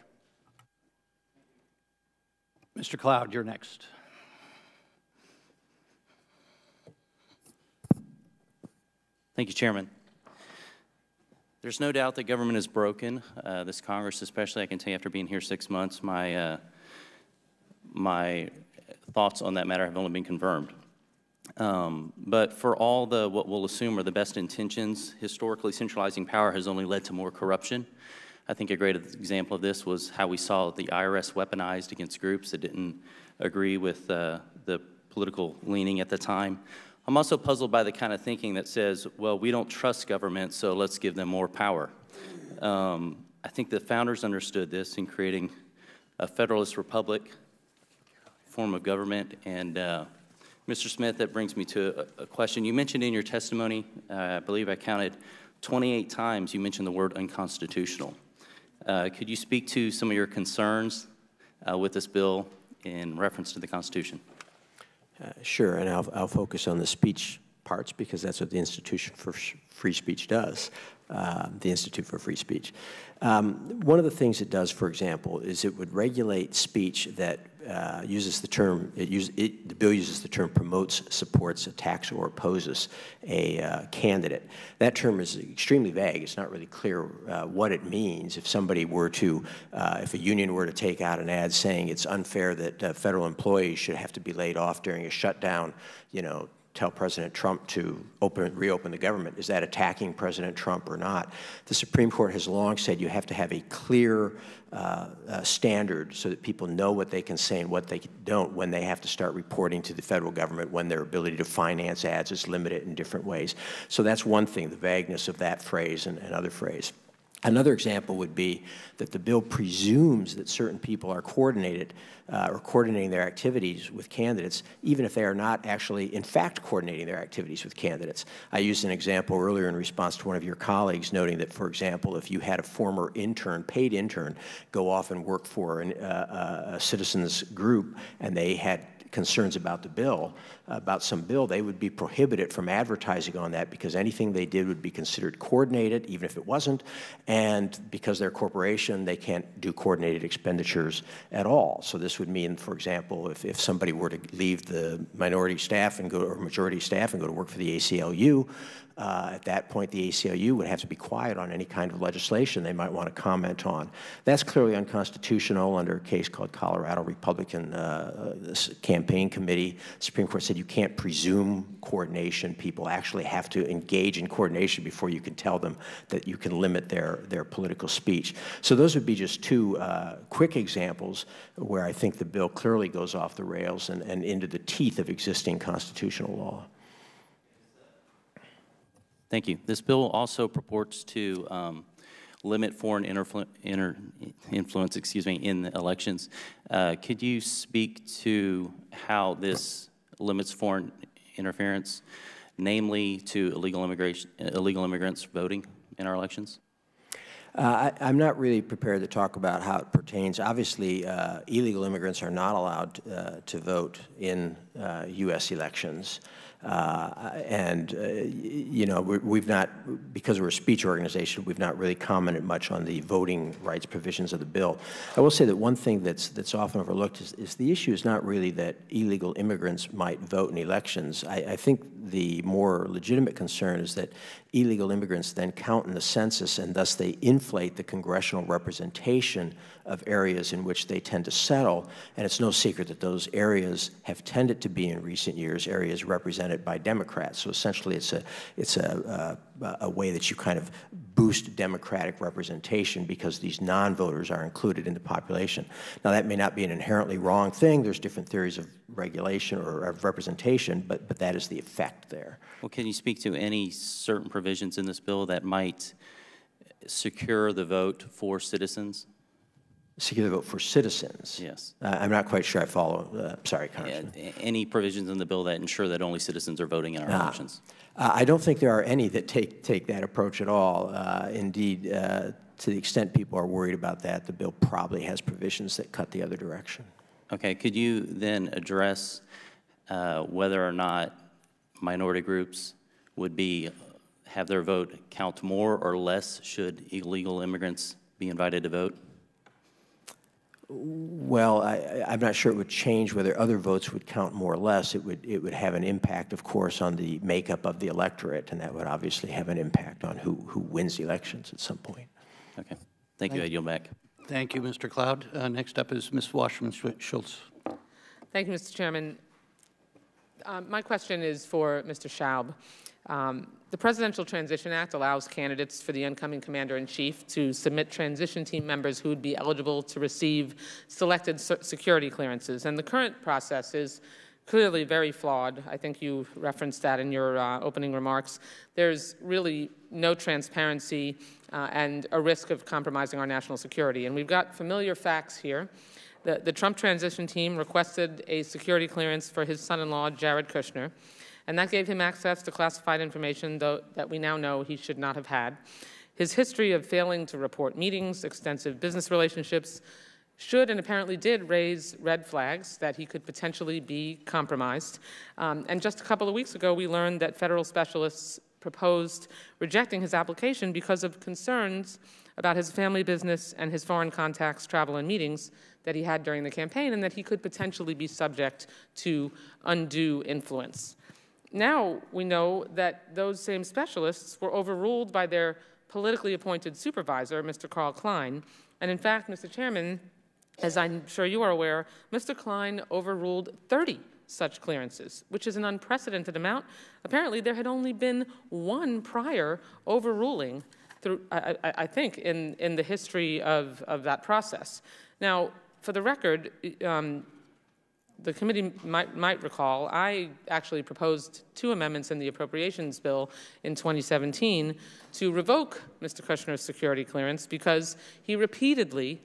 Mr. Cloud, you're next. Thank you, Chairman. There's no doubt that government is broken. This Congress, especially, I can tell you after being here 6 months, my thoughts on that matter have only been confirmed. But for all the what we'll assume are the best intentions, historically centralizing power has only led to more corruption. I think a great example of this was how we saw the IRS weaponized against groups that didn't agree with the political leaning at the time. I'm also puzzled by the kind of thinking that says, well, we don't trust government, so let's give them more power. I think the founders understood this in creating a federalist republic form of government. And Mr. Smith, that brings me to a question. You mentioned in your testimony, I believe I counted 28 times you mentioned the word unconstitutional. Could you speak to some of your concerns with this bill in reference to the Constitution? Sure, and I'll focus on the speech parts because that's what the Institution for Free Speech does, the Institute for Free Speech. One of the things it does, for example, is it would regulate speech that uses the term, the bill uses the term promotes, supports, attacks, or opposes a candidate. That term is extremely vague. It's not really clear what it means. If somebody were to, if a union were to take out an ad saying it's unfair that federal employees should have to be laid off during a shutdown, you know, tell President Trump to reopen the government. Is that attacking President Trump or not? The Supreme Court has long said you have to have a clear standard so that people know what they can say and what they don't when they have to start reporting to the federal government when their ability to finance ads is limited in different ways. So that's one thing, the vagueness of that phrase and other phrase. Another example would be that the bill presumes that certain people are coordinated or coordinating their activities with candidates, even if they are not actually, in fact, coordinating their activities with candidates. I used an example earlier in response to one of your colleagues, noting that, for example, if you had a former intern, paid intern, go off and work for a citizens group and they had concerns about the bill, about some bill, they would be prohibited from advertising on that because anything they did would be considered coordinated, even if it wasn't, and because they're a corporation, they can't do coordinated expenditures at all. So this would mean, for example, if somebody were to leave the minority staff and go, or majority staff and go to work for the ACLU, at that point, the ACLU would have to be quiet on any kind of legislation they might want to comment on. That's clearly unconstitutional under a case called Colorado Republican Campaign Committee. The Supreme Court said you can't presume coordination. People actually have to engage in coordination before you can tell them that you can limit their political speech. So those would be just two quick examples where I think the bill clearly goes off the rails and into the teeth of existing constitutional law. Thank you. This bill also purports to limit foreign influence in the elections. Could you speak to how this limits foreign interference, namely to illegal immigrants voting in our elections? I'm not really prepared to talk about how it pertains. Obviously, illegal immigrants are not allowed to vote in U.S. elections. You know, we've not, because we're a speech organization, we've not really commented much on the voting rights provisions of the bill. I will say that one thing that's often overlooked is the issue is not really that illegal immigrants might vote in elections. I think the more legitimate concern is that illegal immigrants then count in the census, and thus they inflate the congressional representation of areas in which they tend to settle. And it's no secret that those areas have tended to be, in recent years, areas represented by Democrats. So essentially, it's a way that you kind of boost Democratic representation because these non-voters are included in the population. Now, that may not be an inherently wrong thing. There's different theories of regulation or of representation, but that is the effect there. Well, can you speak to any certain provisions in this bill that might secure the vote for citizens? Secure the vote for citizens? Yes. I'm not quite sure I follow. Sorry, Congressman. Any provisions in the bill that ensure that only citizens are voting in our elections? I don't think there are any that take that approach at all. Indeed, to the extent people are worried about that, the bill probably has provisions that cut the other direction. Okay. Could you then address whether or not minority groups would have their vote count more or less should illegal immigrants be invited to vote? Well, I'm not sure it would change whether other votes would count more or less. It would have an impact, of course, on the makeup of the electorate, and that would obviously have an impact on who wins the elections at some point. Okay. Thank you. I yield back. Thank you, Mr. Cloud. Next up is Ms. Wasserman-Schultz. Thank you, Mr. Chairman. My question is for Mr. Schaub. The Presidential Transition Act allows candidates for the incoming Commander-in-Chief to submit transition team members who would be eligible to receive selected security clearances. And the current process is clearly very flawed. I think you referenced that in your opening remarks. There's really no transparency and a risk of compromising our national security. And we've got familiar facts here. The Trump transition team requested a security clearance for his son-in-law, Jared Kushner, and that gave him access to classified information that we now know he should not have had. His history of failing to report meetings, extensive business relationships, should and apparently did raise red flags that he could potentially be compromised. And just a couple of weeks ago, we learned that federal specialists proposed rejecting his application because of concerns about his family business and his foreign contacts, travel, and meetings that he had during the campaign, and that he could potentially be subject to undue influence. Now we know that those same specialists were overruled by their politically appointed supervisor, Mr. Carl Klein. And in fact, Mr. Chairman, as I'm sure you are aware, Mr. Klein overruled 30 such clearances, which is an unprecedented amount. Apparently, there had only been one prior overruling, I think, in the history of that process. Now, for the record, the committee might recall, I actually proposed 2 amendments in the appropriations bill in 2017 to revoke Mr. Kushner's security clearance because he repeatedly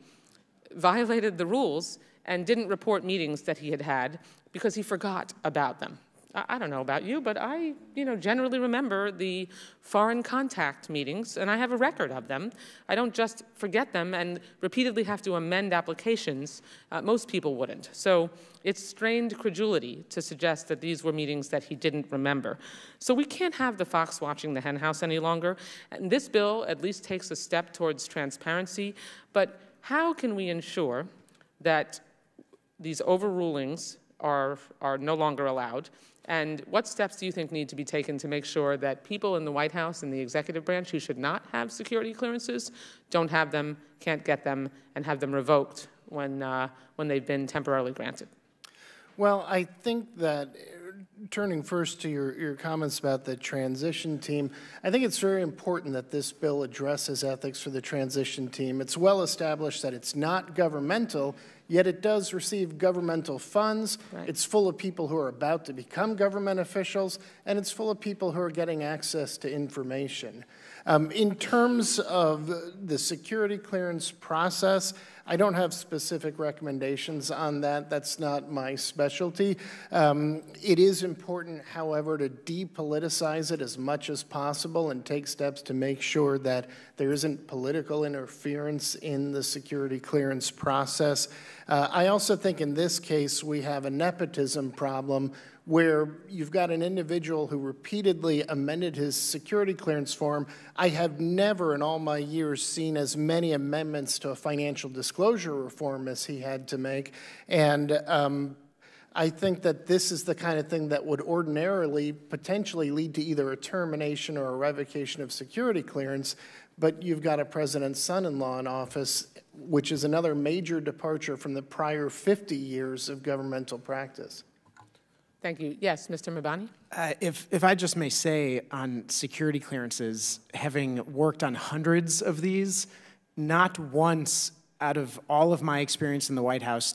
violated the rules and didn't report meetings that he had had because he forgot about them. I don't know about you, but I generally remember the foreign contact meetings, and I have a record of them. I don't just forget them and repeatedly have to amend applications. Most people wouldn't. So it's strained credulity to suggest that these were meetings that he didn't remember. So we can't have the fox watching the henhouse any longer. And this bill at least takes a step towards transparency, but how can we ensure that these overrulings are no longer allowed? And what steps do you think need to be taken to make sure that people in the White House and the executive branch who should not have security clearances don't have them, can't get them, and have them revoked when they've been temporarily granted? Well, I think that turning first to your comments about the transition team, I think it's very important that this bill addresses ethics for the transition team. It's well established that it's not governmental, yet it does receive governmental funds. Right. It's full of people who are about to become government officials, and it's full of people who are getting access to information. In terms of the security clearance process, I don't have specific recommendations on that. That's not my specialty. It is important, however, to depoliticize it as much as possible and take steps to make sure that there isn't political interference in the security clearance process. I also think in this case we have a nepotism problem where you've got an individual who repeatedly amended his security clearance form. I have never in all my years seen as many amendments to a financial disclosure reform as he had to make. And I think that this is the kind of thing that would ordinarily potentially lead to either a termination or a revocation of security clearance, but you've got a president's son-in-law in office, which is another major departure from the prior 50 years of governmental practice. Thank you. Yes, Mr. Mabani? If I just may say on security clearances, having worked on hundreds of these, not once out of all of my experience in the White House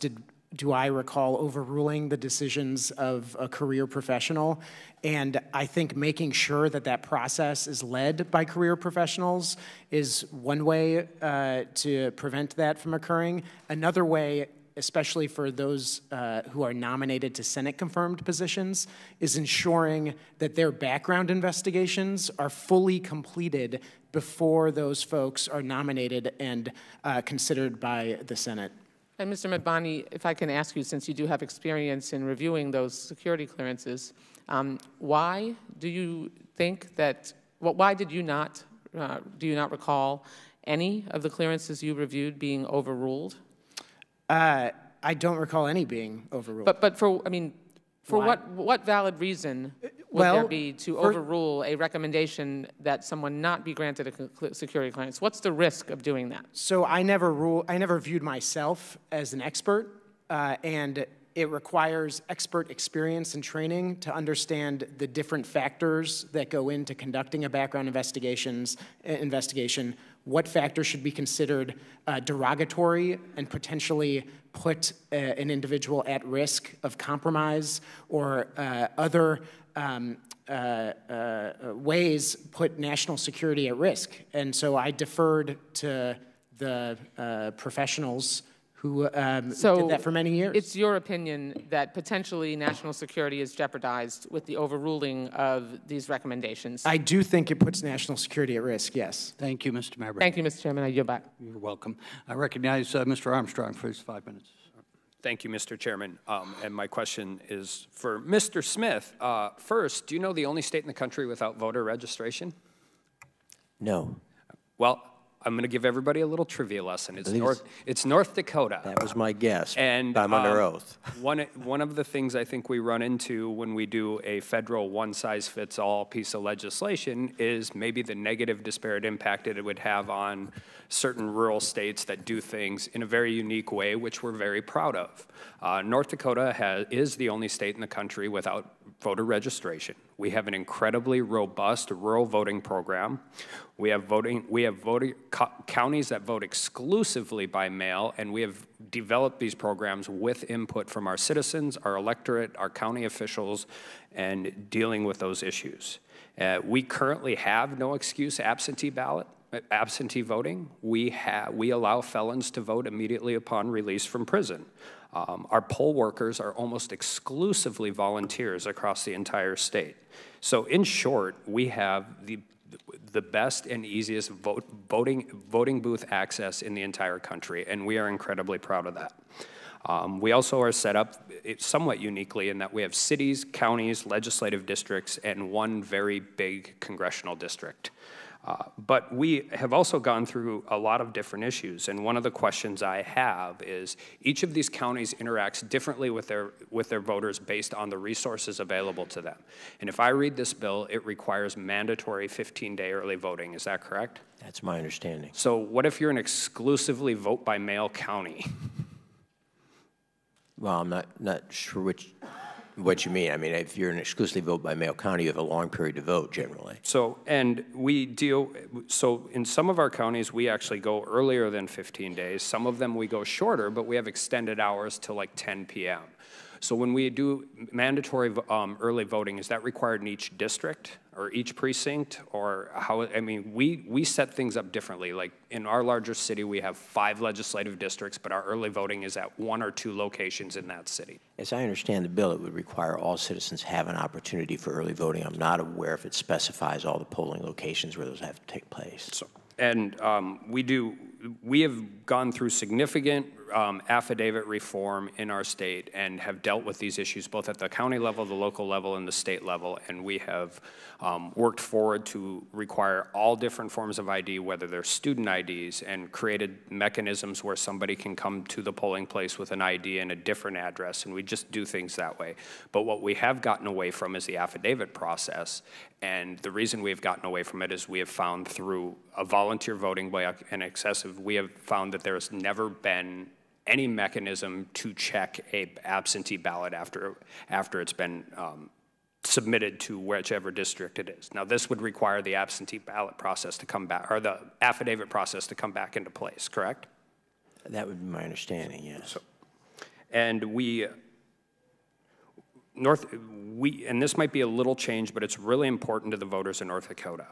do I recall overruling the decisions of a career professional. And I think making sure that that process is led by career professionals is one way to prevent that from occurring. Another way, especially for those who are nominated to Senate-confirmed positions, is ensuring that their background investigations are fully completed before those folks are nominated and considered by the Senate. And Mr. Mabani, if I can ask you, since you do have experience in reviewing those security clearances, why do you think that, why did you not, do you not recall any of the clearances you reviewed being overruled? I don't recall any being overruled. But for, I mean, for what valid reason would there be to overrule a recommendation that someone not be granted a security clearance? What's the risk of doing that? So I never viewed myself as an expert, and it requires expert experience and training to understand the different factors that go into conducting a background investigation, what factors should be considered derogatory and potentially put an individual at risk of compromise, or other ways put national security at risk. And so I deferred to the professionals who did that for many years. It's your opinion that potentially national security is jeopardized with the overruling of these recommendations? I do think it puts national security at risk, yes. Thank you, Mr. Mabry. Thank you, Mr. Chairman. I yield back. You're welcome. I recognize Mr. Armstrong for his 5 minutes. Thank you, Mr. Chairman. And my question is for Mr. Smith. First, do you know the only state in the country without voter registration? No. Well, I'm going to give everybody a little trivia lesson. It's North Dakota. That was my guess, and I'm under oath. One of the things I think we run into when we do a federal one-size-fits-all piece of legislation is maybe the negative disparate impact it would have on certain rural states that do things in a very unique way, which we're very proud of. North Dakota is the only state in the country without voter registration. We have an incredibly robust rural voting program. We have counties that vote exclusively by mail, and we have developed these programs with input from our citizens, our electorate, our county officials, and dealing with those issues. We currently have no excuse absentee voting. We allow felons to vote immediately upon release from prison. Our poll workers are almost exclusively volunteers across the entire state. So in short, we have the best and easiest voting booth access in the entire country, and we are incredibly proud of that. We also are set up somewhat uniquely in that we have cities, counties, legislative districts, and one very big congressional district. But we have also gone through a lot of different issues, and one of the questions I have is each of these counties interacts differently with their voters based on the resources available to them. And if I read this bill, it requires mandatory 15-day early voting. Is that correct? That's my understanding. So what if you're an exclusively vote-by-mail county? Well, I'm not sure what you mean. I mean, if you're an exclusively vote-by-mail county, you have a long period to vote generally. So, and so in some of our counties, we actually go earlier than 15 days. Some of them we go shorter, but we have extended hours till like 10 p.m. So when we do mandatory early voting, is that required in each district or each precinct, or how? I mean, we set things up differently. Like in our larger city, we have 5 legislative districts, but our early voting is at 1 or 2 locations in that city. As I understand the bill, it would require all citizens have an opportunity for early voting. I'm not aware if it specifies all the polling locations where those have to take place. So, and we do. we have gone through significant affidavit reform in our state and have dealt with these issues both at the county level, the local level, and the state level. And we have worked forward to require all different forms of ID, whether they're student IDs, and created mechanisms where somebody can come to the polling place with an ID and a different address. And we just do things that way. But what we have gotten away from is the affidavit process. And the reason we have gotten away from it is we have found through a volunteer voting by an excessive, we have found that there has never been any mechanism to check a absentee ballot after it's been submitted to whichever district it is. Now, this would require the absentee ballot process to come back, or the affidavit process to come back into place, correct? That would be my understanding, yes. And and this might be a little change, but it's really important to the voters in North Dakota.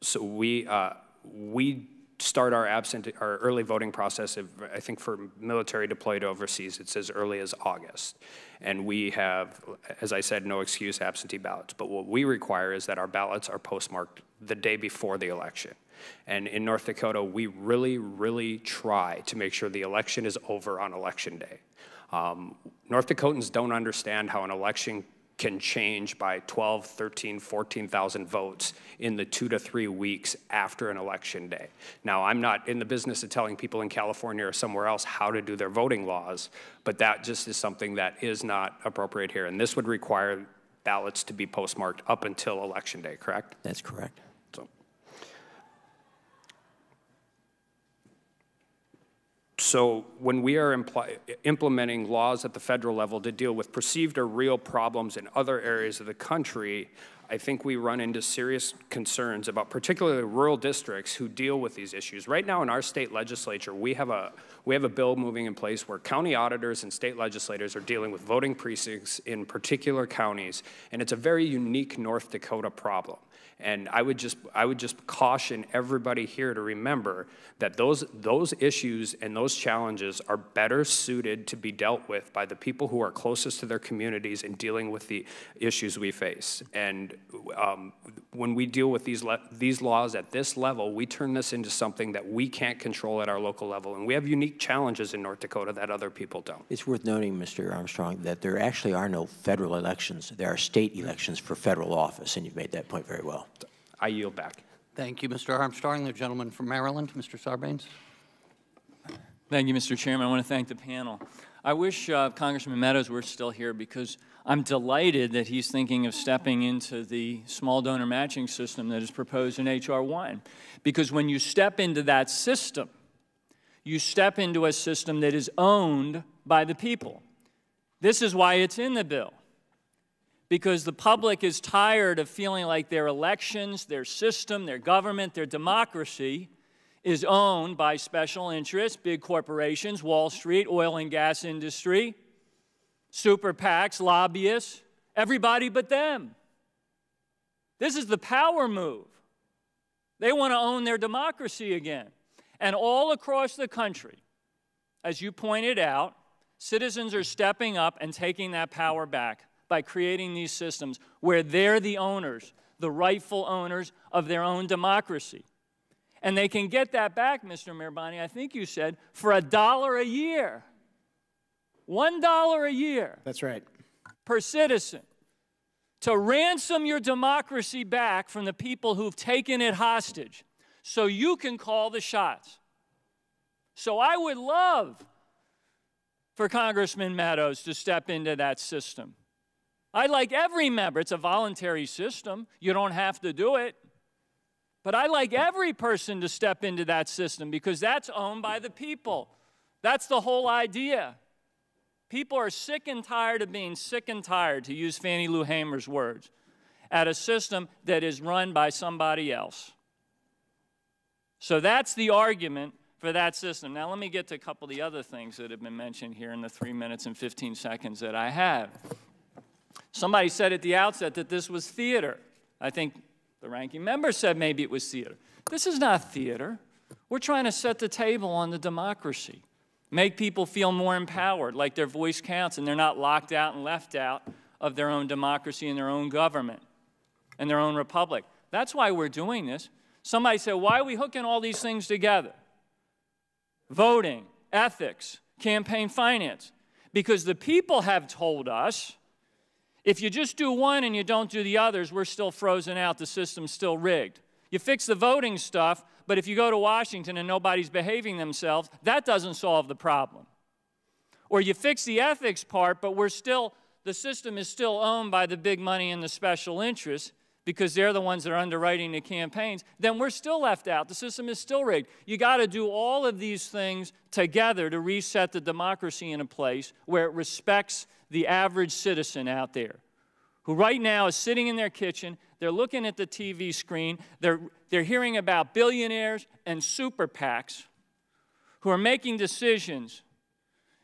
So we start our early voting process, I think for military deployed overseas, it's as early as August. And we have, as I said, no excuse absentee ballots. But what we require is that our ballots are postmarked the day before the election. And in North Dakota, we really, really try to make sure the election is over on Election Day. North Dakotans don't understand how an election can change by 12, 13, 14,000 votes in the 2 to 3 weeks after an election day. Now, I'm not in the business of telling people in California or somewhere else how to do their voting laws, but that just is something that is not appropriate here. And this would require ballots to be postmarked up until election day, correct? That's correct. So when we are implementing laws at the federal level to deal with perceived or real problems in other areas of the country, I think we run into serious concerns about particularly rural districts who deal with these issues. Right now in our state legislature, we have a bill moving in place where county auditors and state legislators are dealing with voting precincts in particular counties, and it's a very unique North Dakota problem. And I would just caution everybody here to remember that those issues and those challenges are better suited to be dealt with by the people who are closest to their communities in dealing with the issues we face. And when we deal with these laws at this level, we turn this into something that we can't control at our local level. And we have unique challenges in North Dakota that other people don't. It's worth noting, Mr. Armstrong, that there actually are no federal elections. There are state elections for federal office, and you've made that point very well. I yield back. Thank you, Mr. Armstrong. The gentleman from Maryland, Mr. Sarbanes. Thank you, Mr. Chairman. I want to thank the panel. I wish Congressman Meadows were still here because I'm delighted that he's thinking of stepping into the small donor matching system that is proposed in H.R. 1. Because when you step into that system, you step into a system that is owned by the people. This is why it's in the bill. Because the public is tired of feeling like their elections, their system, their government, their democracy is owned by special interests, big corporations, Wall Street, oil and gas industry, super PACs, lobbyists, everybody but them. This is the power move. They want to own their democracy again. And all across the country, as you pointed out, citizens are stepping up and taking that power back by creating these systems where they're the owners, the rightful owners of their own democracy. And they can get that back, Mr. Mirbani, I think you said, for $1 a year. $1 a year. That's right. Per citizen. To ransom your democracy back from the people who've taken it hostage so you can call the shots. So I would love for Congressman Meadows to step into that system. I'd like every member. It's a voluntary system. You don't have to do it. But I'd like every person to step into that system because that's owned by the people. That's the whole idea. People are sick and tired of being sick and tired, to use Fannie Lou Hamer's words, at a system that is run by somebody else. So that's the argument for that system. Now let me get to a couple of the other things that have been mentioned here in the 3 minutes and 15 seconds that I have. Somebody said at the outset that this was theater. I think the ranking member said maybe it was theater. This is not theater. We're trying to set the table on the democracy, make people feel more empowered, like their voice counts and they're not locked out and left out of their own democracy and their own government and their own republic. That's why we're doing this. Somebody said, why are we hooking all these things together? Voting, ethics, campaign finance. Because the people have told us, if you just do one and you don't do the others, we're still frozen out, the system's still rigged. You fix the voting stuff, but if you go to Washington and nobody's behaving themselves, that doesn't solve the problem. Or you fix the ethics part, but the system is still owned by the big money and the special interests because they're the ones that are underwriting the campaigns, then we're still left out. The system is still rigged. You got to do all of these things together to reset the democracy in a place where it respects the average citizen out there who right now is sitting in their kitchen, they're looking at the TV screen, they're hearing about billionaires and super PACs who are making decisions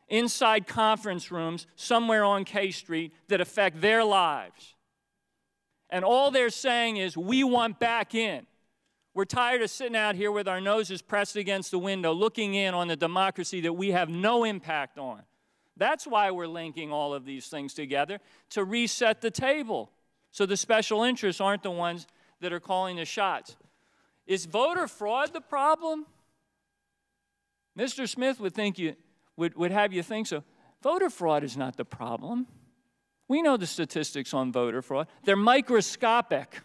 inside conference rooms somewhere on K Street that affect their lives. And all they're saying is, we want back in. We're tired of sitting out here with our noses pressed against the window, looking in on the democracy that we have no impact on. That's why we're linking all of these things together, to reset the table, so the special interests aren't the ones that are calling the shots. Is voter fraud the problem? Mr. Smith would have you think so. Voter fraud is not the problem. We know the statistics on voter fraud. They're microscopic.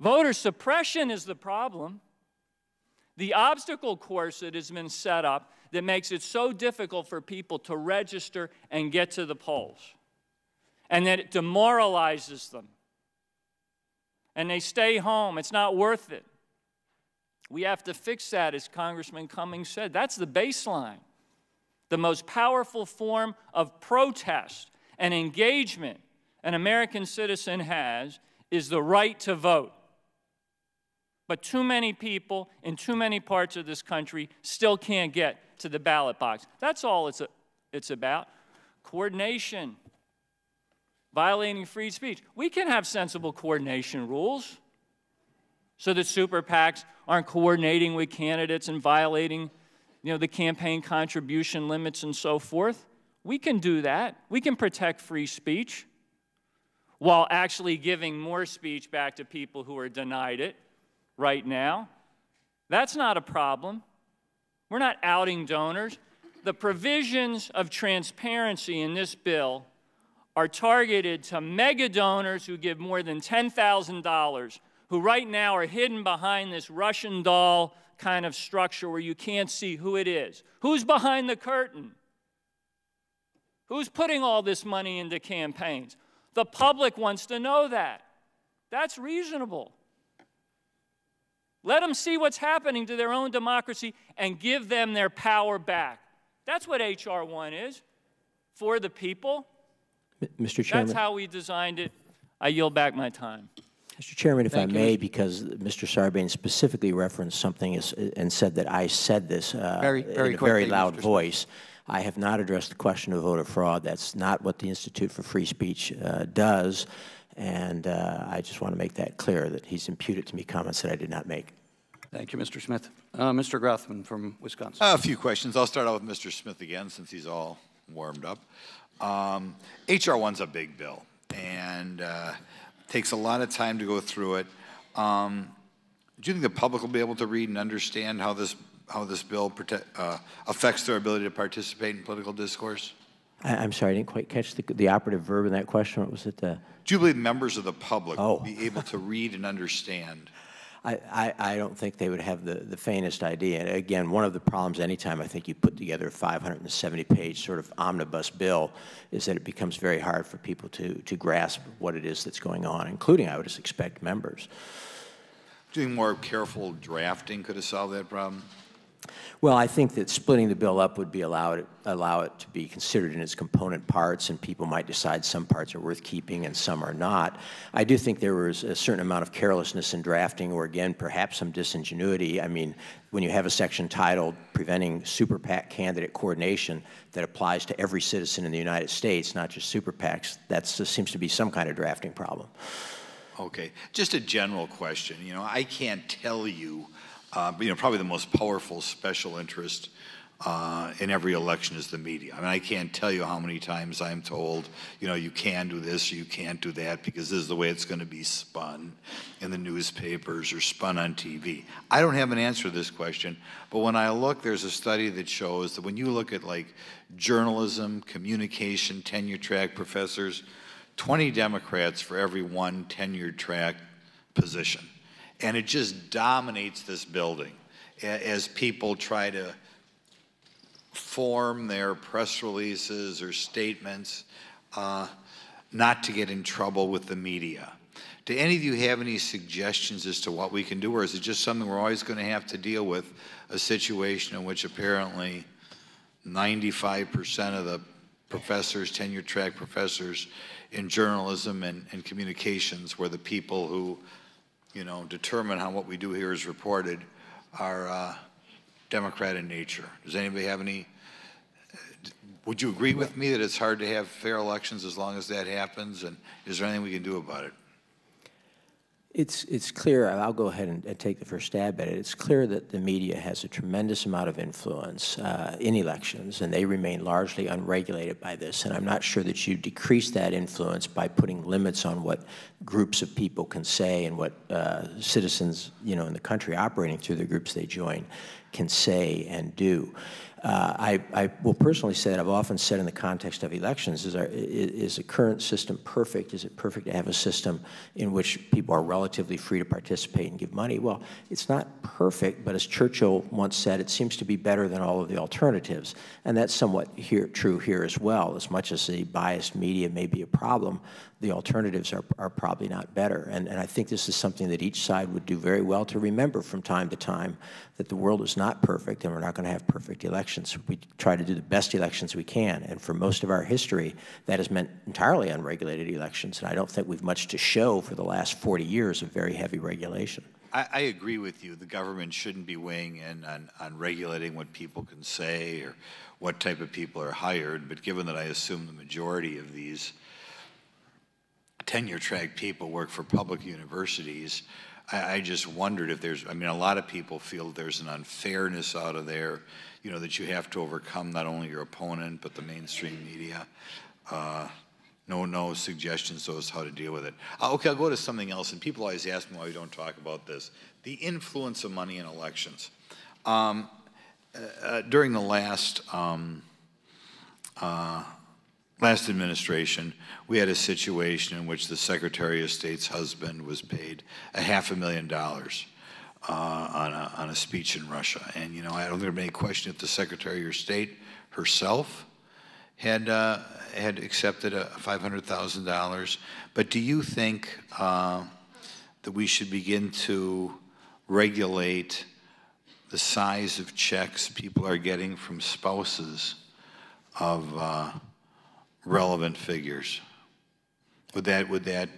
Voter suppression is the problem. The obstacle course that has been set up that makes it so difficult for people to register and get to the polls, and that it demoralizes them, and they stay home. It's not worth it. We have to fix that, as Congressman Cummings said. That's the baseline. The most powerful form of protest and engagement an American citizen has is the right to vote. But too many people in too many parts of this country still can't get to the ballot box. That's all it's about. Coordination, violating free speech. We can have sensible coordination rules so that super PACs aren't coordinating with candidates and violating, the campaign contribution limits and so forth. We can do that. We can protect free speech while actually giving more speech back to people who are denied it right now. That's not a problem. We're not outing donors. The provisions of transparency in this bill are targeted to mega donors who give more than $10,000, who right now are hidden behind this Russian doll kind of structure where you can't see who it is. Who's behind the curtain? Who's putting all this money into campaigns? The public wants to know that. That's reasonable. Let them see what's happening to their own democracy and give them their power back. That's what H.R. 1 is, for the people. Mr. Chairman. That's how we designed it. I yield back my time. Mr. Chairman, if I may, because Mr. Sarbanes specifically referenced something and said that I said this in a very loud voice. I have not addressed the question of voter fraud. That's not what the Institute for Free Speech does, and I just want to make that clear, that he's imputed to me comments that I did not make. Thank you, Mr. Smith. Mr. Grothman from Wisconsin. A few questions. I'll start out with Mr. Smith again, since he's all warmed up. H.R. 1's a big bill, and takes a lot of time to go through it. Do you think the public will be able to read and understand how this bill affects their ability to participate in political discourse? I'm sorry, I didn't quite catch the operative verb in that question. What was it? Do you believe members of the public will be able to read and understand? I don't think they would have the faintest idea. And again, one of the problems anytime I think you put together a 570-page sort of omnibus bill is that it becomes very hard for people to grasp what it is that's going on, including, I would just expect, members. Do you think more careful drafting could have solved that problem? Well, I think that splitting the bill up would be allow it to be considered in its component parts, and people might decide some parts are worth keeping and some are not. I do think there was a certain amount of carelessness in drafting, or again, perhaps some disingenuity. I mean, when you have a section titled Preventing Super PAC Candidate Coordination that applies to every citizen in the United States, not just super PACs, that seems to be some kind of drafting problem. Okay. Just a general question. I can't tell you, probably the most powerful special interest in every election is the media. I mean, I can't tell you how many times I'm told, you know, you can do this, or you can't do that, because this is the way it's going to be spun in the newspapers or spun on TV. I don't have an answer to this question, but when I look, there's a study that shows that when you look at like journalism, communication, tenure track professors, 20 Democrats for every one tenured track position. And it just dominates this building as people try to form their press releases or statements not to get in trouble with the media. Do any of you have any suggestions as to what we can do, or is it just something we're always going to have to deal with, a situation in which apparently 95% of the professors, tenure track professors in journalism and communications, where the people who, you know, determine how what we do here is reported are Democrat in nature? Does anybody have any? Would you agree with me that it's hard to have fair elections as long as that happens? And is there anything we can do about it? It's clear, I'll go ahead and take the first stab at it. It's clear that the media has a tremendous amount of influence in elections, and they remain largely unregulated by this. And I'm not sure that you decrease that influence by putting limits on what groups of people can say and what citizens, you know, in the country operating through the groups they join can say and do. I will personally say that I've often said in the context of elections, is the current system perfect? Is it perfect to have a system in which people are relatively free to participate and give money? Well, it's not perfect, but as Churchill once said, it seems to be better than all of the alternatives. And that's somewhat true here as well. As much as the biased media may be a problem, the alternatives are probably not better. And I think this is something that each side would do very well to remember from time to time, that the world is not perfect and we're not going to have perfect elections. We try to do the best elections we can. And for most of our history, that has meant entirely unregulated elections. And I don't think we've much to show for the last 40 years of very heavy regulation. I agree with you. The government shouldn't be weighing in on regulating what people can say or what type of people are hired. But given that I assume the majority of these tenure track people work for public universities, I just wondered if there's, I mean, a lot of people feel there's an unfairness out of there, you know, that you have to overcome not only your opponent, but the mainstream media. No suggestions as to how to deal with it. Okay, I'll go to something else, and people always ask me why we don't talk about this. The influence of money in elections. During the last administration, we had a situation in which the Secretary of State's husband was paid $500,000 on a speech in Russia. And, you know, I don't think there's any question if the Secretary of State herself had accepted $500,000. But do you think that we should begin to regulate the size of checks people are getting from spouses of relevant figures? Would that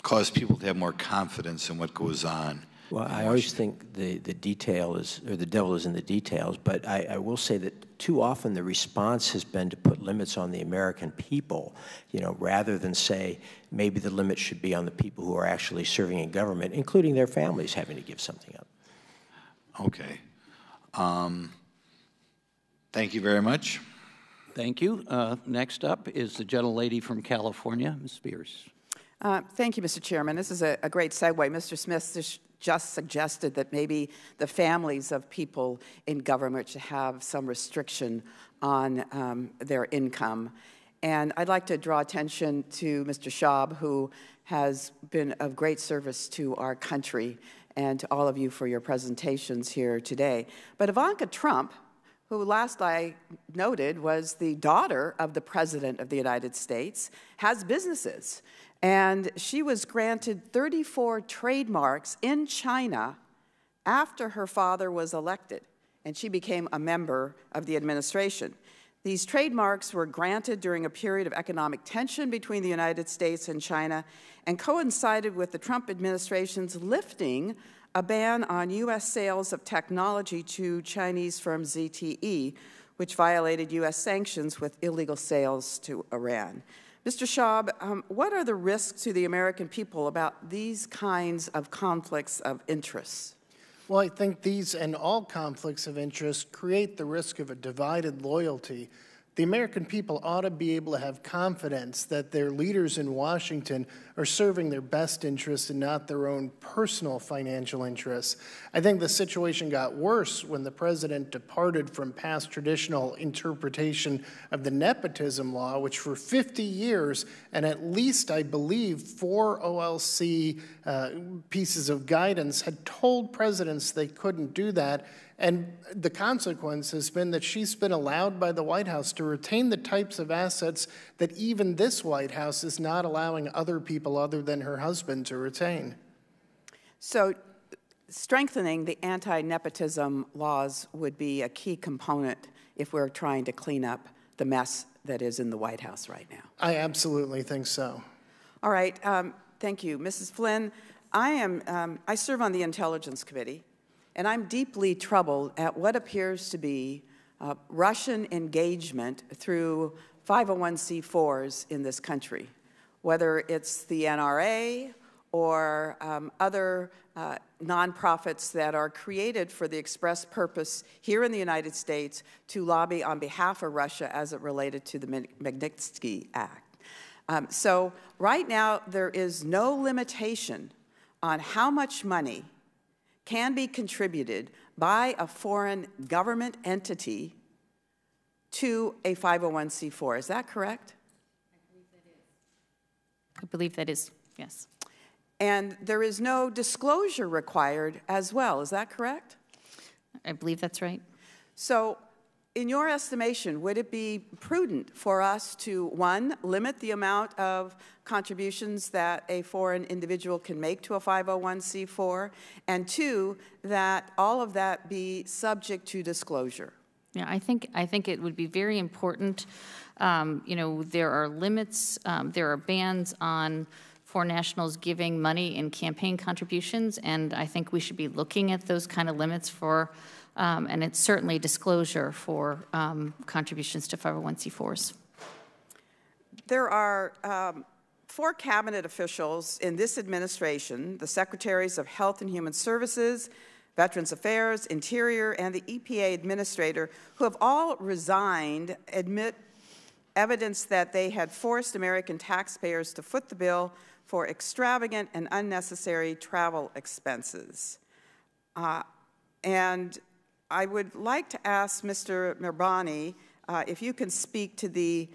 cause people to have more confidence in what goes on? Well, I always think the detail is, or the devil is in the details, but I will say that too often the response has been to put limits on the American people, you know, rather than say maybe the limit should be on the people who are actually serving in government, including their families having to give something up. Okay. Thank you very much. Thank you. Next up is the gentlelady from California, Ms. Spears. Thank you, Mr. Chairman. This is a great segue. Mr. Smith just suggested that maybe the families of people in government should have some restriction on their income. And I'd like to draw attention to Mr. Schaub, who has been of great service to our country, and to all of you for your presentations here today. But Ivanka Trump, who last I noted was the daughter of the President of the United States, has businesses. And she was granted 34 trademarks in China after her father was elected, and she became a member of the administration. These trademarks were granted during a period of economic tension between the United States and China and coincided with the Trump administration's lifting a ban on U.S. sales of technology to Chinese firm ZTE, which violated U.S. sanctions with illegal sales to Iran. Mr. Schaub, what are the risks to the American people about these kinds of conflicts of interest? Well, I think these and all conflicts of interest create the risk of a divided loyalty. The American people ought to be able to have confidence that their leaders in Washington are serving their best interests and not their own personal financial interests. I think the situation got worse when the president departed from past traditional interpretation of the nepotism law, which for 50 years, and at least, I believe, 4 OLC pieces of guidance had told presidents they couldn't do that. And the consequence has been that she's been allowed by the White House to retain the types of assets that even this White House is not allowing other people other than her husband to retain. So strengthening the anti-nepotism laws would be a key component if we're trying to clean up the mess that is in the White House right now. I absolutely think so. All right, thank you. Mrs. Flynn, I serve on the Intelligence Committee, and I'm deeply troubled at what appears to be Russian engagement through 501c4s in this country, whether it's the NRA or other nonprofits that are created for the express purpose here in the United States to lobby on behalf of Russia as it related to the Magnitsky Act. So right now, there is no limitation on how much money can be contributed by a foreign government entity to a 501c4. Is that correct? I believe that is, yes. And there is no disclosure required as well. Is that correct? I believe that's right. So in your estimation, would it be prudent for us to, one, limit the amount of contributions that a foreign individual can make to a 501c4, and two, that all of that be subject to disclosure? Yeah, I think it would be very important. You know, there are limits, there are bans on foreign nationals giving money in campaign contributions, and I think we should be looking at those kind of limits for, and it's certainly disclosure for contributions to 501c4s. There are 4 cabinet officials in this administration, the Secretaries of Health and Human Services, Veterans Affairs, Interior, and the EPA Administrator, who have all resigned, admit evidence that they had forced American taxpayers to foot the bill for extravagant and unnecessary travel expenses. And I would like to ask Mr. Mirbani if you can speak to the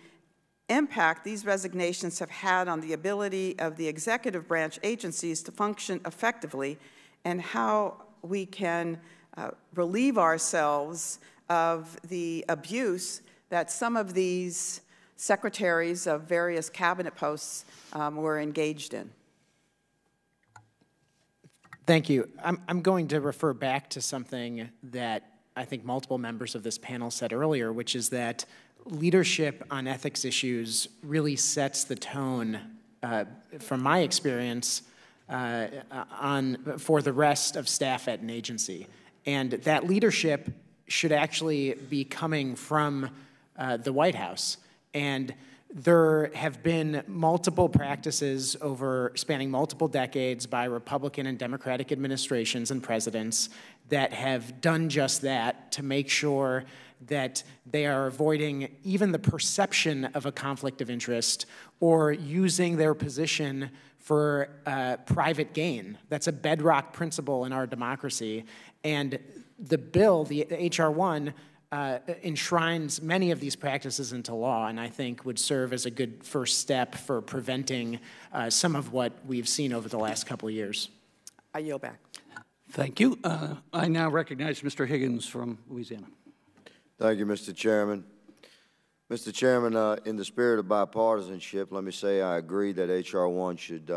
impact these resignations have had on the ability of the executive branch agencies to function effectively, and how we can relieve ourselves of the abuse that some of these secretaries of various cabinet posts were engaged in. Thank you. I'm going to refer back to something that I think multiple members of this panel said earlier, which is that leadership on ethics issues really sets the tone, from my experience, for the rest of staff at an agency. And that leadership should actually be coming from the White House. And there have been multiple practices spanning multiple decades by Republican and Democratic administrations and presidents that have done just that to make sure that they are avoiding even the perception of a conflict of interest or using their position for private gain. That's a bedrock principle in our democracy. And the bill, the H.R. 1, enshrines many of these practices into law, and I think would serve as a good first step for preventing some of what we've seen over the last couple of years. I yield back. Thank you. I now recognize Mr. Higgins from Louisiana. Thank you, Mr. Chairman. Mr. Chairman, in the spirit of bipartisanship, let me say I agree that H.R. 1 should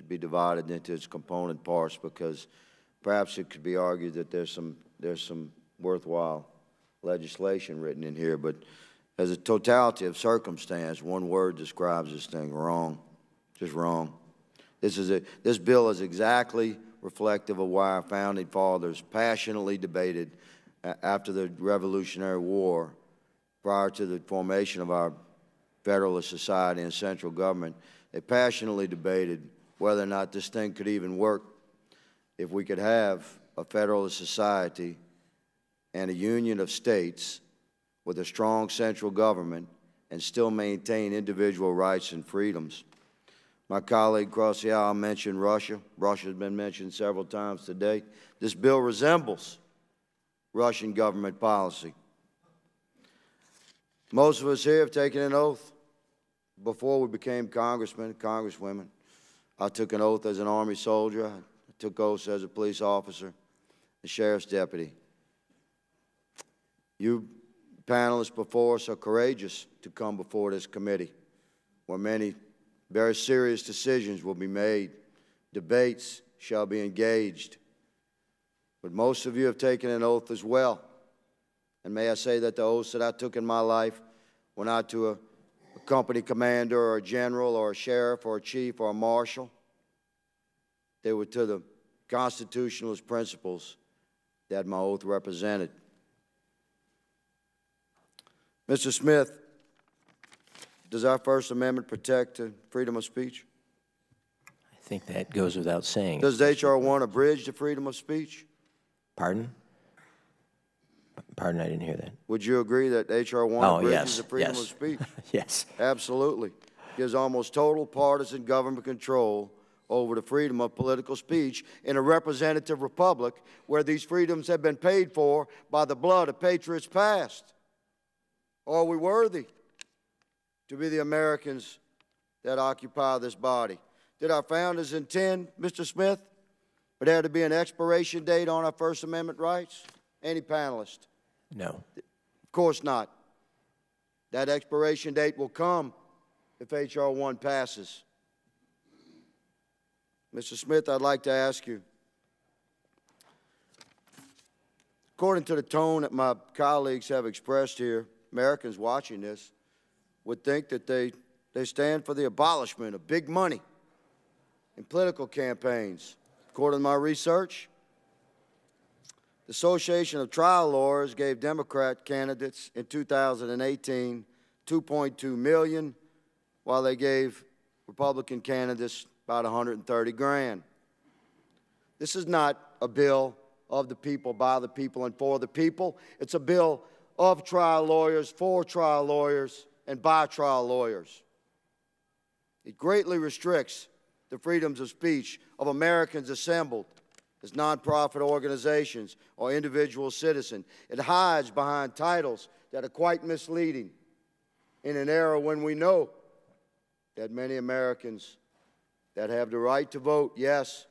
be divided into its component parts, because perhaps it could be argued that there's some worthwhile legislation written in here, but as a totality of circumstance, one word describes this thing: wrong. Just wrong. This bill is exactly reflective of why our founding fathers passionately debated after the Revolutionary War, prior to the formation of our Federalist Society and central government. They passionately debated whether or not this thing could even work, if we could have a federalist society and a union of states with a strong central government and still maintain individual rights and freedoms. My colleague across the aisle mentioned Russia. Russia has been mentioned several times today. This bill resembles Russian government policy. Most of us here have taken an oath before we became congressmen and congresswomen. I took an oath as an Army soldier. I took oaths as a police officer, a sheriff's deputy. You panelists before us are courageous to come before this committee, where many very serious decisions will be made. Debates shall be engaged. But most of you have taken an oath as well. And may I say that the oaths that I took in my life were not to a company commander or a general or a sheriff or a chief or a marshal. They were to the constitutionalist principles that my oath represented. Mr. Smith, does our First Amendment protect freedom of speech? I think that goes without saying. Does H.R. 1 abridge the freedom of speech? Pardon? Pardon, I didn't hear that. Would you agree that H.R. 1 abridges the freedom of speech? Yes. Absolutely. Gives almost total partisan government control over the freedom of political speech in a representative republic where these freedoms have been paid for by the blood of patriots past. Are we worthy to be the Americans that occupy this body? Did our founders intend, Mr. Smith, for there to be an expiration date on our First Amendment rights? Any panelist? No. Of course not. That expiration date will come if H.R. 1 passes. Mr. Smith, I'd like to ask you, according to the tone that my colleagues have expressed here, Americans watching this would think that they stand for the abolishment of big money in political campaigns. According to my research, the Association of Trial Lawyers gave Democrat candidates in 2018 $2.2 million, while they gave Republican candidates about $130,000. This is not a bill of the people, by the people, and for the people. It's a bill of trial lawyers, for trial lawyers, and by trial lawyers. It greatly restricts the freedoms of speech of Americans assembled as nonprofit organizations or individual citizens. It hides behind titles that are quite misleading in an era when we know that many Americans that have the right to vote, yes,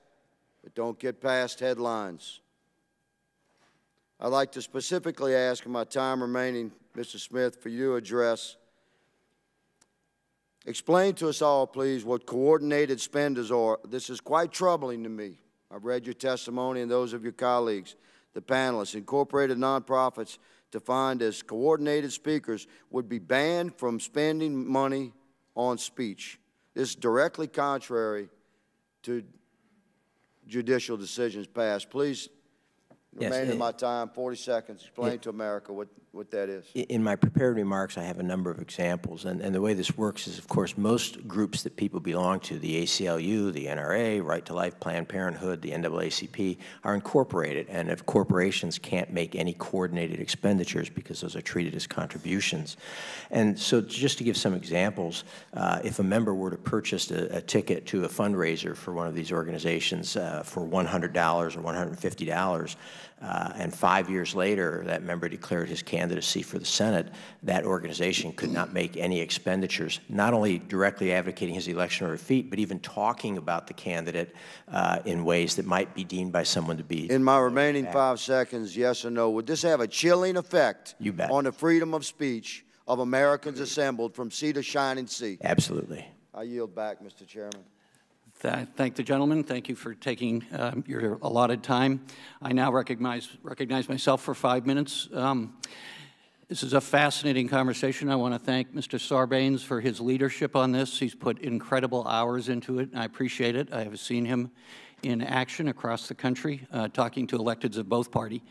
but don't get past headlines. I'd like to specifically ask in my time remaining, Mr. Smith, for you to address. Explain to us all, please, what coordinated spenders are. This is quite troubling to me. I've read your testimony and those of your colleagues, the panelists. Incorporated nonprofits defined as coordinated speakers would be banned from spending money on speech. This is directly contrary to judicial decisions passed. Please, remaining my time, 40 seconds, explain to America what that is. In my prepared remarks, I have a number of examples, and the way this works is, of course, most groups that people belong to, the ACLU, the NRA, Right to Life, Planned Parenthood, the NAACP, are incorporated, and if corporations can't make any coordinated expenditures because those are treated as contributions. And so just to give some examples, if a member were to purchase a ticket to a fundraiser for one of these organizations for $100 or $150, and 5 years later, that member declared his candidacy for the Senate, that organization could not make any expenditures, not only directly advocating his election or defeat, but even talking about the candidate in ways that might be deemed by someone to be. In my remaining 5 seconds, yes or no, would this have a chilling effect on the freedom of speech of Americans assembled from sea to shining sea? Absolutely. I yield back, Mr. Chairman. Thank the gentleman. Thank you for taking your allotted time. I now recognize myself for 5 minutes. This is a fascinating conversation. I want to thank Mr. Sarbanes for his leadership on this. He's put incredible hours into it, and I appreciate it. I have seen him in action across the country, talking to electeds of both parties.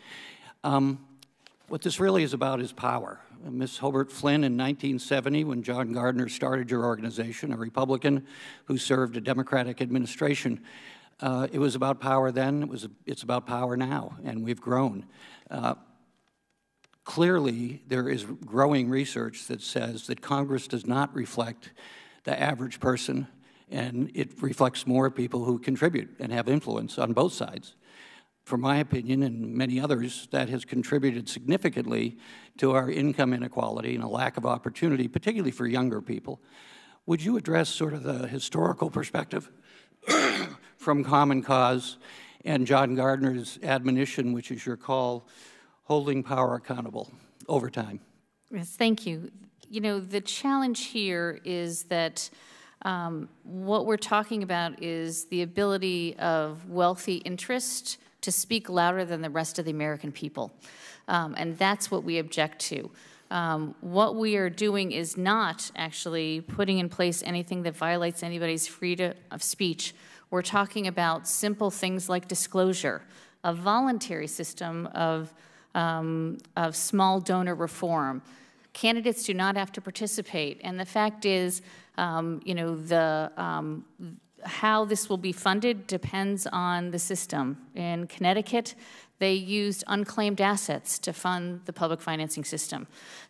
What this really is about is power. Ms. Hobart Flynn in 1970, when John Gardner started your organization, a Republican who served a Democratic administration, It was about power then, it's about power now, and we've grown. Clearly, there is growing research that says that Congress does not reflect the average person, and it reflects more people who contribute and have influence on both sides. For my opinion and many others, that has contributed significantly to our income inequality and a lack of opportunity, particularly for younger people. Would you address sort of the historical perspective from Common Cause and John Gardner's admonition, which is your call, holding power accountable over time? Yes, thank you. You know, the challenge here is that what we're talking about is the ability of wealthy interest to speak louder than the rest of the American people. And that's what we object to. What we are doing is not actually putting in place anything that violates anybody's freedom of speech. We're talking about simple things like disclosure, a voluntary system of small donor reform. Candidates do not have to participate, and the fact is, you know, how this will be funded depends on the system. In Connecticut, they used unclaimed assets to fund the public financing system.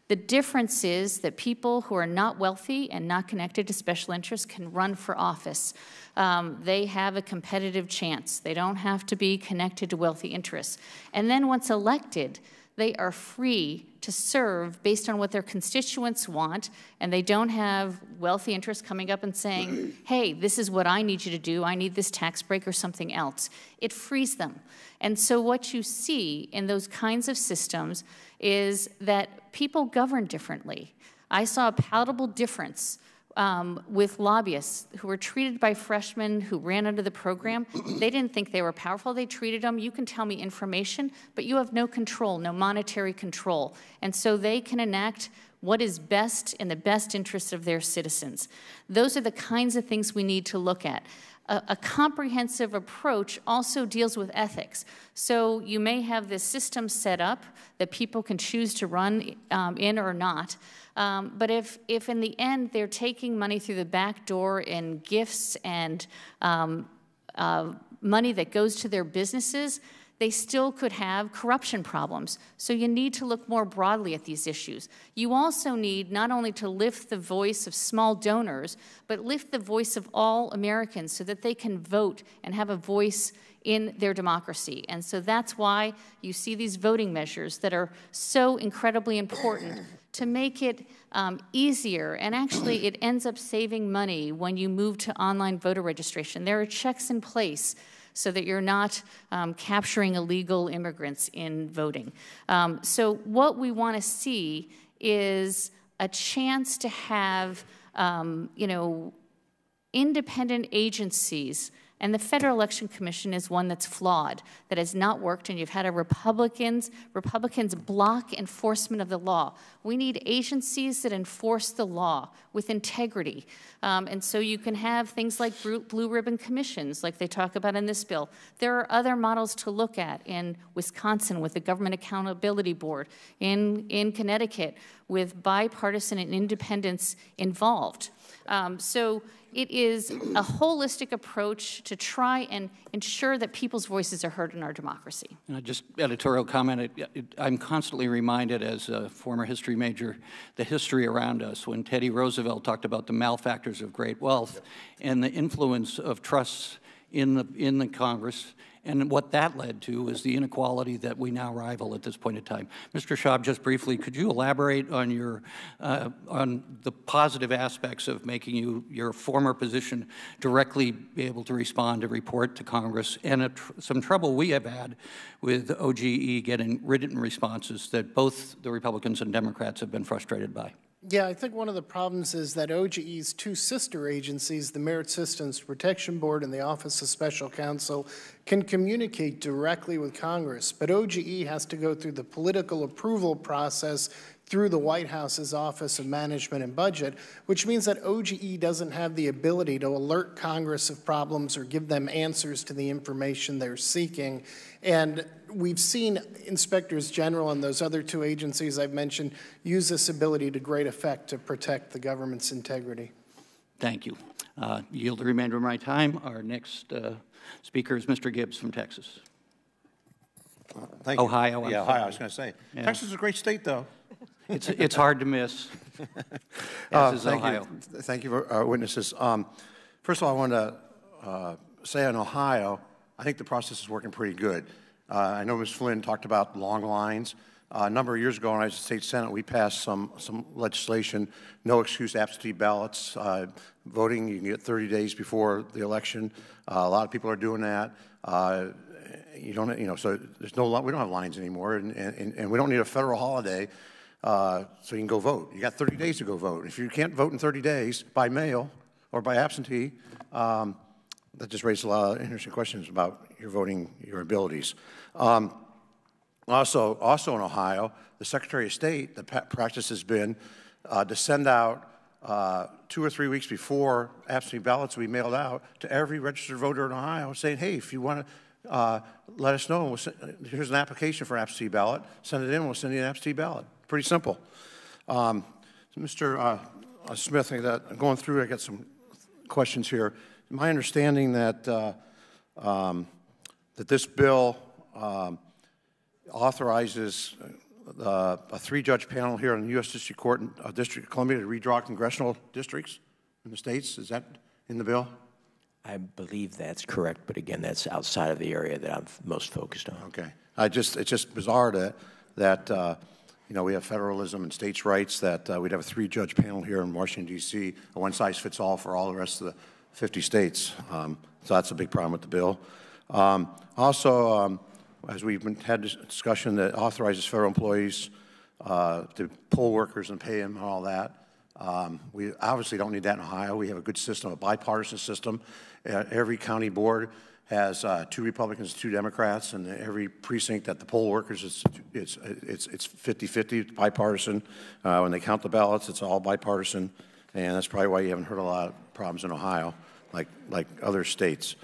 The difference is that people who are not wealthy and not connected to special interests can run for office. They have a competitive chance. They don't have to be connected to wealthy interests. And then once elected, they are free to serve based on what their constituents want, and they don't have wealthy interests coming up and saying, hey, this is what I need you to do, I need this tax break or something else. It frees them. And so what you see in those kinds of systems is that people govern differently. I saw a palatable difference with lobbyists who were treated by freshmen who ran under the program. They didn't think they were powerful. They treated them, you can tell me information, but you have no control, no monetary control. And so they can enact what is best in the best interests of their citizens. Those are the kinds of things we need to look at. A comprehensive approach also deals with ethics. So you may have this system set up that people can choose to run in or not. But if in the end they're taking money through the back door in gifts and money that goes to their businesses, they still could have corruption problems. So you need to look more broadly at these issues. You also need not only to lift the voice of small donors, but lift the voice of all Americans so that they can vote and have a voice in their democracy. And so that's why you see these voting measures that are so incredibly important to make it easier. And actually, it ends up saving money when you move to online voter registration. There are checks in place so that you're not capturing illegal immigrants in voting. So what we want to see is a chance to have, you know, independent agencies. And the Federal Election Commission is one that's flawed, that has not worked, and you've had Republicans block enforcement of the law. We need agencies that enforce the law with integrity. And so you can have things like blue ribbon commissions, like they talk about in this bill. There are other models to look at in Wisconsin with the Government Accountability Board, in Connecticut with bipartisan and independents involved. So it is a holistic approach to try and ensure that people's voices are heard in our democracy. And just editorial comment, I'm constantly reminded as a former history major, the history around us when Teddy Roosevelt talked about the malefactors of great wealth and the influence of trusts in the Congress, and what that led to is the inequality that we now rival at this point in time. Mr. Schaub, just briefly, could you elaborate on your on the positive aspects of making your former position directly be able to respond to report to Congress, and some trouble we have had with OGE getting written responses that both the Republicans and Democrats have been frustrated by? Yeah, I think one of the problems is that OGE's two sister agencies, the Merit Systems Protection Board and the Office of Special Counsel, can communicate directly with Congress, but OGE has to go through the political approval process through the White House's Office of Management and Budget, which means that OGE doesn't have the ability to alert Congress of problems or give them answers to the information they're seeking. And we've seen inspectors general and those other two agencies I've mentioned use this ability to great effect to protect the government's integrity. Thank you. Yield the remainder of my time. Our next speaker is Mr. Gibbs from Texas. Thank you. Ohio. Yeah, Ohio, I was going to say. Yeah. Texas is a great state, though. It's hard to miss. As is Ohio. Thank you, for our witnesses. First of all, I want to say on Ohio, I think the process is working pretty good. I know Ms. Flynn talked about long lines. A number of years ago, when I was in the State Senate, we passed some legislation, no excuse absentee ballots. Voting, you can get 30 days before the election. A lot of people are doing that. You don't, so there's we don't have lines anymore, and we don't need a federal holiday, so you can go vote. You got 30 days to go vote. If you can't vote in 30 days by mail or by absentee, that just raises a lot of interesting questions about your voting, your abilities. Also in Ohio, the Secretary of State, the practice has been to send out 2 or 3 weeks before absentee ballots will be mailed out to every registered voter in Ohio, saying, hey, if you want to let us know, here's an application for an absentee ballot, send it in, we'll send you an absentee ballot. Pretty simple. Mr. Smith, going through, I got some questions here. My understanding that that this bill authorizes a 3-judge panel here in the U.S. District Court in District of Columbia to redraw congressional districts in the states. Is that in the bill? I believe that's correct, but again, that's outside of the area that I'm most focused on. Okay. It's just bizarre that we have federalism and states' rights, that we'd have a 3-judge panel here in Washington, D.C., a one-size-fits-all for all the rest of the 50 states. So that's a big problem with the bill. As we've had this discussion that authorizes federal employees to poll workers and pay them and all that, we obviously don't need that in Ohio. We have a good system, a bipartisan system. Every county board has 2 Republicans, 2 Democrats, and every precinct that the poll workers, it's 50-50, bipartisan. When they count the ballots, it's all bipartisan, and that's probably why you haven't heard a lot of problems in Ohio, like other states.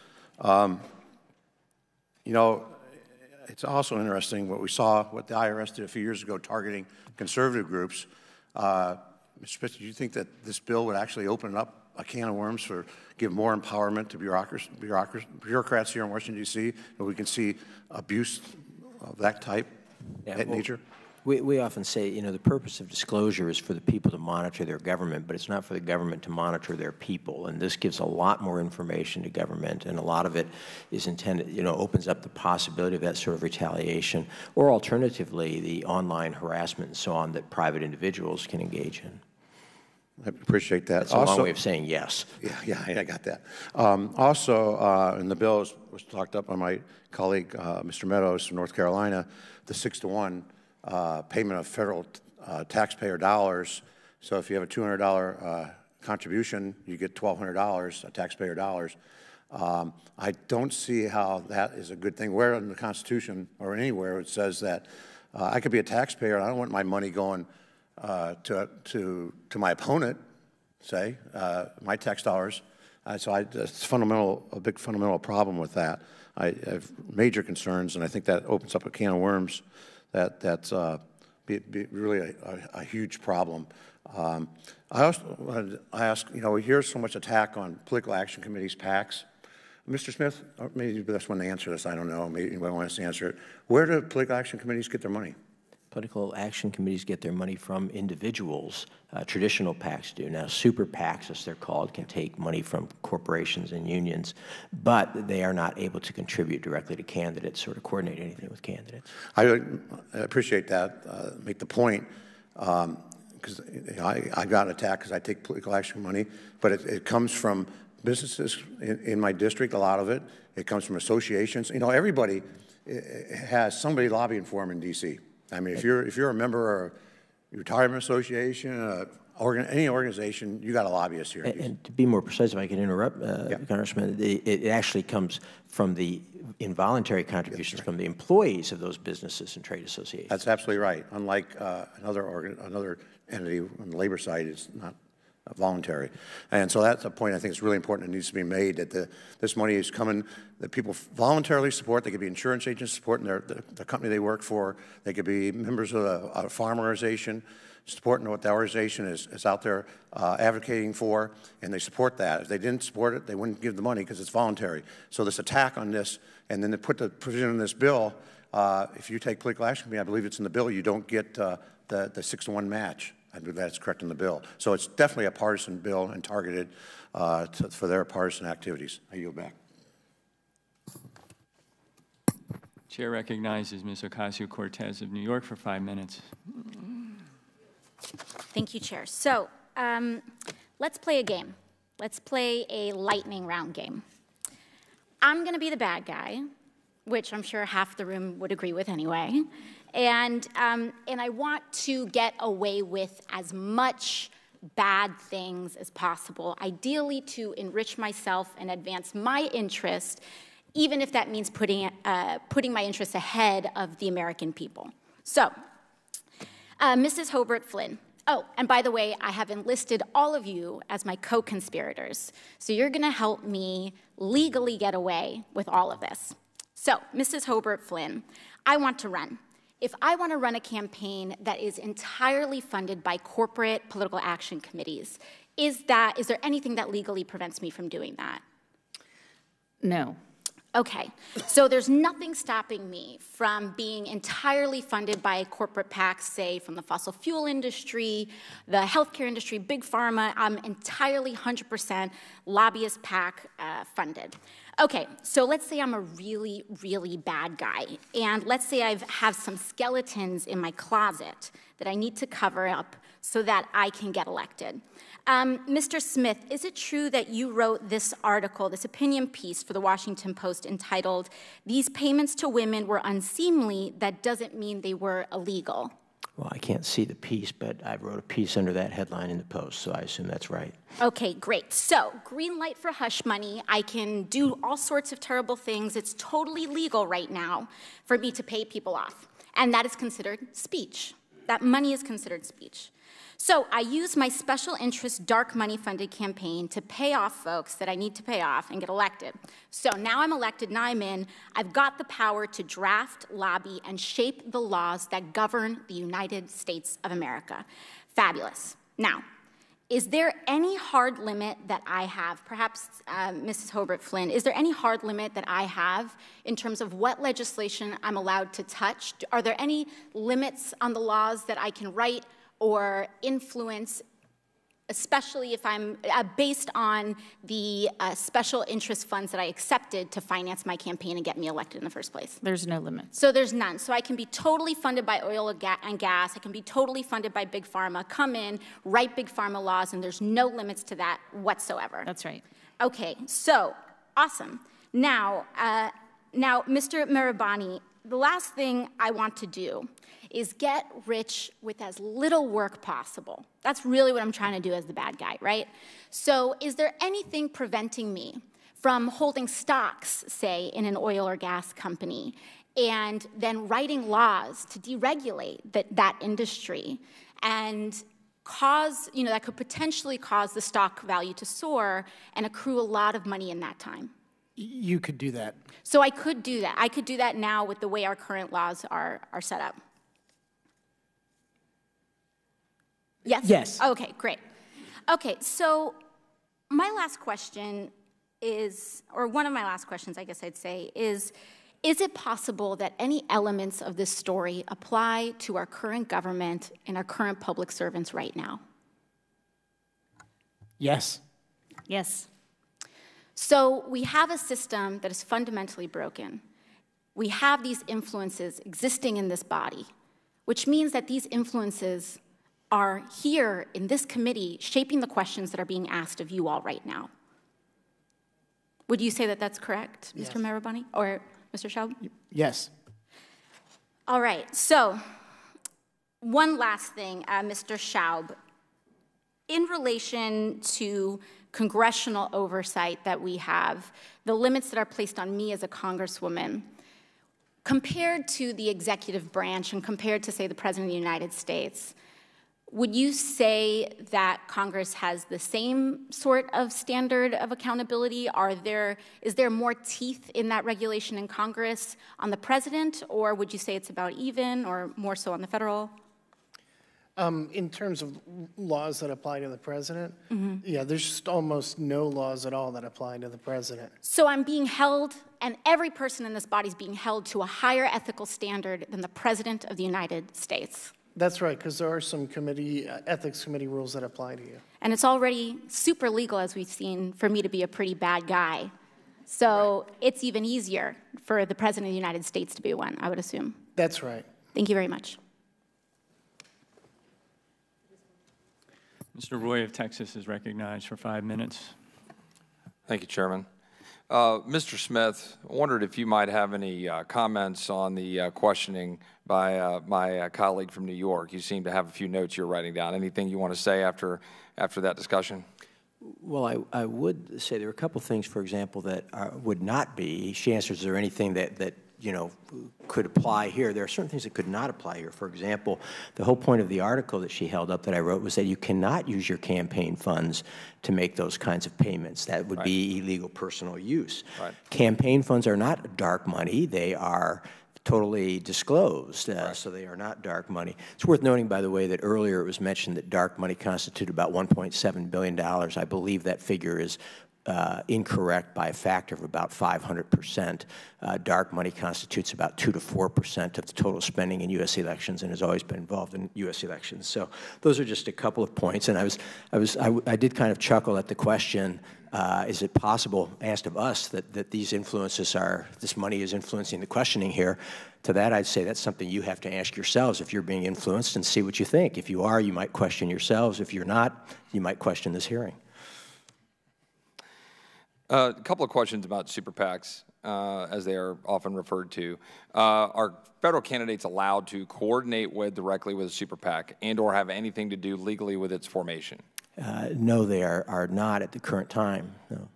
It's also interesting what we saw, what the IRS did a few years ago targeting conservative groups. Mr. Smith, do you think that this bill would actually open up a can of worms give more empowerment to bureaucrats here in Washington, D.C., and we can see abuse of that type, nature? We often say, the purpose of disclosure is for the people to monitor their government, but it's not for the government to monitor their people. And this gives a lot more information to government, and a lot of it is intended, opens up the possibility of that sort of retaliation, or alternatively, the online harassment and so on that private individuals can engage in. I appreciate that. That's a long way of saying yes. Yeah, I got that. Also, in the bill was talked up by my colleague, Mr. Meadows from North Carolina, the 6-to-1 payment of federal taxpayer dollars. So if you have a $200 contribution, you get $1,200 taxpayer dollars. I don't see how that is a good thing. Where in the Constitution or anywhere it says that I could be a taxpayer and I don't want my money going to my opponent, say, my tax dollars. So it's a big fundamental problem with that. I have major concerns, and I think that opens up a can of worms that's be really a huge problem. I also wanted to ask, we hear so much attack on political action committees, PACs. Mr. Smith, maybe the best one to answer this, I don't know, maybe anybody wants to answer it. Where do political action committees get their money? Political action committees get their money from individuals. Traditional PACs do. Now, super PACs, as they're called, can take money from corporations and unions, but they are not able to contribute directly to candidates or to coordinate anything with candidates. I appreciate that. Make the point, because I got attacked because I take political action money, but it comes from businesses in my district, a lot of it. It comes from associations. Everybody has somebody lobbying for them in D.C. I mean, if you're a member of a retirement association, any organization, you got a lobbyist here. And to be more precise, if I can interrupt, Congressman, it actually comes from the involuntary contributions from the employees of those businesses and trade associations. That's absolutely right. Unlike another entity on the labor side, it's not voluntary. And so that's a point I think is really important and needs to be made, that this money is coming, that people voluntarily support. They could be insurance agents supporting the company they work for. They could be members of a farm organization. supporting what the organization is out there advocating for, and they support that. If they didn't support it, they wouldn't give the money because it's voluntary. So this attack on this, and then they put the provision in this bill, if you take political action, I believe it's in the bill, you don't get the 6-to-1 match. I believe that's correct in the bill. So it's definitely a partisan bill and targeted for their partisan activities. I yield back. Chair recognizes Ms. Ocasio-Cortez of New York for 5 minutes. Thank you, Chair. So let's play a game. Let's play a lightning round game. I'm going to be the bad guy, which I'm sure half the room would agree with anyway. And I want to get away with as much bad things as possible, ideally to enrich myself and advance my interest, even if that means putting my interests ahead of the American people. So, Mrs. Hobart Flynn. Oh, and by the way, I have enlisted all of you as my co-conspirators. So you're going to help me legally get away with all of this. So, Mrs. Hobart Flynn, I want to run. If I want to run a campaign that is entirely funded by corporate political action committees, is there anything that legally prevents me from doing that? No. Okay, so there's nothing stopping me from being entirely funded by corporate PACs, say from the fossil fuel industry, the healthcare industry, big pharma. I'm entirely 100% lobbyist PAC funded. Okay, so let's say I'm a really, really bad guy, and let's say I have some skeletons in my closet that I need to cover up so that I can get elected. Mr. Smith, is it true that you wrote this article, this opinion piece for the Washington Post entitled, "These payments to women were unseemly, that doesn't mean they were illegal"? Well, I can't see the piece, but I wrote a piece under that headline in the Post, so I assume that's right. Okay, great. So, green light for hush money. I can do all sorts of terrible things. It's totally legal right now for me to pay people off. And that is considered speech. That money is considered speech. So I use my special interest dark money funded campaign to pay off folks that I need to pay off and get elected. So now I'm elected, now I'm in. I've got the power to draft, lobby, and shape the laws that govern the United States of America. Fabulous. Now, is there any hard limit that I have, perhaps Mrs. Hobart Flynn, is there any hard limit that I have in terms of what legislation I'm allowed to touch? Are there any limits on the laws that I can write or influence, especially if I'm based on the special interest funds that I accepted to finance my campaign and get me elected in the first place? There's no limit. So there's none. So I can be totally funded by oil and gas. I can be totally funded by Big Pharma, come in, write Big Pharma laws, and there's no limits to that whatsoever. That's right. Okay, so awesome. Now, Mr. Mirabani, the last thing I want to do is get rich with as little work possible. That's really what I'm trying to do as the bad guy, right? So is there anything preventing me from holding stocks, say, in an oil or gas company, and then writing laws to deregulate that industry and cause, that could potentially cause the stock value to soar and accrue a lot of money in that time? You could do that. So I could do that. I could do that now with the way our current laws are set up. Yes? Yes. Okay, great. Okay, so my last question is, or one of my last questions, I guess I'd say, is it possible that any elements of this story apply to our current government and our current public servants right now? Yes. Yes. So we have a system that is fundamentally broken. We have these influences existing in this body, which means that these influences are here in this committee shaping the questions that are being asked of you all right now. Would you say that that's correct, Yes. Mr. Mirabani or Mr. Schaub? Yes. All right, so one last thing, Mr. Schaub. In relation to congressional oversight that we have, the limits that are placed on me as a congresswoman, compared to the executive branch and compared to, say, the President of the United States, would you say that Congress has the same sort of standard of accountability? Is there more teeth in that regulation in Congress on the President, or would you say it's about even, or more so on the federal? In terms of laws that apply to the president, yeah, there's just almost no laws at all that apply to the president. So I'm being held, and every person in this body is being held to a higher ethical standard than the President of the United States. That's right, because there are some ethics committee rules that apply to you. And it's already super legal, as we've seen, for me to be a pretty bad guy. So it's even easier for the President of the United States to be one, I would assume. That's right. Thank you very much. Mr. Roy of Texas is recognized for 5 minutes. Thank you, Chairman. Mr. Smith, I wondered if you might have any comments on the questioning by my colleague from New York. You seem to have a few notes you're writing down. Anything you want to say after that discussion? Well, I would say there are a couple things, for example, that would not be. She answers, is there anything that you know, could apply here? There are certain things that could not apply here. For example, the whole point of the article that she held up that I wrote was that you cannot use your campaign funds to make those kinds of payments. That would be illegal personal use. Campaign funds are not dark money. They are totally disclosed, so they are not dark money. It's worth noting, by the way, that earlier it was mentioned that dark money constituted about $1.7 billion. I believe that figure is incorrect by a factor of about 500%. Dark money constitutes about 2 to 4% of the total spending in U.S. elections and has always been involved in U.S. elections. So those are just a couple of points. And I did kind of chuckle at the question, is it possible, asked of us, that these influences this money is influencing the questioning here? To that, I'd say that's something you have to ask yourselves if you're being influenced and see what you think. If you are, you might question yourselves. If you're not, you might question this hearing. A couple of questions about super PACs, as they are often referred to. Are federal candidates allowed to coordinate directly with a super PAC and or have anything to do legally with its formation? No, they are not at the current time, no.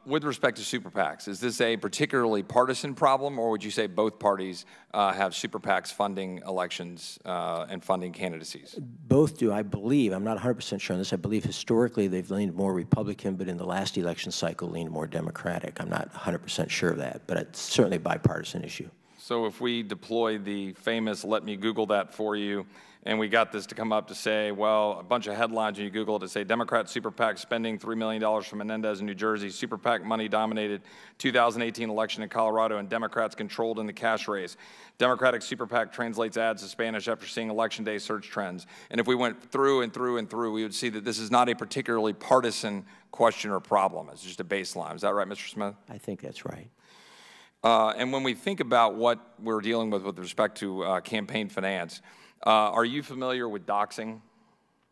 With respect to super PACs, is this a particularly partisan problem, or would you say both parties have super PACs funding elections and funding candidacies? Both do, I believe. I'm not 100% sure on this. I believe historically they've leaned more Republican, but in the last election cycle leaned more Democratic. I'm not 100% sure of that, but it's certainly a bipartisan issue. So if we deploy the famous "let me Google that for you," and we got this to come up to say, well, a bunch of headlines, and you Google it to say, Democrat super PAC spending $3 million from Menendez in New Jersey, super PAC money dominated 2018 election in Colorado, and Democrats controlled in the cash race. Democratic super PAC translates ads to Spanish after seeing election day search trends. And if we went through and through and through, we would see that this is not a particularly partisan question or problem. It's just a baseline. Is that right, Mr. Smith? I think that's right. And when we think about what we're dealing with respect to campaign finance, are you familiar with doxing?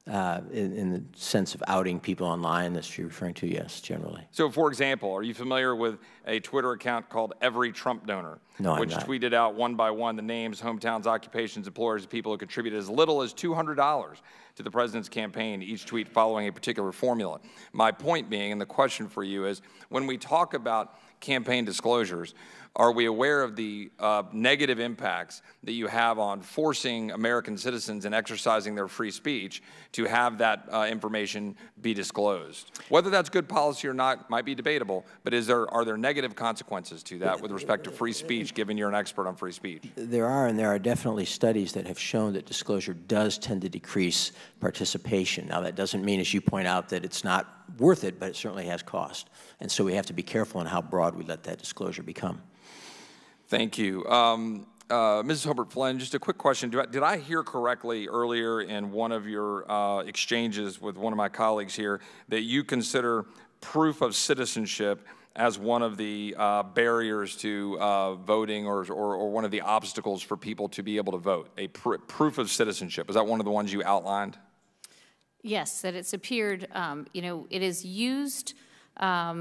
In the sense of outing people online, that's what you're referring to, yes, generally. So, for example, are you familiar with a Twitter account called Every Trump Donor? No, which I'm not. Tweeted out one by one the names, hometowns, occupations, employers, people who contributed as little as $200 to the president's campaign, each tweet following a particular formula. My point being, and the question for you is, when we talk about campaign disclosures, are we aware of the negative impacts that you have on forcing American citizens in exercising their free speech to have that information be disclosed? Whether that's good policy or not might be debatable, but are there negative consequences to that with respect to free speech, given you're an expert on free speech? There are, and there are definitely studies that have shown that disclosure does tend to decrease participation. Now, that doesn't mean, as you point out, that it's not worth it, but it certainly has cost. And so we have to be careful in how broad we let that disclosure become. Thank you. Mrs. Hobart-Flynn, just a quick question. Did I hear correctly earlier in one of your exchanges with one of my colleagues here that you consider proof of citizenship as one of the barriers to voting or one of the obstacles for people to be able to vote, a proof of citizenship? Is that one of the ones you outlined? Yes, that it's appeared, it is used at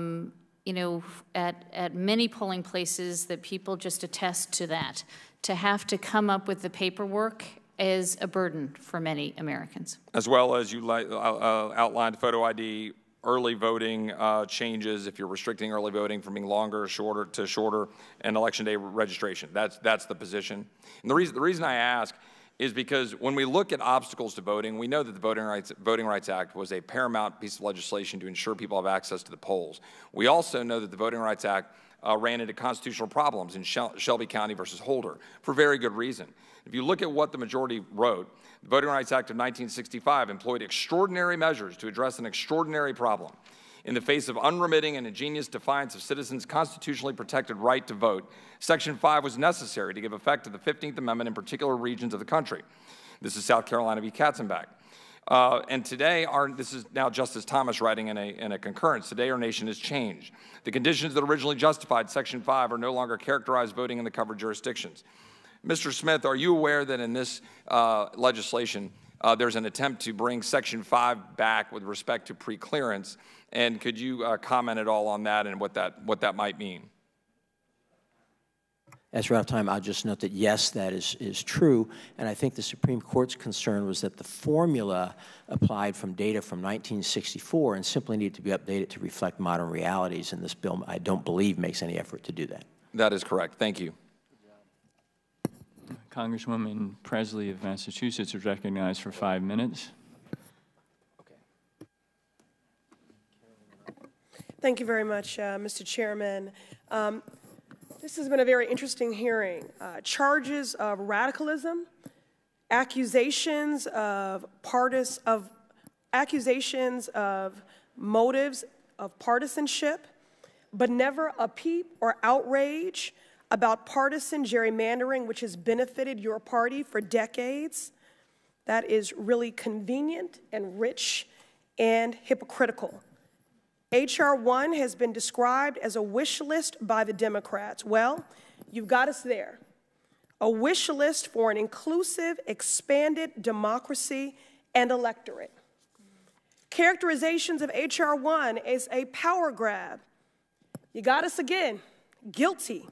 many polling places that people just attest to that. To have to come up with the paperwork is a burden for many Americans. As well as you outlined photo ID, early voting changes, if you're restricting early voting from being longer, shorter to shorter, and election day registration. That's the position. And the reason I ask is because when we look at obstacles to voting, we know that the Voting Rights Act was a paramount piece of legislation to ensure people have access to the polls. We also know that the Voting Rights Act ran into constitutional problems in Shelby County versus Holder for very good reason. If you look at what the majority wrote, the Voting Rights Act of 1965 employed extraordinary measures to address an extraordinary problem. In the face of unremitting and ingenious defiance of citizens' constitutionally protected right to vote, Section 5 was necessary to give effect to the 15th Amendment in particular regions of the country. This is South Carolina v. Katzenbach. And today, this is now Justice Thomas writing in a concurrence, today our nation has changed. The conditions that originally justified Section 5 are no longer characterized voting in the covered jurisdictions. Mr. Smith, are you aware that in this legislation, there's an attempt to bring Section 5 back with respect to preclearance? And could you comment at all on that and what that might mean? As we're out of time, I'll just note that yes, that is true, and I think the Supreme Court's concern was that the formula applied from data from 1964 and simply needed to be updated to reflect modern realities, and this bill, I don't believe, makes any effort to do that. That is correct. Thank you. Congresswoman Presley of Massachusetts is recognized for 5 minutes. Thank you very much, Mr. Chairman. This has been a very interesting hearing. Charges of radicalism, accusations of motives of partisanship, but never a peep or outrage about partisan gerrymandering, which has benefited your party for decades. That is really convenient and rich and hypocritical. H.R. 1 has been described as a wish list by the Democrats. Well, you've got us there. A wish list for an inclusive, expanded democracy and electorate. Characterizations of H.R. 1 as a power grab. You got us again, guilty.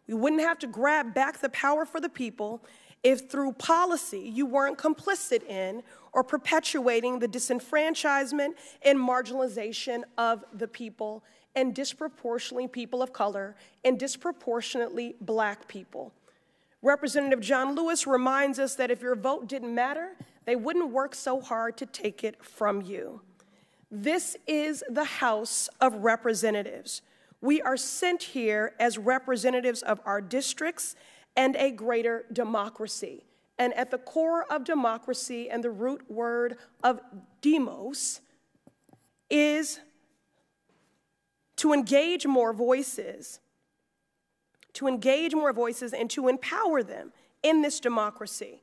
We wouldn't have to grab back the power for the people if through policy you weren't complicit in or perpetuating the disenfranchisement and marginalization of the people, and disproportionately people of color, and disproportionately black people. Representative John Lewis reminds us that if your vote didn't matter, they wouldn't work so hard to take it from you. This is the House of Representatives. We are sent here as representatives of our districts and a greater democracy. And at the core of democracy and the root word of demos is to engage more voices, and to empower them in this democracy.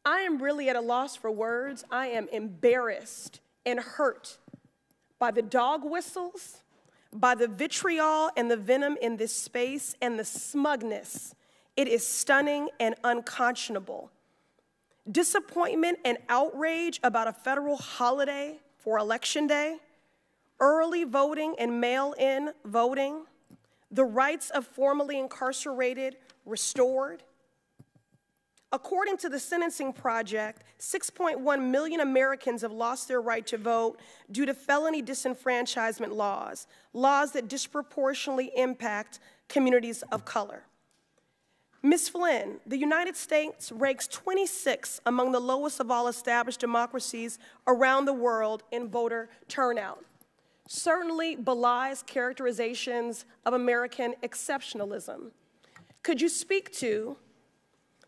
I am really at a loss for words. I am embarrassed and hurt by the dog whistles, by the vitriol and the venom in this space, and the smugness. It is stunning and unconscionable. Disappointment and outrage about a federal holiday for Election Day, early voting and mail-in voting, the rights of formerly incarcerated restored. According to the Sentencing Project, 6.1 million Americans have lost their right to vote due to felony disenfranchisement laws that disproportionately impact communities of color. Ms. Flynn, the United States ranks 26 among the lowest of all established democracies around the world in voter turnout. Certainly belies characterizations of American exceptionalism. Could you speak to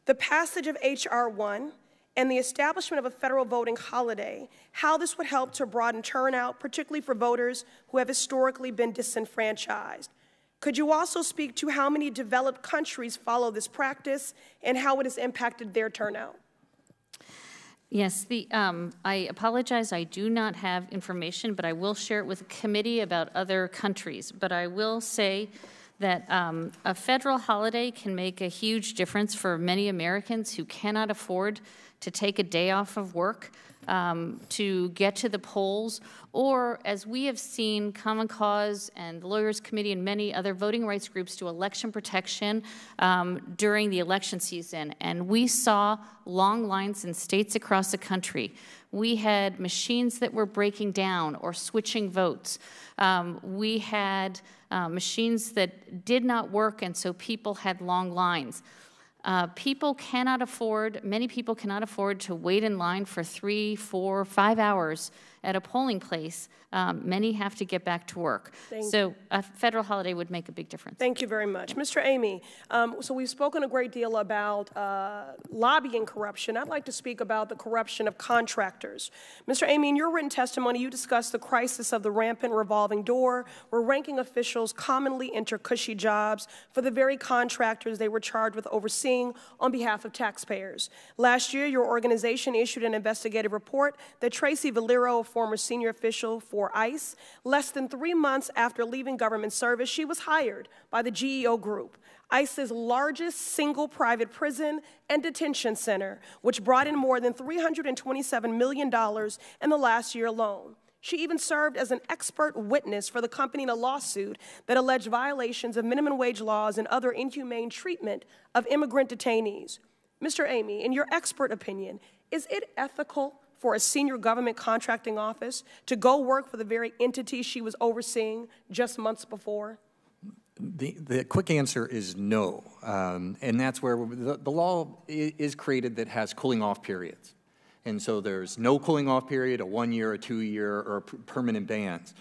the passage of H.R. 1 and the establishment of a federal voting holiday, how this would help to broaden turnout, particularly for voters who have historically been disenfranchised? Could you also speak to how many developed countries follow this practice and how it has impacted their turnout? Yes, I apologize, I do not have information, but I will share it with the committee about other countries. But I will say that a federal holiday can make a huge difference for many Americans who cannot afford to take a day off of work to get to the polls, or as we have seen Common Cause and the Lawyers Committee and many other voting rights groups do election protection during the election season. And we saw long lines in states across the country. We had machines that were breaking down or switching votes. We had machines that did not work, and so people had long lines. Many people cannot afford to wait in line for 3, 4, 5 hours at a polling place, many have to get back to work. So a federal holiday would make a big difference. Thank you very much. Mr. Amy, so we've spoken a great deal about lobbying corruption. I'd like to speak about the corruption of contractors. Mr. Amy, in your written testimony, you discussed the crisis of the rampant revolving door, where ranking officials commonly enter cushy jobs for the very contractors they were charged with overseeing on behalf of taxpayers. Last year, your organization issued an investigative report that Tracy Valero, a former senior official for ICE, less than 3 months after leaving government service, she was hired by the GEO Group, ICE's largest single private prison and detention center, which brought in more than $327 million in the last year alone. She even served as an expert witness for the company in a lawsuit that alleged violations of minimum wage laws and other inhumane treatment of immigrant detainees. Mr. Amy, in your expert opinion, is it ethical for a senior government contracting office to go work for the very entity she was overseeing just months before? The quick answer is no, and that's where the law is created that has cooling off periods. And so there's no cooling off period, a 1 year, a 2 year, or permanent bans.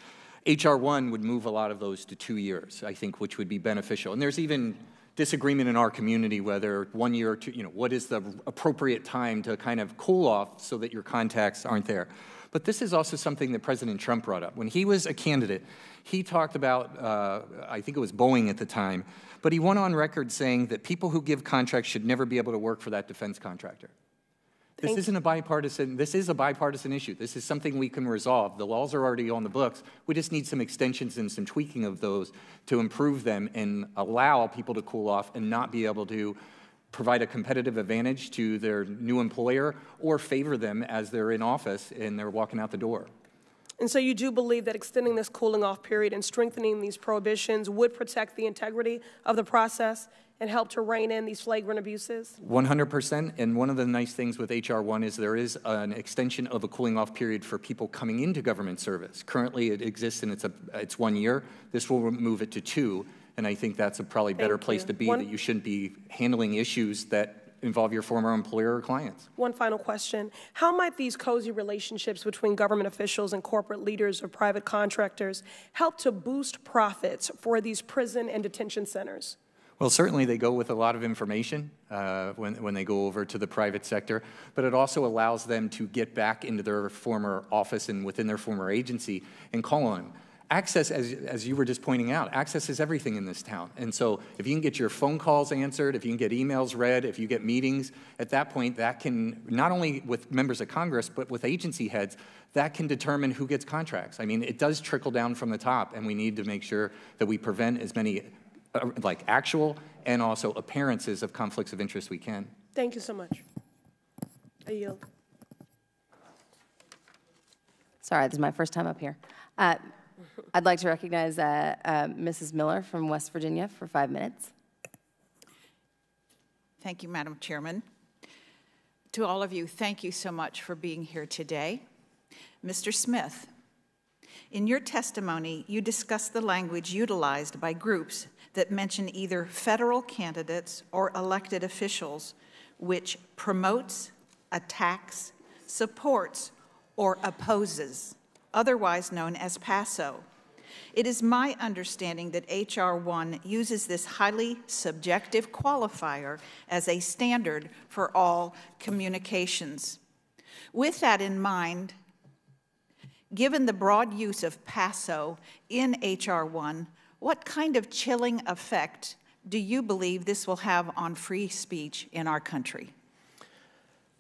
H.R. 1 would move a lot of those to 2 years, I think, which would be beneficial. And there's even disagreement in our community whether 1 year or 2, what is the appropriate time to kind of cool off so that your contacts aren't there. But this is also something that President Trump brought up. When he was a candidate, he talked about, I think it was Boeing at the time, but he went on record saying that people who give contracts should never be able to work for that defense contractor. This isn't a bipartisan, this is a bipartisan issue. This is something we can resolve. The laws are already on the books. We just need some extensions and some tweaking of those to improve them and allow people to cool off and not be able to provide a competitive advantage to their new employer or favor them as they're in office and they're walking out the door. And so you do believe that extending this cooling off period and strengthening these prohibitions would protect the integrity of the process and help to rein in these flagrant abuses? 100%, and one of the nice things with H.R. 1 is there is an extension of a cooling off period for people coming into government service. Currently it exists and it's 1 year. This will move it to 2, and I think that's a probably better place to be, that you shouldn't be handling issues that involve your former employer or clients. One final question. How might these cozy relationships between government officials and corporate leaders or private contractors help to boost profits for these prison and detention centers? Well, certainly they go with a lot of information when they go over to the private sector, but it also allows them to get back into their former office and within their former agency and call on them. Access, as you were just pointing out, access is everything in this town. And so if you can get your phone calls answered, if you can get emails read, if you get meetings, at that point that can, not only with members of Congress, but with agency heads, that can determine who gets contracts. I mean, it does trickle down from the top, and we need to make sure that we prevent as many like actual and also appearances of conflicts of interest we can. Thank you so much. I yield. Sorry, this is my first time up here. I'd like to recognize Mrs. Miller from West Virginia for 5 minutes. Thank you, Madam Chairman. To all of you, thank you so much for being here today. Mr. Smith, in your testimony, you discussed the language utilized by groups that mention either federal candidates or elected officials, which promotes, attacks, supports, or opposes, otherwise known as PASO. It is my understanding that H.R. 1 uses this highly subjective qualifier as a standard for all communications. With that in mind, given the broad use of PASO in H.R. 1, what kind of chilling effect do you believe this will have on free speech in our country?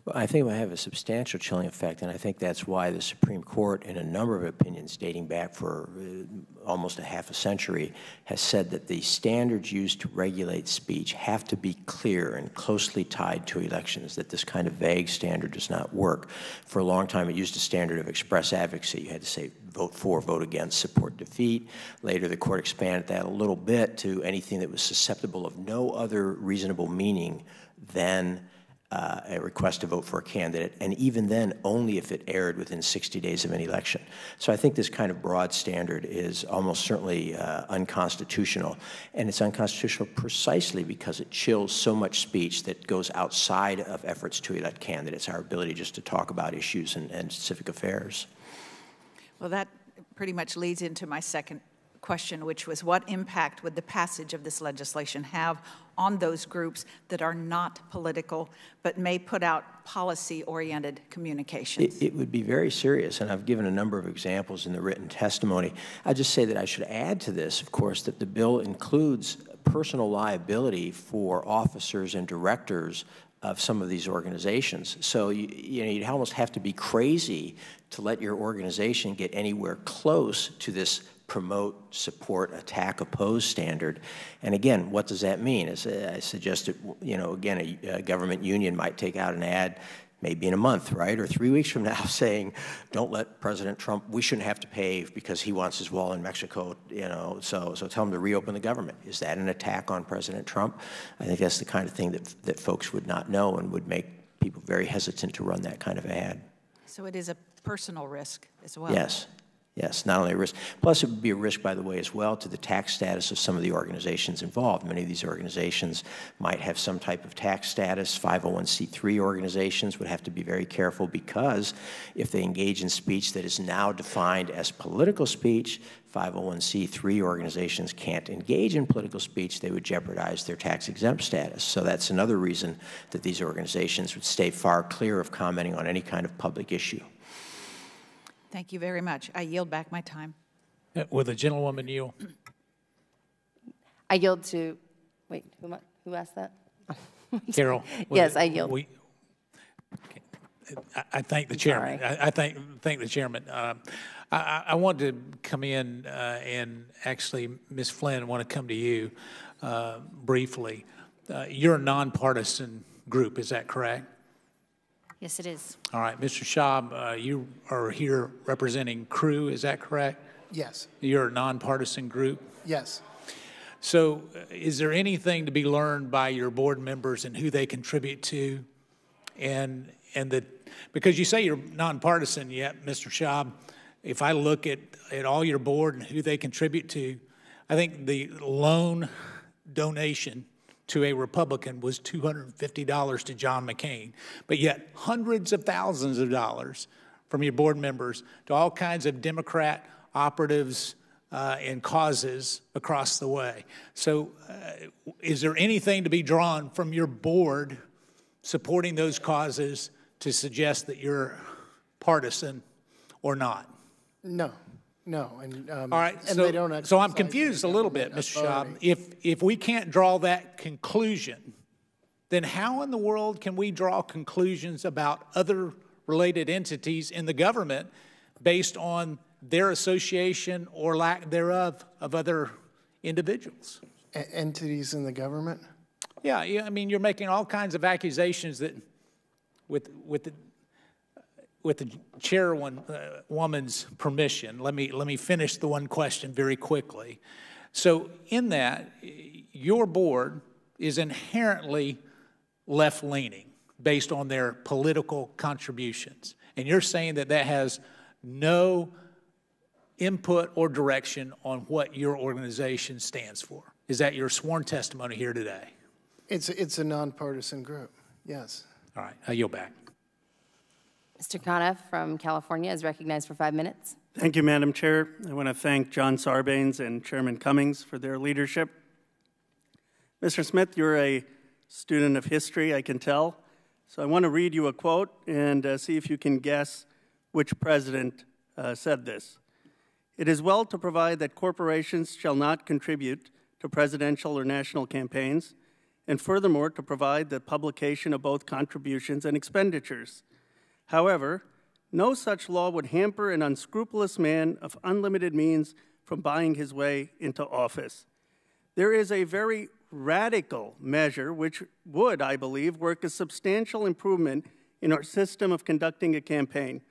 Well, I think it will have a substantial chilling effect, and I think that's why the Supreme Court, in a number of opinions dating back for almost a half a century, has said that the standards used to regulate speech have to be clear and closely tied to elections, that this kind of vague standard does not work. For a long time, it used a standard of express advocacy. You had to say vote for, vote against, support, defeat. Later, the court expanded that a little bit to anything that was susceptible of no other reasonable meaning than a request to vote for a candidate, and even then only if it aired within 60 days of an election. So I think this kind of broad standard is almost certainly unconstitutional, and it's unconstitutional precisely because it chills so much speech that goes outside of efforts to elect candidates, our ability just to talk about issues and civic affairs. Well, that pretty much leads into my second question, which was what impact would the passage of this legislation have on those groups that are not political but may put out policy-oriented communications? It would be very serious, and I've given a number of examples in the written testimony. I just say that I should add to this, of course, that the bill includes personal liability for officers and directors of some of these organizations. So you'd almost have to be crazy to let your organization get anywhere close to this promote, support, attack, oppose standard. And again, what does that mean? As I suggested, again, a government union might take out an ad maybe in a month, right, or 3 weeks from now saying, don't let President Trump, we shouldn't have to pay because he wants his wall in Mexico, so tell him to reopen the government. Is that an attack on President Trump? I think that's the kind of thing that folks would not know and would make people very hesitant to run that kind of ad. So it is a personal risk as well. Yes. Yes, not only a risk. Plus, it would be a risk, by the way, as well to the tax status of some of the organizations involved. Many of these organizations might have some type of tax status. 501c3 organizations would have to be very careful because if they engage in speech that is now defined as political speech, 501c3 organizations can't engage in political speech. They would jeopardize their tax-exempt status. So that's another reason that these organizations would stay far clear of commenting on any kind of public issue. Thank you very much. I yield back my time. Will the gentlewoman yield? I yield to, wait, who asked that? Carol. Yes, I yield. I thank the chairman. I thank the chairman. I want to come in and actually, Ms. Flynn, want to come to you briefly. You're a nonpartisan group, is that correct? Yes, it is. All right, Mr. Schaub, you are here representing Crew, is that correct? Yes. You're a nonpartisan group? Yes. So is there anything to be learned by your board members and who they contribute to? Because you say you're nonpartisan, yet, Mr. Schaub, if I look at all your board and who they contribute to, I think the lone donation to a Republican was $250 to John McCain, but yet hundreds of thousands of dollars from your board members to all kinds of Democrat operatives and causes across the way. So is there anything to be drawn from your board supporting those causes to suggest that you're partisan or not? No. No, and all right. And they don't. So I'm confused a little bit, Mr. Schaub. If we can't draw that conclusion, then how in the world can we draw conclusions about other related entities in the government based on their association or lack thereof of other individuals? Entities in the government? Yeah. I mean, you're making all kinds of accusations that, with the chairwoman's permission, let me finish the one question very quickly. So in that, your board is inherently left-leaning based on their political contributions. And you're saying that that has no input or direction on what your organization stands for. Is that your sworn testimony here today? It's a nonpartisan group, yes. All right, I yield back. Mr. Conniff from California is recognized for 5 minutes. Thank you, Madam Chair. I want to thank John Sarbanes and Chairman Cummings for their leadership. Mr. Smith, you're a student of history, I can tell. So I want to read you a quote and see if you can guess which president said this. "It is well to provide that corporations shall not contribute to presidential or national campaigns, and furthermore to provide the publication of both contributions and expenditures. However, no such law would hamper an unscrupulous man of unlimited means from buying his way into office. There is a very radical measure which would, I believe, work a substantial improvement in our system of conducting a campaign,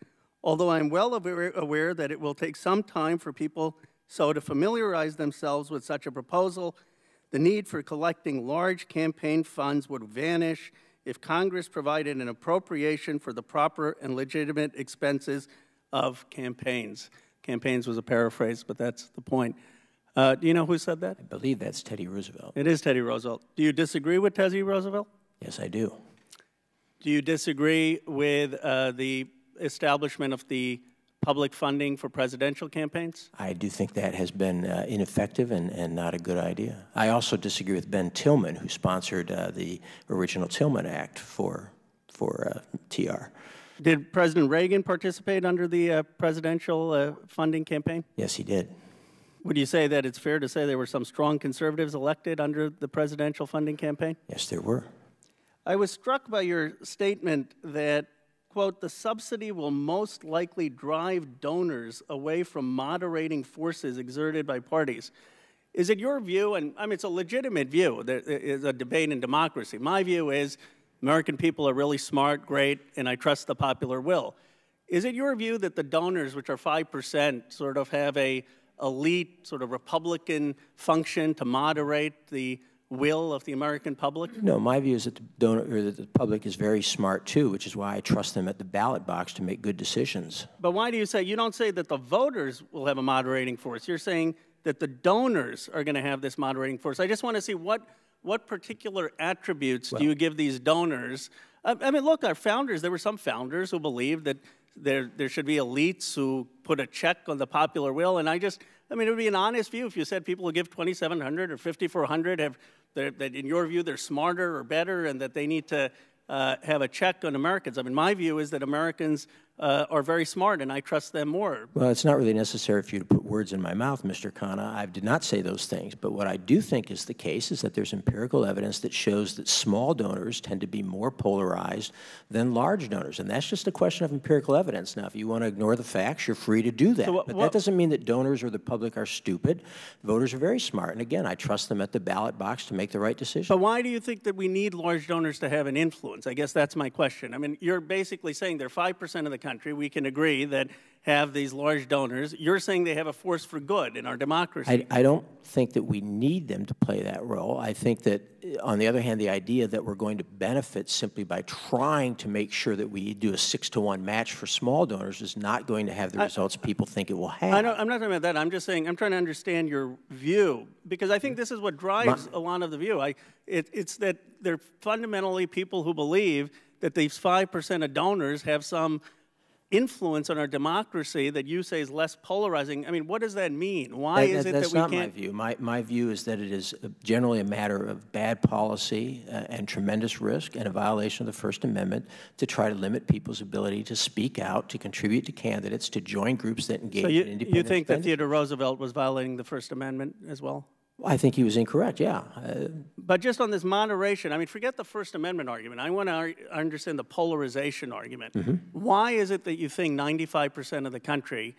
although I'm well aware that it will take some time for people so to familiarize themselves with such a proposal. The need for collecting large campaign funds would vanish if Congress provided an appropriation for the proper and legitimate expenses of campaigns." Campaigns was a paraphrase, but that's the point. Do you know who said that? I believe that's Teddy Roosevelt. It is Teddy Roosevelt. Do you disagree with Teddy Roosevelt? Yes, I do. Do you disagree with the establishment of the public funding for presidential campaigns? I do think that has been ineffective and not a good idea. I also disagree with Ben Tillman, who sponsored the original Tillman Act for TR. Did President Reagan participate under the presidential funding campaign? Yes, he did. Would you say that it's fair to say there were some strong conservatives elected under the presidential funding campaign? Yes, there were. I was struck by your statement that, quote, the subsidy will most likely drive donors away from moderating forces exerted by parties. Is it your view, and I mean, it's a legitimate view, there is a debate in democracy. My view is American people are really smart, great, and I trust the popular will. Is it your view that the donors, which are 5%, sort of have a elite, sort of Republican function to moderate the will of the American public? No, my view is that the public is very smart too, which is why I trust them at the ballot box to make good decisions. But why do you say, you don't say that the voters will have a moderating force. You're saying that the donors are going to have this moderating force. I just want to see what particular attributes do you give these donors? I mean, look, our founders, there were some founders who believed that there should be elites who put a check on the popular will, and I mean, it would be an honest view if you said people who give $2,700 or $5,400 that in your view they're smarter or better and that they need to have a check on Americans. I mean, my view is that Americans are very smart, and I trust them more. Well, it's not really necessary for you to put words in my mouth, Mr. Khanna. I did not say those things. But what I do think is the case is that there's empirical evidence that shows that small donors tend to be more polarized than large donors. And that's just a question of empirical evidence. Now, if you want to ignore the facts, you're free to do that. So but that doesn't mean that donors or the public are stupid. Voters are very smart. And again, I trust them at the ballot box to make the right decision. But why do you think that we need large donors to have an influence? I guess that's my question. I mean, you're basically saying they're 5% of the country. We can agree that have these large donors. You're saying they have a force for good in our democracy. I don't think that we need them to play that role. I think that, on the other hand, the idea that we're going to benefit simply by trying to make sure that we do a 6-to-1 match for small donors is not going to have the results people think it will have. I'm not talking about that. I'm just saying I'm trying to understand your view, because I think this is what drives a lot of the view. It's that they're fundamentally people who believe that these 5% of donors have some influence on our democracy that you say is less polarizing. I mean, what does that mean? Why is it that we can't? That's not my view. My view is that it is generally a matter of bad policy and tremendous risk and a violation of the First Amendment to try to limit people's ability to speak out, to contribute to candidates, to join groups that engage in independent you think that Theodore Roosevelt was violating the First Amendment as well? I think he was incorrect, yeah. But just on this moderation, I mean, forget the First Amendment argument. I want to understand the polarization argument. Why is it that you think 95% of the country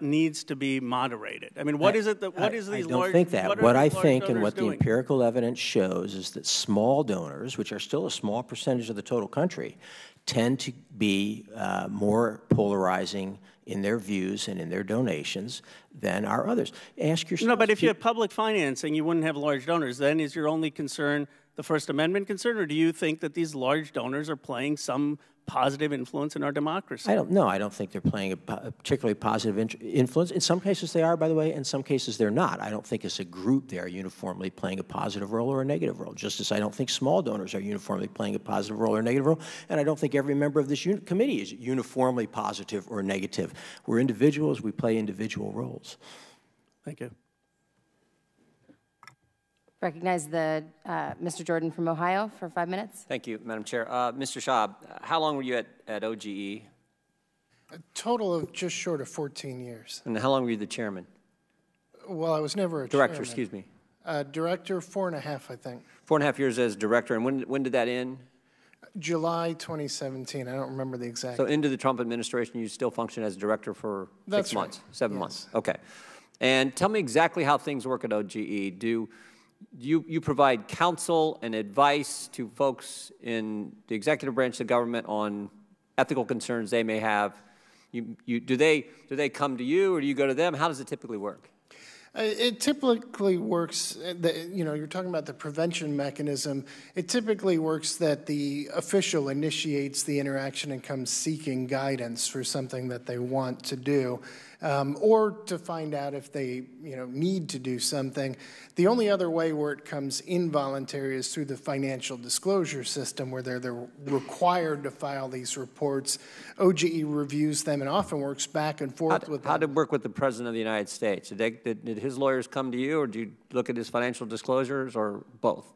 needs to be moderated? I mean, what is it that, what is these large... I don't think that. What I think and what the empirical evidence shows is that small donors, which are still a small percentage of the total country, tend to be more polarizing in their views and in their donations than are others. Ask yourself... No, but if you have public financing, you wouldn't have large donors. Then is your only concern the First Amendment concern, or do you think that these large donors are playing some positive influence in our democracy? I don't think they're playing a particularly positive influence. In some cases they are, by the way. In some cases they're not. I don't think as a group they are uniformly playing a positive role or a negative role, just as I don't think small donors are uniformly playing a positive role or a negative role, and I don't think every member of this committee is uniformly positive or negative. We're individuals. We play individual roles. Thank you. Recognize Mr. Jordan from Ohio for 5 minutes. Thank you, Madam Chair. Mr. Schaub, how long were you at OGE? A total of just short of 14 years. And how long were you the chairman? Well, I was never a director, chairman. excuse me. Director, 4.5, I think. 4.5 years as director, and when did that end? July 2017. I don't remember the exact. So into the Trump administration, you still function as director for That's 6 months, right. 7 months. Okay. And tell me exactly how things work at OGE. Do you provide counsel and advice to folks in the executive branch of the government on ethical concerns they may have? Do they come to you, or do you go to them? How does it typically work? It typically works, you're talking about the prevention mechanism. It typically works that the official initiates the interaction and comes seeking guidance for something that they want to do. or to find out if they need to do something. The only other way where it comes involuntary is through the financial disclosure system, where they're required to file these reports. OGE reviews them and often works back and forth with them. How did it work with the President of the United States? Did his lawyers come to you, or did you look at his financial disclosures, or both?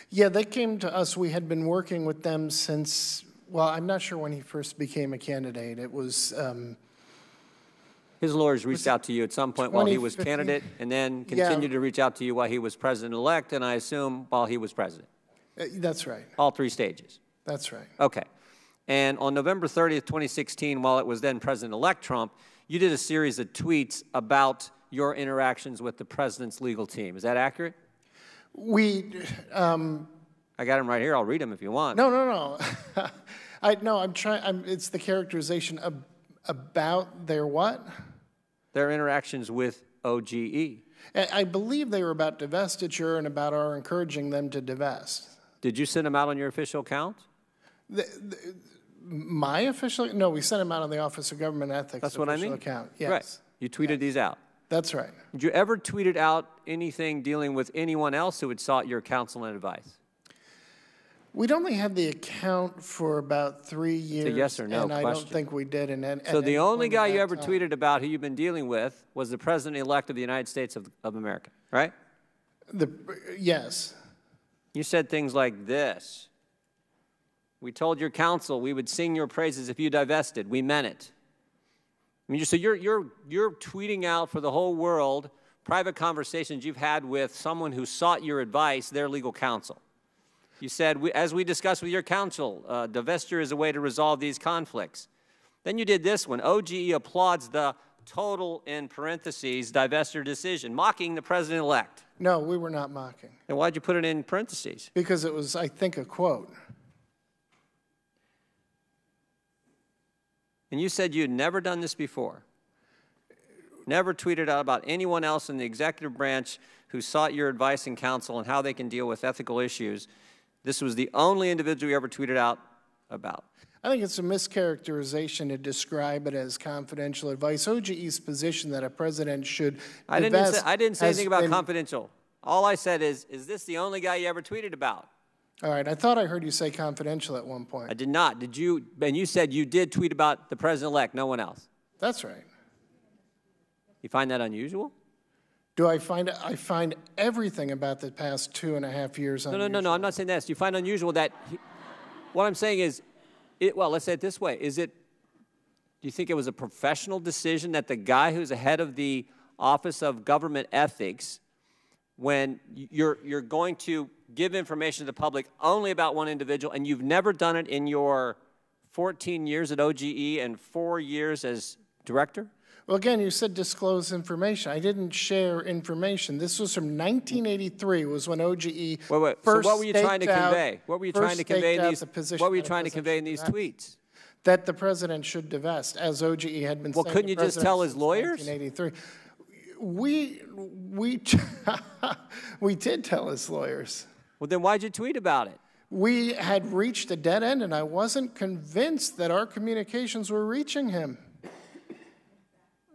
Yeah, they came to us. We had been working with them since, well, I'm not sure when he first became a candidate. It was... his lawyers reached out to you at some point while he was candidate, and then continued to reach out to you while he was president-elect, and I assume while he was president. That's right. All three stages. That's right. Okay. And on November 30th, 2016, while it was then President-elect Trump, you did a series of tweets about your interactions with the president's legal team. Is that accurate? I got them right here. I'll read them if you want. No. I'm trying. It's the characterization about their what? Their interactions with OGE. I believe they were about divestiture and about our encouraging them to divest. Did you send them out on your official account? My official? No, we sent them out on the Office of Government Ethics. That's what I mean. Account. Yes. Right. You tweeted these out. That's right. Did you ever tweet out anything dealing with anyone else who had sought your counsel and advice? We'd only had the account for about 3 years. It's a yes or no and question. I don't think we did. So the only guy you ever tweeted about who you've been dealing with was the President-elect of the United States of America, right? Yes. You said things like this. We told your counsel we would sing your praises if you divested. We meant it. I mean, so you're tweeting out for the whole world private conversations you've had with someone who sought your advice, their legal counsel. You said, as we discussed with your counsel, divestiture is a way to resolve these conflicts. Then you did this one. OGE applauds the total, in parentheses, divestiture decision, mocking the president-elect. No, we were not mocking. Then why'd you put it in parentheses? Because it was, I think, a quote. And you said you had never done this before. Never tweeted out about anyone else in the executive branch who sought your advice and counsel on how they can deal with ethical issues. This was the only individual you ever tweeted out about. I think it's a mischaracterization to describe it as confidential advice. OGE's position that a president should divest I didn't say anything about confidential. All I said is this the only guy you ever tweeted about? All right, I thought I heard you say confidential at one point. I did not. Did you? And you said you did tweet about the president-elect, no one else. That's right. You find that unusual? Do I find everything about the past 2.5 years unusual? No, I'm not saying that. Do you find unusual that, what I'm saying is, well, let's say it this way. Do you think it was a professional decision that the guy who's ahead of the Office of Government Ethics, when you're going to give information to the public only about one individual, and you've never done it in your 14 years at OGE and 4 years as director? Well, again, you said disclose information. I didn't share information. This was from 1983, was when OGE first so what were you trying to convey? What were you trying to convey in these? What were you trying to convey in these tweets? That the president should divest, as OGE had been saying. Well, couldn't you just tell his lawyers? 1983. We did tell his lawyers. Well, then why'd you tweet about it? We had reached a dead end, and I wasn't convinced that our communications were reaching him.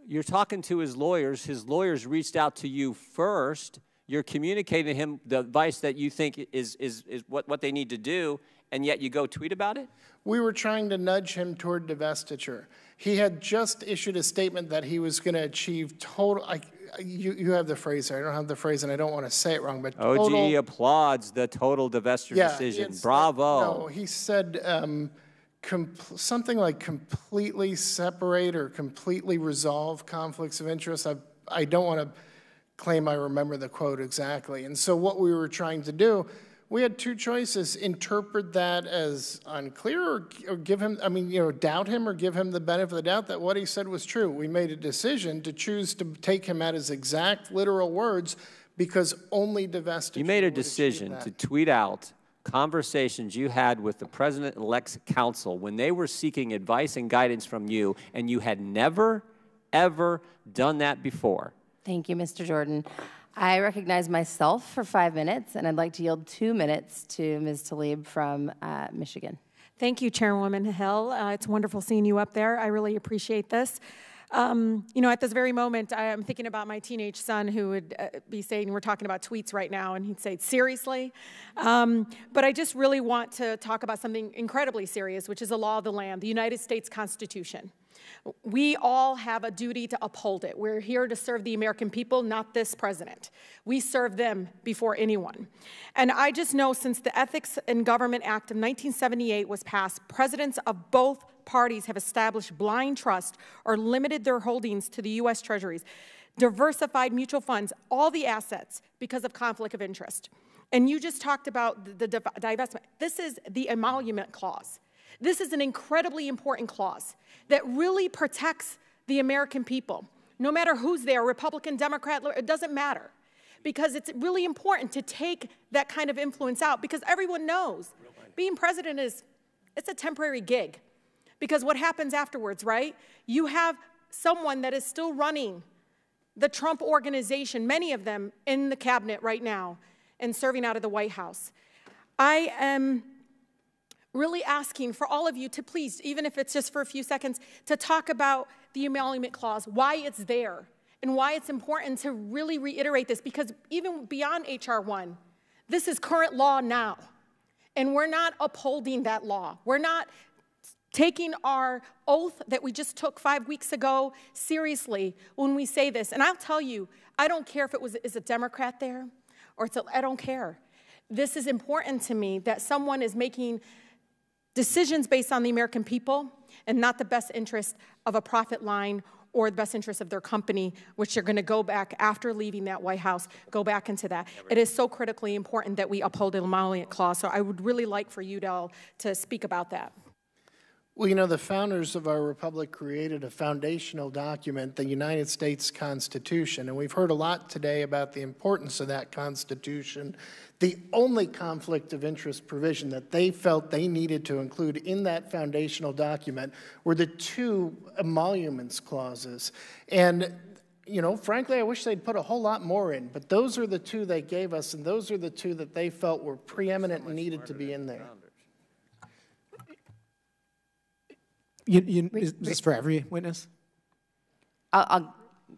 You're talking to his lawyers. His lawyers reached out to you first. You're communicating to him the advice that you think is what they need to do, and yet you go tweet about it? We were trying to nudge him toward divestiture. He had just issued a statement that he was going to achieve total. You have the phrase there. I don't have the phrase, and I don't want to say it wrong, but total, OGE applauds the total divestiture decision. Bravo. No, he said something like completely separate or completely resolve conflicts of interest. I don't want to claim I remember the quote exactly. And so what we were trying to do, we had two choices: interpret that as unclear, or give him, doubt him, or give him the benefit of the doubt that what he said was true. We made a decision to choose to take him at his exact literal words, because only divestiture. You made a decision to tweet out conversations you had with the president-elect's counsel when they were seeking advice and guidance from you, and you had never, ever done that before. Thank you, Mr. Jordan. I recognize myself for 5 minutes, and I'd like to yield 2 minutes to Ms. Tlaib from Michigan. Thank you, Chairwoman Hill. It's wonderful seeing you up there. I really appreciate this. You know, at this very moment, I am thinking about my teenage son who would be saying, we're talking about tweets right now, and he'd say, seriously? But I just really want to talk about something incredibly serious, which is the law of the land, the United States Constitution. We all have a duty to uphold it. We're here to serve the American people, not this president. We serve them before anyone. And I just know since the Ethics in Government Act of 1978 was passed, presidents of both parties have established blind trust or limited their holdings to the U.S. Treasuries, diversified mutual funds, all the assets because of conflict of interest. And you just talked about the divestment. This is the emolument clause. This is an incredibly important clause that really protects the American people. No matter who's there, Republican, Democrat, it doesn't matter. Because it's really important to take that kind of influence out, because everyone knows being president it's a temporary gig. Because what happens afterwards, right? You have someone that is still running the Trump organization, many of them in the cabinet right now, and serving out of the White House. I am really asking for all of you to please, even if it's just for a few seconds, to talk about the emolument clause, why it's there, and why it's important to really reiterate this, because even beyond H.R. 1, this is current law now, and we're not upholding that law. We're not taking our oath that we just took 5 weeks ago seriously when we say this. And I'll tell you, I don't care if is a Democrat there, or I don't care. This is important to me that someone is making decisions based on the American people and not the best interest of a profit line or the best interest of their company, which they're going to go back after leaving that White House, go back into that. It is so critically important that we uphold the emolument clause, so I would really like for you to speak about that. Well, you know, the founders of our republic created a foundational document, the United States Constitution, and we've heard a lot today about the importance of that Constitution. The only conflict of interest provision that they felt they needed to include in that foundational document were the two emoluments clauses. And, you know, frankly, I wish they'd put a whole lot more in, but those are the two they gave us, and those are the two that they felt were preeminent and needed to be in there. Is this for every witness?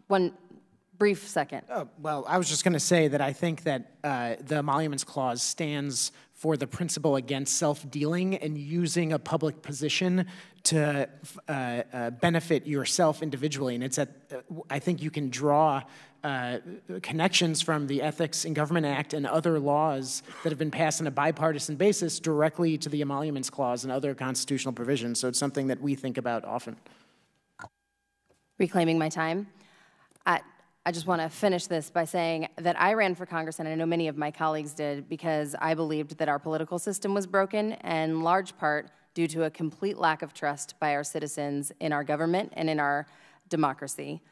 One brief second. Well, I was just going to say that I think that the emoluments clause stands for the principle against self-dealing and using a public position to benefit yourself individually. And it's I think you can draw connections from the Ethics in Government Act and other laws that have been passed on a bipartisan basis directly to the emoluments clause and other constitutional provisions. So it's something that we think about often. Reclaiming my time. I just want to finish this by saying that I ran for Congress, and I know many of my colleagues did, because I believed that our political system was broken, and in large part due to a complete lack of trust by our citizens in our government and in our democracy.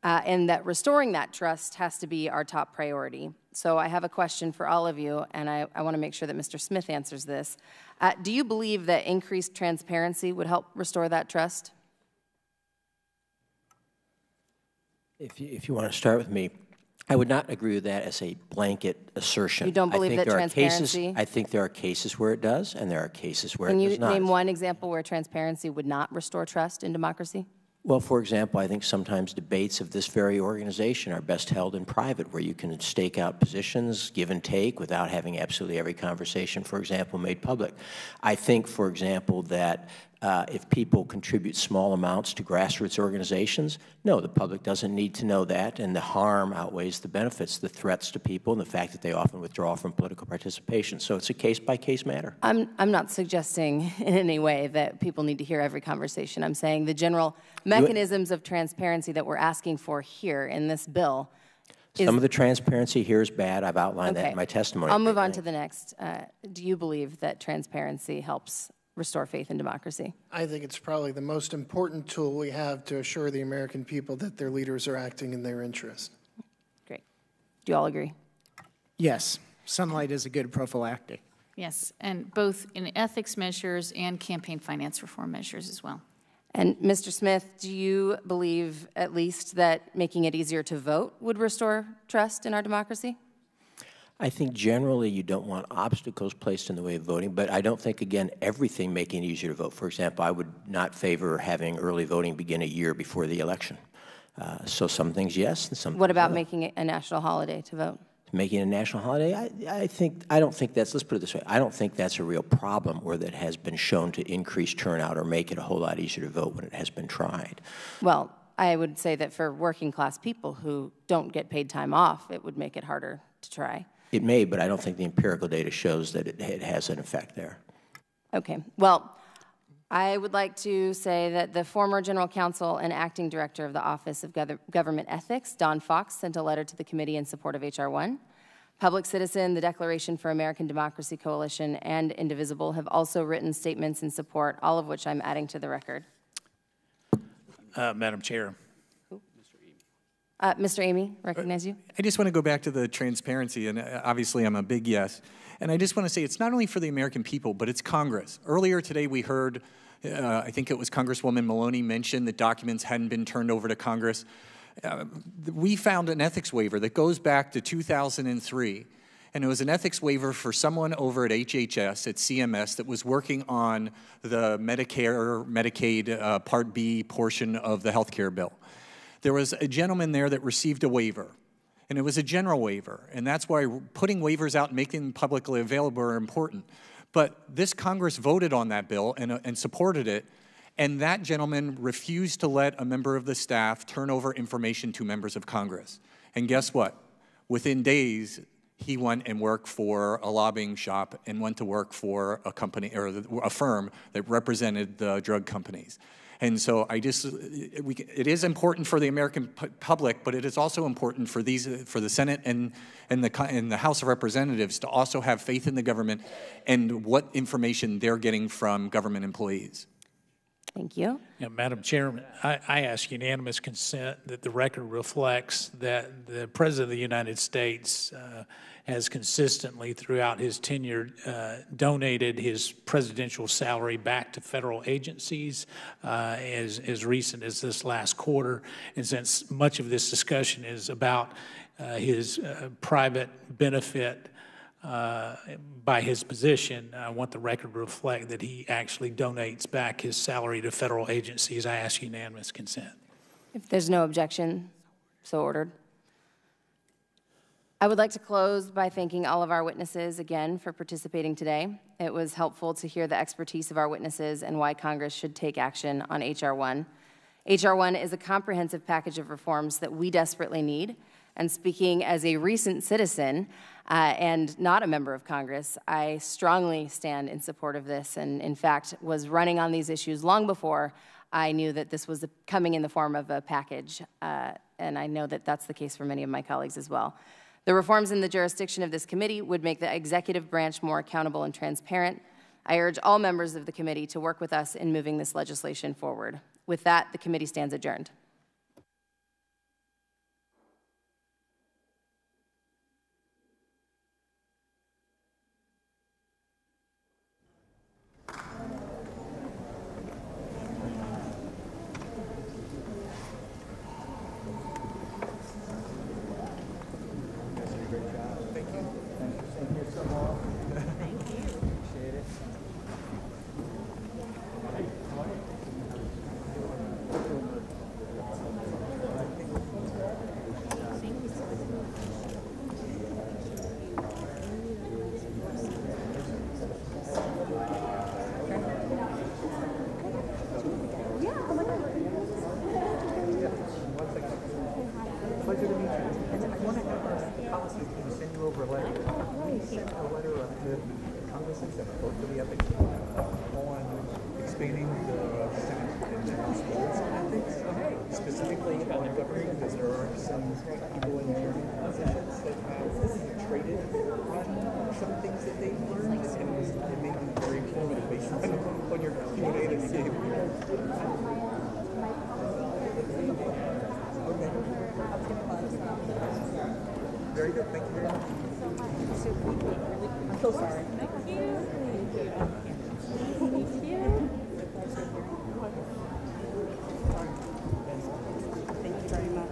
And that restoring that trust has to be our top priority. So I have a question for all of you, and I want to make sure that Mr. Smith answers this. Do you believe that increased transparency would help restore that trust? If you want to start with me, I would not agree with that as a blanket assertion. You don't believe that transparency? I think there are cases where it does, and there are cases where it does not. Can you name one example where transparency would not restore trust in democracy? Well, for example, I think sometimes debates of this very organization are best held in private, where you can stake out positions, give and take, without having absolutely every conversation, for example, made public. I think, for example, that if people contribute small amounts to grassroots organizations, no, the public doesn't need to know that, and the harm outweighs the benefits, the threats to people, and the fact that they often withdraw from political participation. So it's a case-by-case matter. I'm not suggesting in any way that people need to hear every conversation. I'm saying the general mechanisms of transparency that we're asking for here in this bill. Some of the transparency here is bad. I've outlined that in my testimony. I'll move on to the next. Do you believe that transparency helps restore faith in democracy? I think it's probably the most important tool we have to assure the American people that their leaders are acting in their interest. Great. Do you all agree? Yes. Sunlight is a good prophylactic. Yes, and both in ethics measures and campaign finance reform measures as well. And Mr. Smith, do you believe at least that making it easier to vote would restore trust in our democracy? I think generally you don't want obstacles placed in the way of voting, but I don't think, again, everything making it easier to vote. For example, I would not favor having early voting begin a year before the election. So some things yes, and some What about no. making it a national holiday to vote? Making it a national holiday, I don't think that's, let's put it this way, I don't think that's a real problem or that has been shown to increase turnout or make it a whole lot easier to vote when it has been tried. Well, I would say that for working class people who don't get paid time off, it would make it harder to try. It may, but I don't think the empirical data shows that it has an effect there. Okay, well, I would like to say that the former General Counsel and Acting Director of the Office of Government Ethics, Don Fox, sent a letter to the committee in support of H.R. 1. Public Citizen, the Declaration for American Democracy Coalition, and Indivisible have also written statements in support, all of which I'm adding to the record. Madam Chair. Mr. Amy, recognize you. I just want to go back to the transparency, and obviously I'm a big yes. And I just want to say it's not only for the American people, but it's Congress. Earlier today we heard, I think it was Congresswoman Maloney mention that documents hadn't been turned over to Congress. We found an ethics waiver that goes back to 2003. And it was an ethics waiver for someone over at HHS, at CMS, that was working on the Medicare, Medicaid Part B portion of the health care bill. There was a gentleman there that received a waiver, and it was a general waiver, and that's why putting waivers out and making them publicly available are important. But this Congress voted on that bill and supported it, and that gentleman refused to let a member of the staff turn over information to members of Congress. And guess what? Within days, he went and worked for a lobbying shop and went to work for a company or a firm that represented the drug companies. And so it is important for the American public, but it is also important for the Senate and the House of Representatives to also have faith in the government and what information they're getting from government employees. Thank you. Yeah, Madam Chairman, I ask unanimous consent that the record reflects that the President of the United States has consistently throughout his tenure donated his presidential salary back to federal agencies as recent as this last quarter. And since much of this discussion is about his private benefit by his position, I want the record to reflect that he actually donates back his salary to federal agencies. I ask unanimous consent. If there's no objection, so ordered. I would like to close by thanking all of our witnesses again for participating today. It was helpful to hear the expertise of our witnesses and why Congress should take action on H.R. 1. H.R. 1 is a comprehensive package of reforms that we desperately need. And speaking as a recent citizen and not a member of Congress, I strongly stand in support of this and, in fact, was running on these issues long before I knew that this was coming in the form of a package. And I know that that's the case for many of my colleagues as well. The reforms in the jurisdiction of this committee would make the executive branch more accountable and transparent. I urge all members of the committee to work with us in moving this legislation forward. With that, the committee stands adjourned. Very good. Thank you very much. I'm so sorry. Thank you. Thank you. Thank you very much.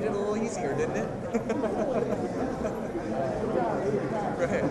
made it a little easier, didn't it? Go ahead.